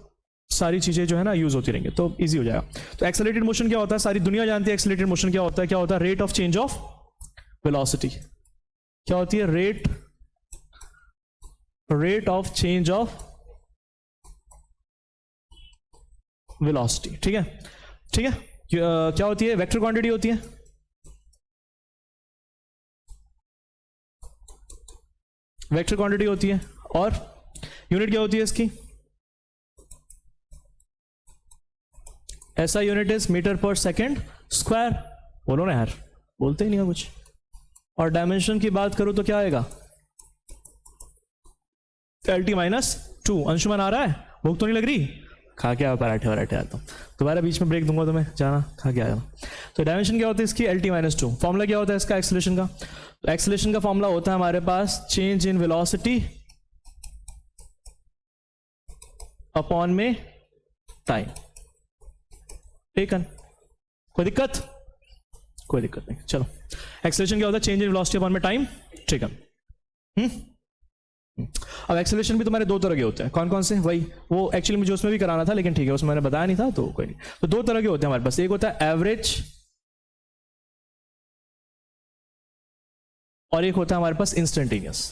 सारी चीजें जो है ना यूज होती रहेंगी, तो इजी हो जाएगा। तो एक्सेलरेटेड मोशन क्या होता है, सारी दुनिया जानती है एक्सेलरेटेड मोशन क्या होता है। क्या होता है? Rate of change of velocity. क्या होती है? Rate of change of velocity. ठीक है, ठीक है। क्या होती है? वेक्टर क्वांटिटी होती है। वेक्टर क्वांटिटी होती है, और यूनिट क्या होती है इसकी? ऐसा यूनिट इज मीटर पर सेकेंड स्क्वायर। बोलो ना यार, बोलते ही नहीं हो कुछ। और डायमेंशन की बात करूं तो क्या आएगा? LT-2। अंशुमन आ रहा है? भूख तो नहीं लग रही? खा के आओ पराठे वराठे। आता हूँ दोबारा, बीच में ब्रेक दूंगा तुम्हें, जाना खा के आया। तो डायमेंशन क्या होता है इसकी? LT-2। फॉर्मूला क्या होता है इसका एक्सेलरेशन का? तो एक्सेलरेशन का फॉर्मूला होता है हमारे पास चेंज इन वेलोसिटी अपॉन में टाइम। टेकन? कोई दिक्कत? कोई दिक्कत नहीं। चलो, एक्सेलरेशन क्या होता है? चेंज इन वेलोसिटी अपॉन में टाइम। टेकन। अब एक्सेलरेशन भी तुम्हारे 2 तरह के होते हैं। कौन कौन से? वही वो एक्चुअली मुझे उसमें भी कराना था, लेकिन ठीक है, उसमें मैंने बताया नहीं था, तो कोई नहीं। तो 2 तरह के होते हैं हमारे पास। एक होता है एवरेज, और एक होता है हमारे पास इंस्टेंटेनियस।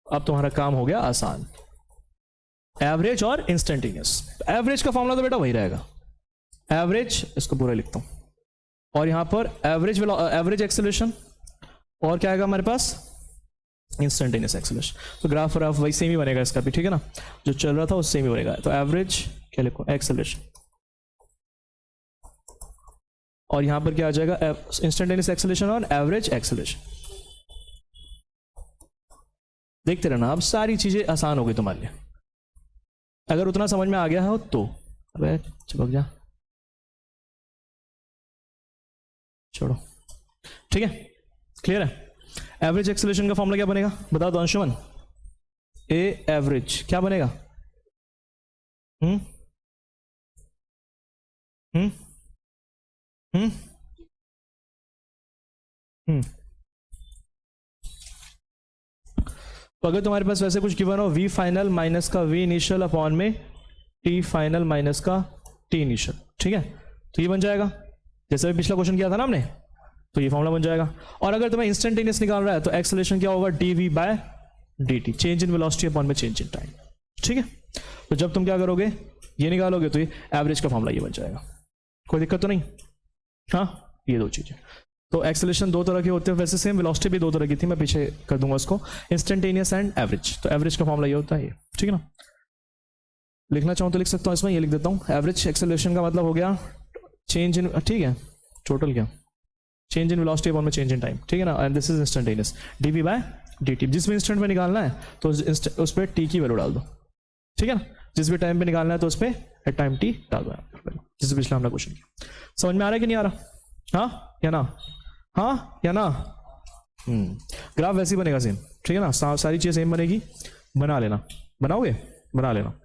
अब तुम्हारा काम हो गया आसान, एवरेज और इंस्टेंटेनियस। एवरेज का फॉर्मूला तो बेटा वही रहेगा, एवरेज, इसको पूरा लिखता हूं, और यहां पर एवरेज एक्सेलरेशन, और क्या आएगा हमारे पास? Instantaneous acceleration. तो ग्राफ वही सेम ही बनेगा इसका भी, ठीक है ना, जो चल रहा था वो सेम ही बनेगा। तो एवरेज क्या लिखो? एक्सेलरेशन, और यहां पर क्या आ जाएगा? इंस्टेंटेनियस एक्सेलरेशन और एवरेज एक्सेलरेशन। देखते रहना, अब सारी चीजें आसान हो गई तुम्हारे लिए, अगर उतना समझ में आ गया हो तो। अबे चिपक जा, छोड़ो। ठीक है, क्लियर है? एवरेज एक्सेलरेशन का फॉर्मूला क्या बनेगा? बता दो अंशुमन। ए एवरेज क्या बनेगा? हम्म हम्म हम्म हम्म तो अगर तुम्हारे पास वैसे कुछ गिवन हो, वी फाइनल माइनस का वी इनिशियल अपॉन में टी फाइनल माइनस का टी इनिशियल, ठीक है, तो ये बन जाएगा जैसे भी पिछला क्वेश्चन किया था ना हमने, तो ये फॉर्मूला बन जाएगा। और अगर तुम्हें इंस्टेंटेनियस निकाल रहा है तो एक्सेलरेशन क्या होगा? D by d t, change in velocity upon में चेंज इन टाइम। ठीक है, तो जब तुम क्या करोगे, ये निकालोगे तो ये एवरेज का फॉर्मूला ये बन जाएगा। कोई दिक्कत तो नहीं? हाँ, ये 2 चीजें। तो एक्सेलरेशन 2 तरह के होते हैं, वैसे सेम वेलोसिटी भी 2 तरह की थी, मैं पीछे कर दूंगा उसको, इंस्टेंटेनियस एंड एवरेज। तो एवरेज का फॉर्मूला ये होता है ये, ठीक है ना। लिखना चाहूँ तो लिख सकता हूँ, इसमें ये लिख देता हूँ। एवरेज एक्सेलरेशन का मतलब हो गया चेंज इन, ठीक है, टोटल क्या, चेंज इन वेलोसिटी अपॉन में चेंज इन टाइम, ठीक है ना। And this is instantaneous, d by d t. जिस भी इंस्टेंट में निकालना है तो उस पर टी की वैल्यू डाल दो, ठीक है ना। जिस भी टाइम पे निकालना है तो उस पर एट टाइम टी डाल दो, जिससे पिछला हमने क्वेश्चन किया। समझ में आ रहा है कि नहीं आ रहा? हाँ या ना? हाँ या ना? ग्राफ वैसे ही बनेगा सेम, ठीक है ना, सारी चीजें सेम बनेगी। बना लेना, बनाओगे? बना लेना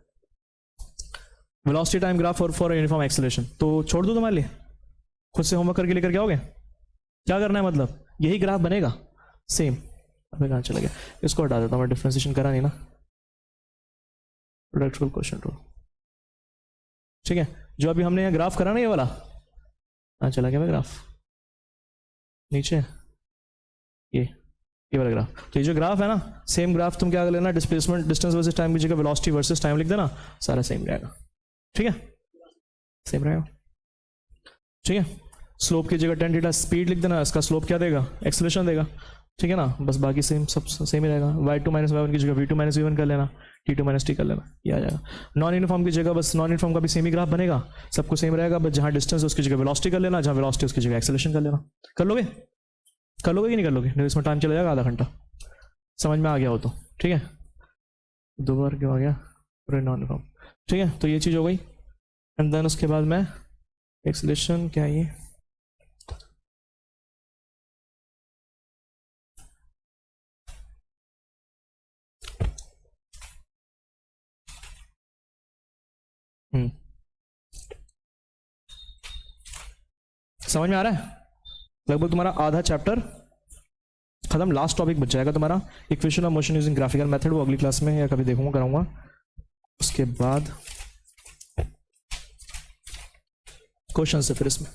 velocity time graph for uniform acceleration. तो छोड़ दो तुम्हारे लिए, खुद से होमवर्क करके लेकर के आओगे। क्या करना है, मतलब यही ग्राफ बनेगा सेम। अबे कहाँ चला गया, इसको हटा देता हूँ मैं, डिफरेंशिएशन करा नहीं ना, प्रोडक्ट क्वेश्चन रूल, ठीक है। जो अभी हमने यहाँ ग्राफ करा ना, ये वाला, हाँ चला गया मैं ग्राफ नीचे, ये वाला ग्राफ। तो ये जो ग्राफ है ना, सेम ग्राफ तुम क्या कर लेना, डिस्प्लेसमेंट डिस्टेंस वर्सेस टाइम की जगह वेलोसिटी वर्सेस टाइम लिख देना, सारा सेम रहेगा, ठीक है, सेम रहेगा, ठीक है। स्लोप की जगह टेन थीटा स्पीड लिख देना, इसका स्लोप क्या देगा? एक्सेलरेशन देगा, ठीक है ना। बस बाकी सेम, सब सेम ही रहेगा। y2 माइनस y1 की जगह v2 माइनस v1 कर लेना, t2 माइनस t कर लेना, ये आ जाएगा। नॉन यूनिफॉर्म की जगह बस नॉन यूनिफॉर्म का भी सेम ही ग्राफ बनेगा, सबको सेम रहेगा, बस जहाँ डिस्टेंस है उसकी जगह वेलोसिटी कर लेना, जहाँ वेलोसिटी उसकी जगह एक्सेलरेशन कर लेना। कर लोगे? कर लोगे कि नहीं कर लोगे? नहीं, इसमें टाइम चला जाएगा आधा घंटा। समझ में आ गया हो तो ठीक है, 2 बार क्यों आ गया पूरे नॉन यूनिफॉर्म, ठीक है। तो ये चीज़ हो गई, एंड देन उसके बाद मैं एक्सेलरेशन क्या है ये, समझ में आ रहा है? लगभग तुम्हारा आधा चैप्टर खत्म, लास्ट टॉपिक बच जाएगा तुम्हारा equation of motion using graphical method, वो अगली क्लास में या कभी देखूंगा कराऊंगा। उसके बाद क्वेश्चन है फिर इसमें,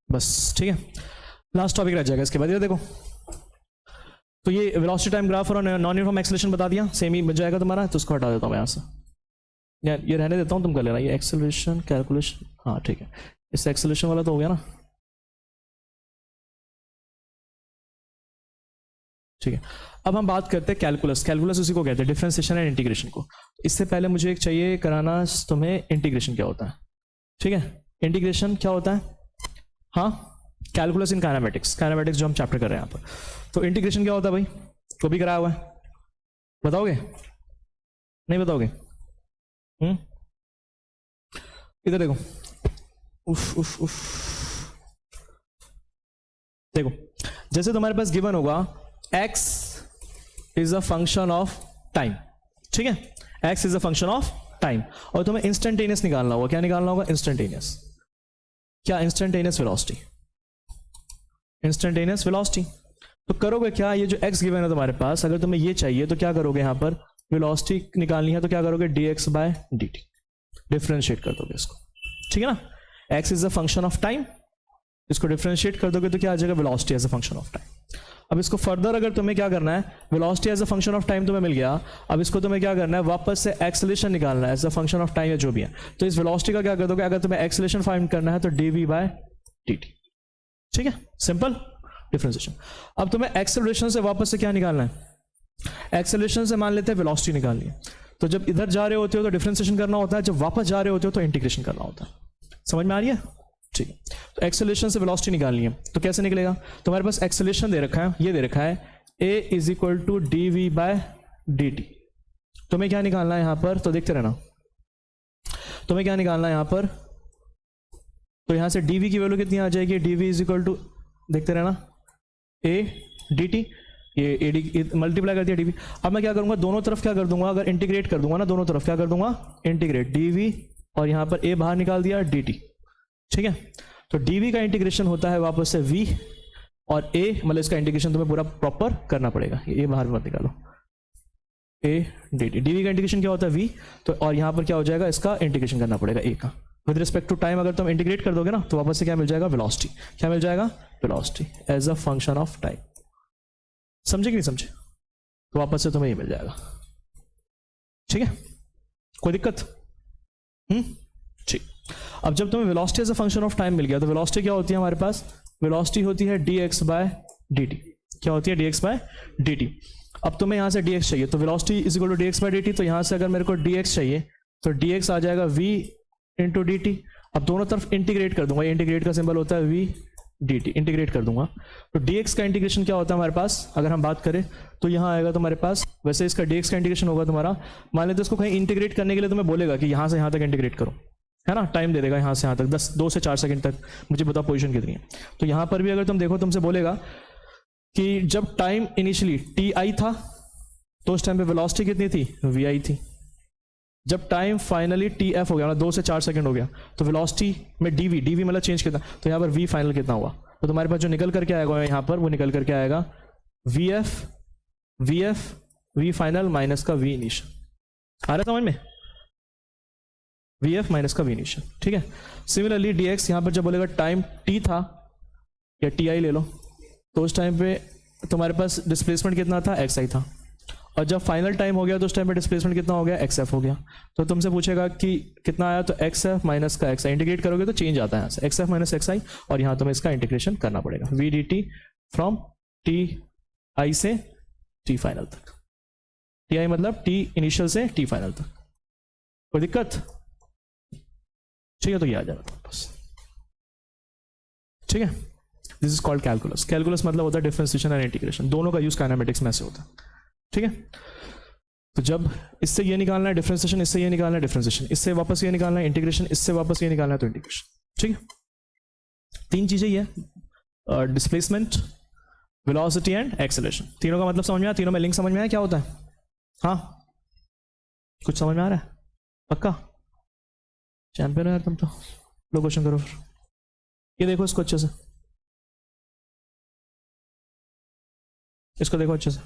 बस ठीक है, लास्ट टॉपिक रह जाएगा। इसके बाद ये देखो, तो ये वेलोसिटी टाइम ग्राफ और नॉन यूनिफॉर्म एक्सेलरेशन बता दिया, सेम ही बच जाएगा तुम्हारा, तो उसको हटा देता हूँ मैं यहाँ से, ये रहने देता हूँ, तुम कर लेना। ये एक्सेलरेशन कैलकुलेशन, हाँ ठीक है, इस एक्सेलरेशन वाला तो हो गया ना, ठीक है। अब हम बात करते हैं कैलकुलस। कैलकुलस उसी को कहते हैं डिफरेंशिएशन एंड इंटीग्रेशन को। इससे पहले मुझे एक चाहिए कराना तुम्हें, इंटीग्रेशन क्या होता है, ठीक है। इंटीग्रेशन क्या होता है, हाँ, कैलकुलस इन काइनेमेटिक्स, काइनेमेटिक्स जो हम चैप्टर कर रहे हैं यहाँ पर, तो इंटीग्रेशन क्या होता है भाई, वो भी कराया हुआ है, बताओगे नहीं बताओगे? इधर देखो, उफ उफ उफ, देखो जैसे तुम्हारे पास गिवन होगा x is a function of time, ठीक है, x is a function of time, और तुम्हें इंस्टेंटेनियस निकालना होगा। क्या निकालना होगा? इंस्टेंटेनियस। क्या? Instantaneous velocity, instantaneous velocity. तो करोगे क्या, ये जो x गिवन है तुम्हारे पास, अगर तुम्हें ये चाहिए तो क्या करोगे, यहां पर वेलोसिटी निकालनी है तो क्या करोगे, dx बाय dt, डिफरेंशिएट कर दोगे इसको, ठीक है ना। x is a function of time, इसको डिफरेंशिएट कर दोगे तो क्या आ जाएगा, velocity as a function of time. अब इसको फर्दर अगर तुम्हें क्या करना है, velocity as a function of time तुम्हें मिल गया, अब इसको तुम्हें क्या करना है, वापस से एक्सेलरेशन निकालना है as a function of time या जो भी है। तो इस वेलोसिटी का क्या कर दोगे, अगर तुम्हें एक्सेलरेशन फाइंड करना है तो dv बाय dt, ठीक है, सिंपल डिफरेंशिएशन। अब तुम्हें एक्सेलरेशन से वापस से क्या निकालना है, एक्सेलरेशन से मान लेते हैं वेलोसिटी निकालनी है। तो जब इधर जा रहे होते हो तो डिफरेंशिएशन करना होता है, जब वापस जा रहे होते हो तो इंटीग्रेशन करना होता है। समझ में आ रही है? ठीक है, तो एक्सेलरेशन से वेलोसिटी निकालनी है तो कैसे निकलेगा, तुम्हारे पास एक्सेलरेशन दे रखा है, ये दे रखा है a is equal to d v by d t. तुम्हें क्या निकालना है यहां पर, तो देखते रहना, तुम्हें क्या निकालना है यहां पर, तो यहां से dv की वैल्यू कितनी आ जाएगी, dv इज इक्वल टू, देखते रहना, a dt, ये ad मल्टीप्लाई कर दिया dv। अब मैं क्या करूंगा, दोनों तरफ क्या कर दूंगा, अगर इंटीग्रेट कर दूंगा ना, दोनों तरफ क्या कर दूंगा, इंटीग्रेट dv, और यहां पर a बाहर निकाल दिया dt, ठीक है। तो dv का इंटीग्रेशन होता है वापस से v, और a मतलब इसका इंटीग्रेशन तुम्हें पूरा प्रॉपर करना पड़ेगा, ये बाहर मत निकालो, a dt, dv का इंटीग्रेशन क्या होता है v, तो और यहां पर क्या हो जाएगा, इसका इंटीग्रेशन करना पड़ेगा a का विद रिस्पेक्ट टू टाइम। अगर तुम इंटीग्रेट कर दोगे ना तो वापस से क्या मिल जाएगा, वेलोसिटी। क्या मिल जाएगा, velocity as a function of time. समझे कि नहीं समझे? तो वापस से तुम्हें ये मिल जाएगा, ठीक है, कोई दिक्कत? ठीक। अब जब तुम्हें velocity as a function of time मिल गया तो वेलोसिटी क्या होती है हमारे पास, वेलोसिटी होती है dx बाय dt। क्या होती है, dx बाय dt। अब तुम्हें यहां से dx चाहिए तो velocity is equal to dx by dt, तो यहां से अगर मेरे को dx चाहिए तो dx आ जाएगा v इंटू dt। अब दोनों तरफ इंटीग्रेट कर दूंगा, ये इंटीग्रेट का सिंबल होता है v dt, इंटीग्रेट कर दूंगा। तो dx का इंटीग्रेशन क्या होता है हमारे पास, अगर हम बात करें तो यहाँ आएगा तुम्हारे पास, वैसे इसका dx का इंटीग्रेशन होगा तुम्हारा, मान लेते इसको कहीं इंटीग्रेट करने के लिए तुम्हें बोलेगा कि यहाँ से यहाँ तक इंटीग्रेट करो, है ना, टाइम दे देगा यहाँ से यहाँ तक 2 से 4 सेकंड तक, मुझे बताओ पोजीशन कितनी है। तो यहाँ पर भी अगर तुम देखो, तुमसे बोलेगा कि जब टाइम इनिशियली ti था तो उस टाइम पे वेलोसिटी कितनी थी, vi थी। जब टाइम फाइनली tf हो गया, 2 से 4 सेकंड हो गया, तो वेलोसिटी में dv मतलब चेंज कितना, तो यहाँ पर v फाइनल कितना हुआ, तो तुम्हारे पास जो निकल करके आएगा यहाँ पर, वो निकल करके आएगा vf v फाइनल माइनस का v इनिशियल। आ रहा समझ में, vf माइनस का v इनिशियल, ठीक है। सिमिलरली dx यहाँ पर जब बोलेगा टाइम t था या ti ले लो, तो उस टाइम पे तुम्हारे पास डिस्प्लेसमेंट कितना था, xi था, और जब फाइनल टाइम हो गया तो उस टाइम पे डिस्प्लेसमेंट कितना हो गया, xf हो गया। तो तुमसे पूछेगा कि कितना आया, तो xf माइनस का xi, इंटीग्रेट करोगे तो चेंज आता है यहाँ से, xf माइनस xi, और यहाँ तुम्हें इसका इंटीग्रेशन करना पड़ेगा, v dt फ्रॉम ti से t फाइनल तक, ti मतलब t इनिशियल से t फाइनल तक। कोई दिक्कत? ठीक है, तो ये आ जाएगा बस, ठीक है। This is called calculus. Calculus मतलब होता है डिफरेंशिएशन एंड इंटीग्रेशन, दोनों का यूज काइनेमेटिक्स में से होता है, ठीक है। तो जब इससे ये निकालना है डिफरेंशिएशन, इससे ये निकालना है डिफरेंशिएशन, इससे वापस ये निकालना है इंटीग्रेशन, इससे वापस ये निकालना है तो इंटीग्रेशन, ठीक है। 3 चीजें ही है, डिस्प्लेसमेंट, वेलोसिटी एंड एक्सेलरेशन। तीनों का मतलब समझ में आया, तीनों में लिंक समझ में आया क्या होता है, हाँ कुछ समझ में आ रहा है, पक्का? चैंपियन हो यार तुम तो, लो क्वेश्चन करो फिर। ये देखो इसको अच्छे से, इसको देखो अच्छे से।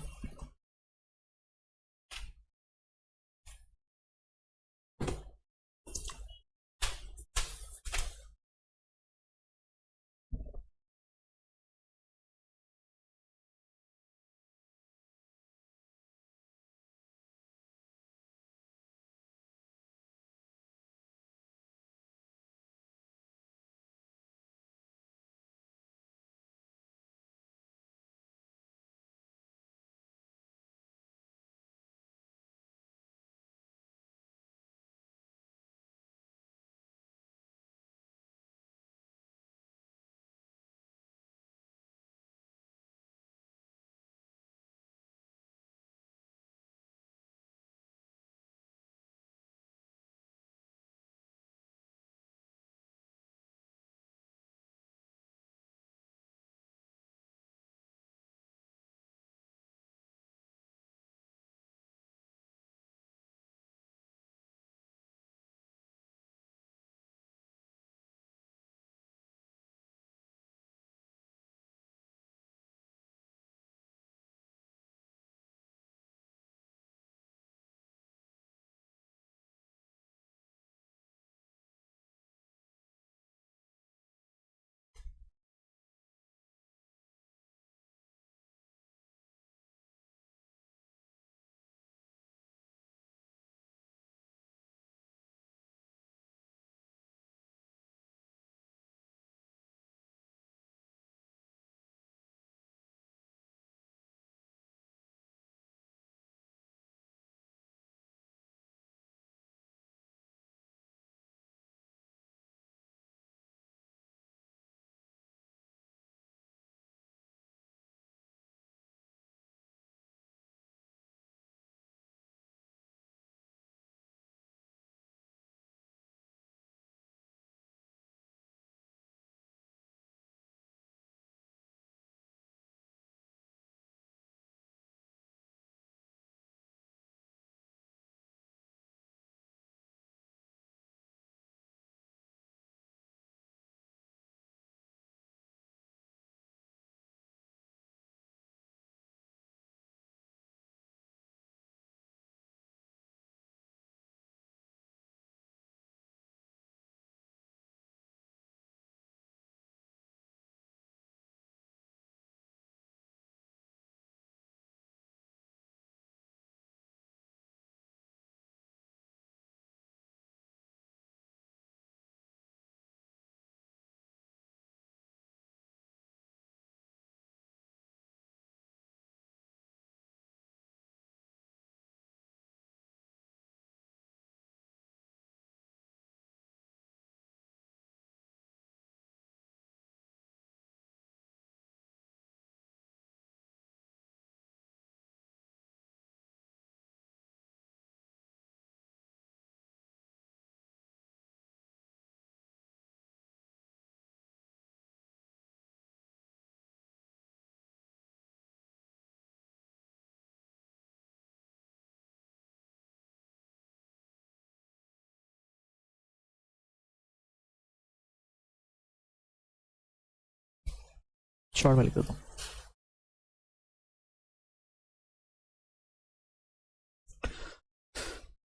शॉर्ट में लिख देता हूँ।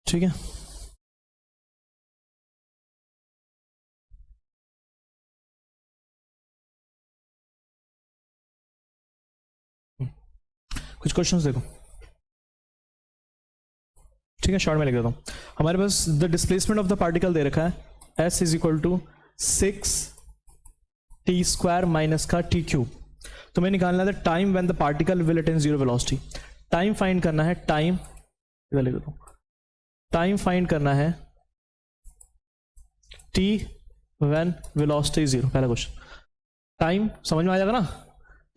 ठीक है, कुछ क्वेश्चंस देखो। ठीक है, शॉर्ट में लिख देता हूँ। हमारे पास the displacement of the particle दे रखा है s is equal to 6t square minus का t क्यूब। तो मैं निकालना था time when the particle will attain zero velocity. Time find करना है, टाइम इधर लिख देता हूँ, टाइम फाइंड करना है t व्हेन वेलोसिटी जीरो। पहला क्वेश्चन, टाइम समझ में आ जाएगा ना,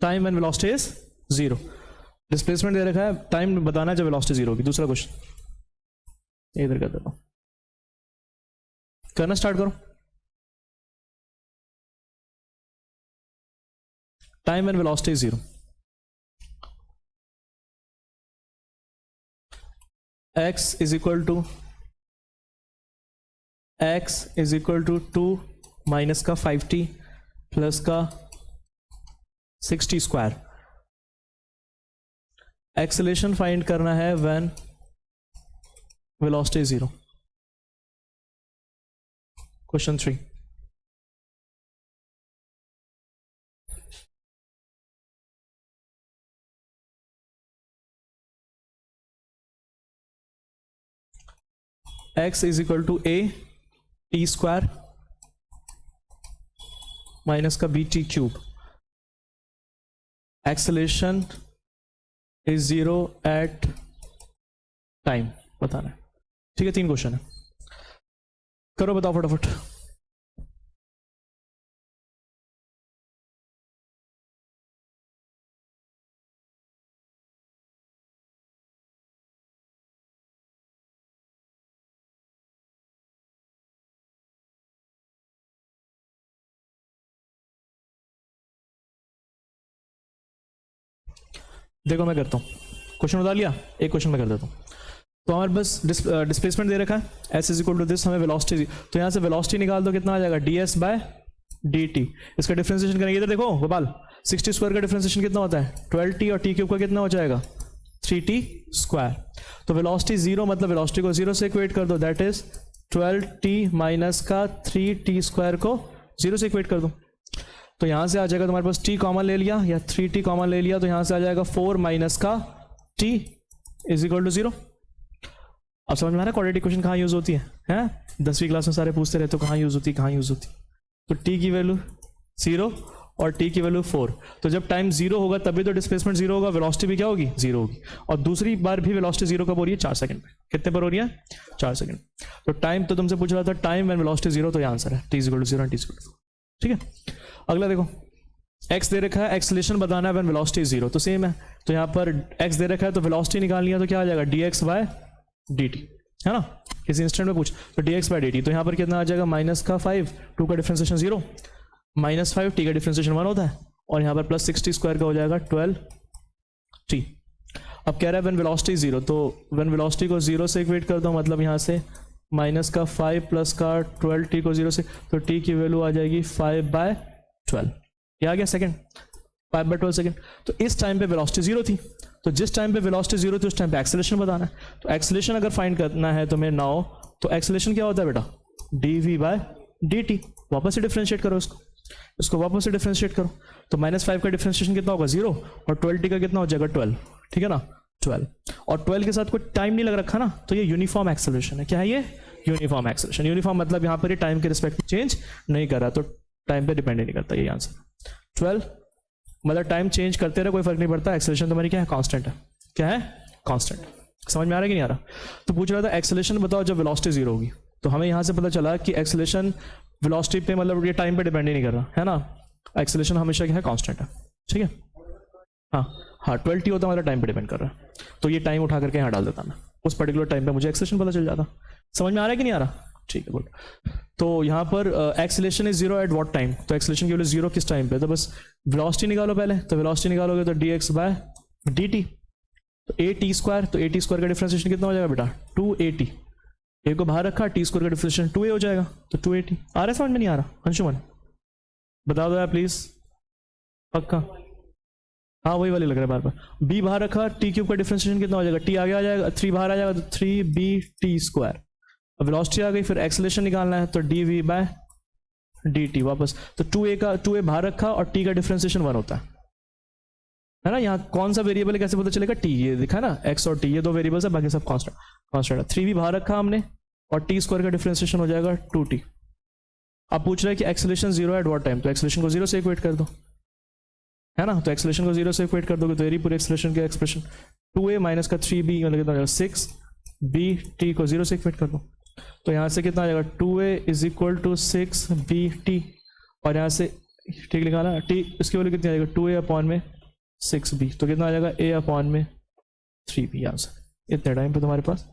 time when velocity is zero. Displacement दे रखा है, टाइम बताना है जब वेलोसिटी जीरो होगी। दूसरा क्वेश्चन इधर कर देता हूं, करना स्टार्ट करो। Time when velocity is zero, x is equal to 2 minus का 5t प्लस का 6t²। एक्सेलरेशन फाइंड करना है when velocity 0। Question 3। x is equal to a t² minus का bt³। Acceleration is 0 at time बताना है। ठीक है, 3 क्वेश्चन है, करो बताओ फटाफट। देखो मैं करता हूँ, क्वेश्चन बता लिया, एक क्वेश्चन मैं कर देता हूँ। तो हमारे पास डिस्प्लेसमेंट दे रखा है s is equal to this, हमें वेलोसिटी, तो यहाँ से वेलोसिटी निकाल दो, कितना आ जाएगा ds/dt। इसका डिफरेंशिएशन करेंगे, इधर देखो गोपाल, 60² का डिफरेंशिएशन कितना होता है 12t, और t³ का कितना हो जाएगा 3t²। तो वेलोसिटी 0 मतलब वेलोसिटी को 0 से इक्वेट कर दो, दैट इज 12t माइनस का 3t² को 0 से इक्वेट कर दो। तो यहाँ से आ जाएगा तुम्हारे पास t कॉमन ले लिया या 3t कॉमन ले लिया, तो यहाँ से आ जाएगा 4 माइनस का t इज इक्वल टू 0। अब समझ में आ रहा है क्वाड्रेटिक इक्वेशन कहाँ यूज होती है, हैं 10वीं क्लास में सारे पूछते रहते हो कहाँ यूज होती है, कहाँ यूज होती है। तो t की वैल्यू 0 और t की वैल्यू 4। तो जब टाइम 0 होगा तभी तो डिस्प्लेसमेंट 0 होगा, वेलोसिटी भी क्या होगी 0 होगी। और दूसरी बार भी वेलोसिटी 0 कब हो रही है 4 सेकंड पे। कितने पर हो रही है 4 सेकंड। तो टाइम तो तुमसे पूछ रहा था टाइम व्हेन वेलोसिटी 0, तो ये आंसर है t is equal to 0 and t is equal to 4। ठीक है, अगला देखो, x दे रखा है, एक्सेलरेशन बताना है व्हेन वेलोसिटी 0, तो सेम है। तो यहाँ पर x दे रखा है तो वेलोसिटी निकालनी है, तो क्या आ जाएगा dx/dt, है ना। किसी इंस्टेंट में पूछ तो dx/dt, तो यहाँ पर कितना आ जाएगा माइनस का 5, 2 का डिफरेंशिएशन 0, -5 t का डिफरेंशिएशन 1 होता है, और यहाँ पर प्लस 60² का हो जाएगा 12t। अब कह रहा है व्हेन वेलोसिटी 0, तो व्हेन वेलोसिटी को 0 से इक्वेट कर दो, मतलब यहाँ से माइनस का 5 प्लस का 12t को 0 से, तो t की वैल्यू आ जाएगी 5/12। ये आ गया सेकंड, 5/12 सेकंड। तो इस टाइम पे वेलोसिटी 0 थी, तो जिस टाइम पे वेलोसिटी 0 थी उस टाइम पे एक्सेलरेशन बताना है। तो एक्सेलरेशन अगर फाइंड करना है तो मैं नाउ, तो एक्सेलरेशन क्या होता है बेटा dv/dt। वापस से डिफरेंशिएट करो इसको वापस से डिफरेंशिएट करो, तो -5 का डिफरेंशिएशन कितना होगा 0, और 12t का कितना हो जाएगा 12। ठीक है ना, 12, और 12 के साथ कोई टाइम नहीं लग रखा ना, तो ये यूनिफॉर्म एक्सेलरेशन है। क्या है ये यूनिफॉर्म एक्सेलरेशन। यूनिफॉर्म मतलब यहाँ पर ये टाइम के रिस्पेक्ट में चेंज नहीं कर रहा, तो टाइम पे डिपेंड नहीं करता, ये आंसर 12 मतलब टाइम चेंज करते रहे कोई फर्क नहीं पड़ता, एक्सेलरेशन तुम्हारी क्या है कांस्टेंट है। क्या है कांस्टेंट। समझ में आ रहा है कि नहीं आ रहा। तो पूछ रहा था एक्सेलरेशन बताओ जब वेलोसिटी 0 होगी, तो हमें यहाँ से पता चला कि एक्सेलरेशन वेलोसिटी पे मतलब ये टाइम पे डिपेंड ही नहीं कर रहा है ना, एक्सेलरेशन हमेशा क्या है कांस्टेंट है। ठीक है, हाँ 12t होता है मतलब टाइम पे डिपेंड कर रहा है, तो ये टाइम उठा करके यहाँ डाल देता मैं, उस पर्टिकुलर टाइम पे मुझे एक्सेलरेशन पता चल जाता। समझ में आ रहा है कि नहीं आ रहा। ठीक है गुड। तो यहाँ पर acceleration is 0 at what time, तो एक्सेलरेशन की वैल्यू 0 किस टाइम पे, तो बस वेलोसिटी निकालो पहले, तो वेलोसिटी निकालोगे तो dx/dt, तो at², तो at² का डिफरेंशिएशन कितना हो जाएगा बेटा 2at। a को बाहर रखा, t² का डिफरेंशिएशन 2a हो जाएगा, तो 2at। आ रहा है समझ में नहीं आ रहा अंशुमन, बता दो यार प्लीज, पक्का। हाँ वही वाली लग रहा है बार बार। b बाहर रखा, t³ का डिफरेंशिएशन कितना हो जाएगा, t आगे आ जाएगा, 3 बाहर आ जाएगा, तो 3bt²। अब वेलोसिटी आ गई, फिर एक्सेलरेशन निकालना है, तो dv/dt वापस, तो 2a बाहर रखा और t का डिफरेंशिएशन 1 होता है ना। यहाँ कौन सा वेरिएबल है कैसे पता चलेगा, t, ये दिखा ना x और t, ये 2 वेरिएबल्स है, बाकी सब कांस्टेंट है। 3b बाहर रखा हमने और t² का डिफरेंशिएशन हो जाएगा 2t। अब पूछ रहा है कि एक्सेलरेशन 0 एट व्हाट टाइम, तो एक्सेलरेशन को 0 से इक्वेट कर दो, है ना। तो एक्सेलरेशन को 0 से इक्वेट कर दोगे तो ये पूरी एक्सेलरेशन की एक्सप्रेशन 2a माइनस का 3b मतलब कितना हो जाएगा 6bt को 0 से इक्वेट कर दो, तो यहाँ से कितना आ जाएगा 2a is equal to 6bt, और यहाँ से ठीक लिखा ना t, इसकी वैल्यू कितनी आ जाएगा 2a अपॉन में 6b, तो कितना आ जाएगा a अपॉन में 3b आंसर। इतने टाइम पे तुम्हारे पास